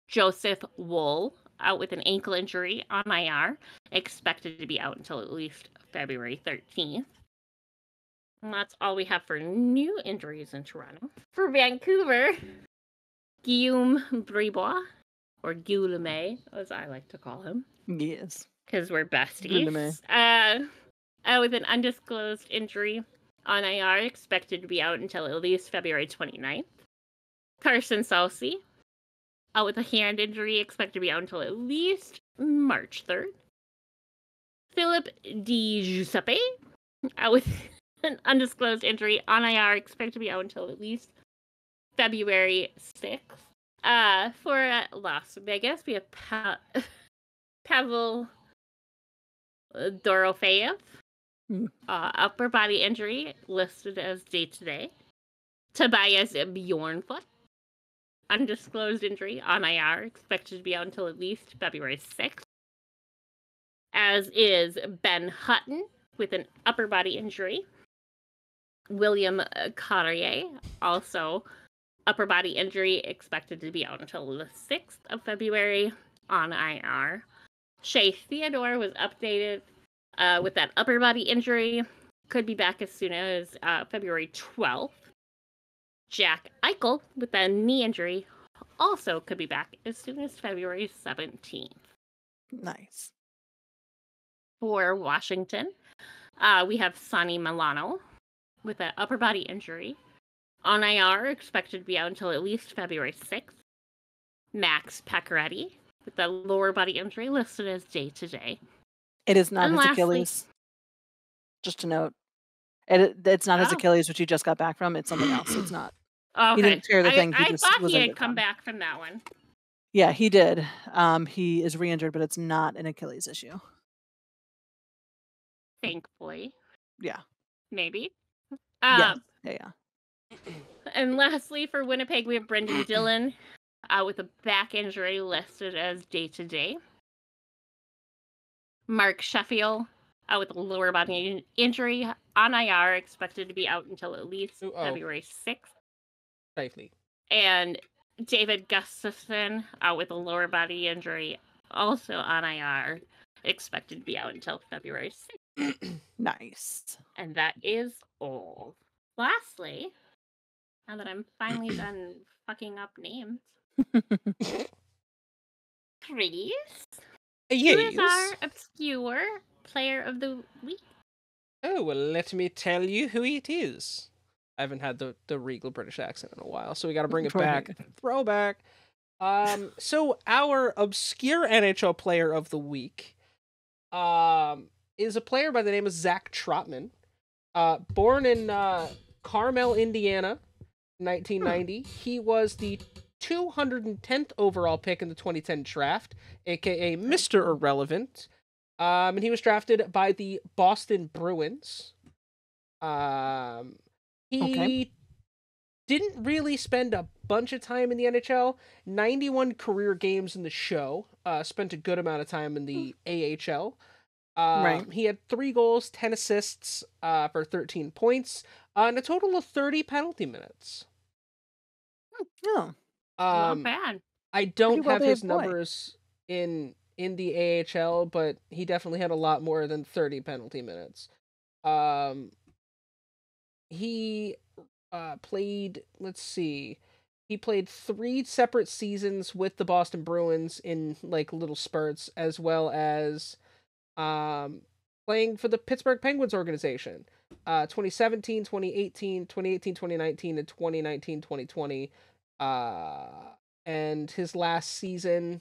Joseph Wool, out with an ankle injury on IR, expected to be out until at least February 13th. And that's all we have for new injuries in Toronto. For Vancouver, Guillaume Bribois, or Guillaume, as I like to call him. Yes. Because we're besties. With an undisclosed injury on IR, expected to be out until at least February 29th. Carson Saucy, out with a hand injury, expected to be out until at least March 3rd. Philip Di Giuseppe, out with an undisclosed injury on IR, expected to be out until at least February 6th. For Las Vegas, we have Pavel Dorofeyev, upper body injury, listed as day-to-day. Tobias Bjornfoot, undisclosed injury on IR, expected to be out until at least February 6th. As is Ben Hutton, with an upper body injury. William Carrier, also upper body injury, expected to be out until the 6th of February on IR. Shea Theodore was updated with that upper body injury. Could be back as soon as February 12th. Jack Eichel, with a knee injury, also could be back as soon as February 17th. Nice. For Washington, we have Sonny Milano with an upper body injury. On IR, expected to be out until at least February 6th. Max Pacioretty with a lower body injury, listed as day-to-day. It is not his Achilles. Just to note. It's not his Achilles, which he just got back from. It's something else. It's not. Okay. He didn't tear the thing. I thought he had come back from that one. Yeah, he did. He is re-injured, but it's not an Achilles issue. Thankfully. Yeah. Maybe. Yeah. And lastly, for Winnipeg, we have Brendan Dillon with a back injury, listed as day-to-day. Mark Sheffield with a lower body injury on IR, expected to be out until at least February 6th. Safely. And David Gustafson with a lower body injury, also on IR, expected to be out until February 6th. Nice. And that is all. Lastly, now that I'm finally done fucking up names, Chris, who is our obscure Player of the Week? Oh, well, let me tell you who it is. I haven't had the regal British accent in a while, so we got to bring it back. Throwback. So our obscure NHL Player of the Week is a player by the name of Zach Trotman. Born in Carmel, Indiana, 1990. He was the 210th overall pick in the 2010 draft, aka Mr. Irrelevant. And he was drafted by the Boston Bruins. He didn't really spend a bunch of time in the NHL. 91 career games in the show. Spent a good amount of time in the AHL. He had 3 goals, 10 assists for 13 points, and a total of 30 penalty minutes. Oh, not bad. I don't have his numbers in the AHL, but he definitely had a lot more than 30 penalty minutes. He played, let's see, he played 3 separate seasons with the Boston Bruins in like little spurts, as well as playing for the Pittsburgh Penguins organization. 2017, 2018, 2019, and 2019-2020. And his last season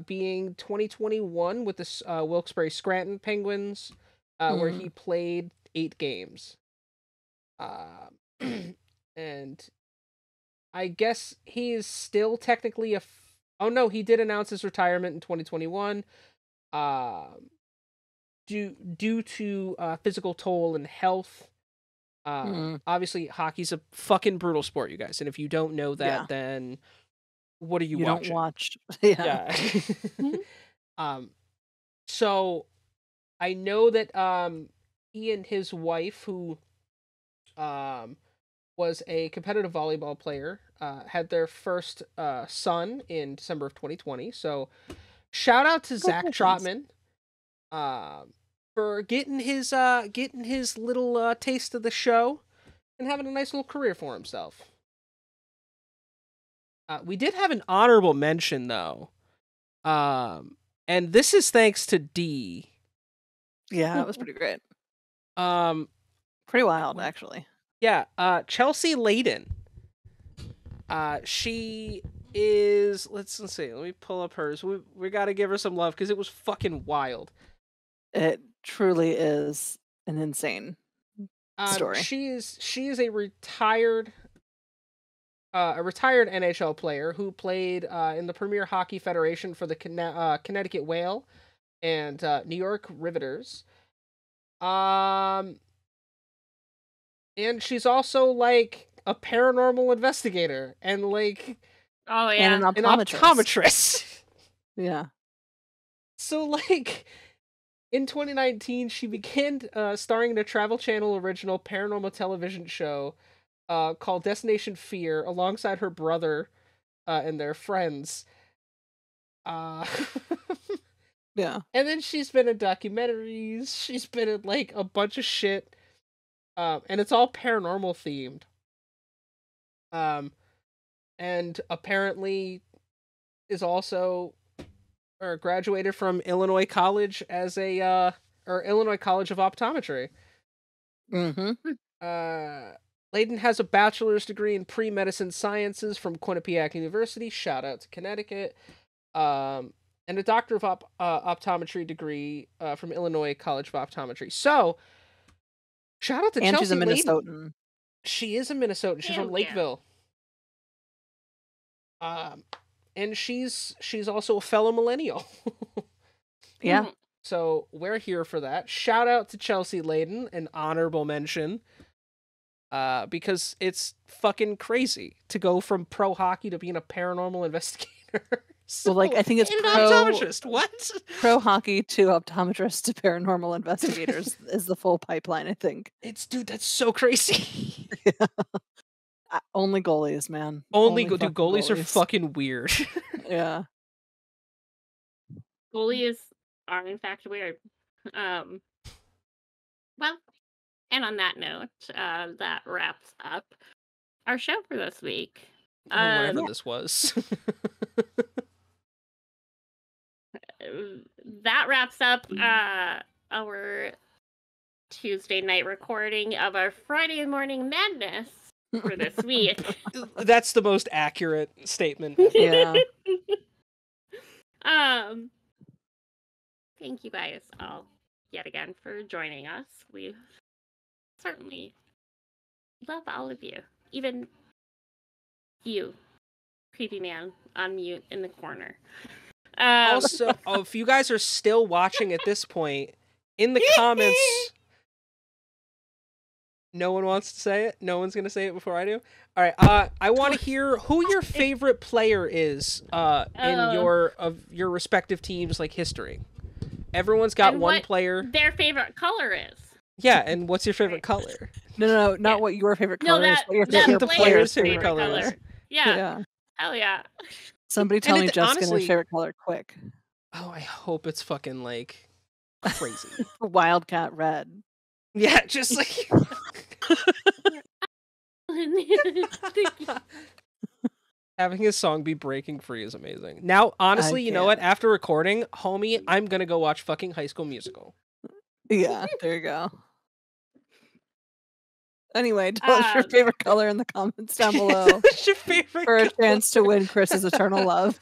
being 2021 with the Wilkes-Barre Scranton Penguins, where he played 8 games. And I guess he is still technically oh no, he did announce his retirement in 2021. Due to physical toll and health. Obviously, hockey's a fucking brutal sport, you guys. And if you don't know that, then what are you watching? Don't watch. Yeah. So I know that he and his wife, who was a competitive volleyball player, had their first son in December of 2020. So shout out to Zach Trotman for getting his little taste of the show and having a nice little career for himself. We did have an honorable mention though, and this is thanks to D. Yeah, it was pretty great. Pretty wild, actually. Yeah, Chelsea Layden. She is. Let's see. Let me pull up hers. We got to give her some love because it was fucking wild. It truly is an insane story. She is a retired NHL player who played in the Premier Hockey Federation for the Connecticut Whale and New York Riveters. And she's also like a paranormal investigator and like and an optometrist. Yeah. So like in 2019, she began starring in a Travel Channel original paranormal television show called Destination Fear alongside her brother and their friends. Yeah. And then she's been in documentaries. She's been in like a bunch of shit. And it's all paranormal themed. And apparently is also graduated from Illinois College as or Illinois College of Optometry. Layden has a bachelor's degree in pre-medicine sciences from Quinnipiac University. Shout out to Connecticut. And a doctor of optometry degree from Illinois College of Optometry. So, shout out to Chelsea. And she's a Minnesotan. Layden. She is a Minnesotan. She's from Lakeville. And she's also a fellow millennial. Yeah. So we're here for that. Shout out to Chelsea Layden, an honorable mention. Because it's fucking crazy to go from pro hockey to being a paranormal investigator. So, like, I think it's optometrist. What? Pro hockey to optometrist to paranormal investigators is the full pipeline, I think. Dude, that's so crazy. Yeah. Only goalies, man. Goalies are fucking weird. Yeah. Goalies are in fact weird. Well, and on that note, that wraps up our show for this week. Whatever this was. That wraps up our Tuesday night recording of our Friday morning madness for this week. That's the most accurate statement. Yeah. Thank you guys all yet again for joining us. We certainly love all of you, even you, creepy man on mute in the corner. Also, if you guys are still watching at this point, in the comments, no one wants to say it. No one's gonna say it before I do. All right. I want to hear who your favorite player is. In your respective teams' like history. Everyone's got one player. Their favorite color is. Yeah, and what's your favorite color? No, not what your favorite color is. What your favorite player's favorite color is. Yeah. Hell yeah. Somebody tell me Jessica's favorite color, quick. Oh, I hope it's fucking like crazy. Wildcat red. Yeah, just like. Having his song be Breaking Free is amazing. Now, honestly, you know what? After recording, homie, I'm gonna go watch fucking High School Musical. Yeah, there you go. Anyway, tell us your favorite color in the comments down below. Your favorite for a chance to win Chris's eternal love.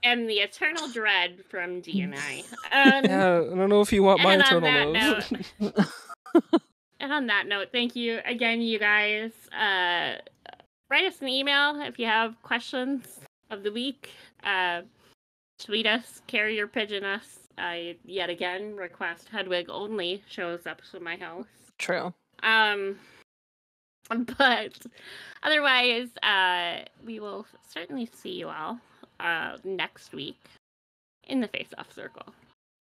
And the eternal dread from DNI. Yeah, I don't know if you want my eternal love. And on that note, thank you again, you guys. Write us an email if you have questions of the week. Tweet us, carrier pigeon us. I yet again request Hedwig only shows up to my house. True. But otherwise, we will certainly see you all next week in the Face Off Circle.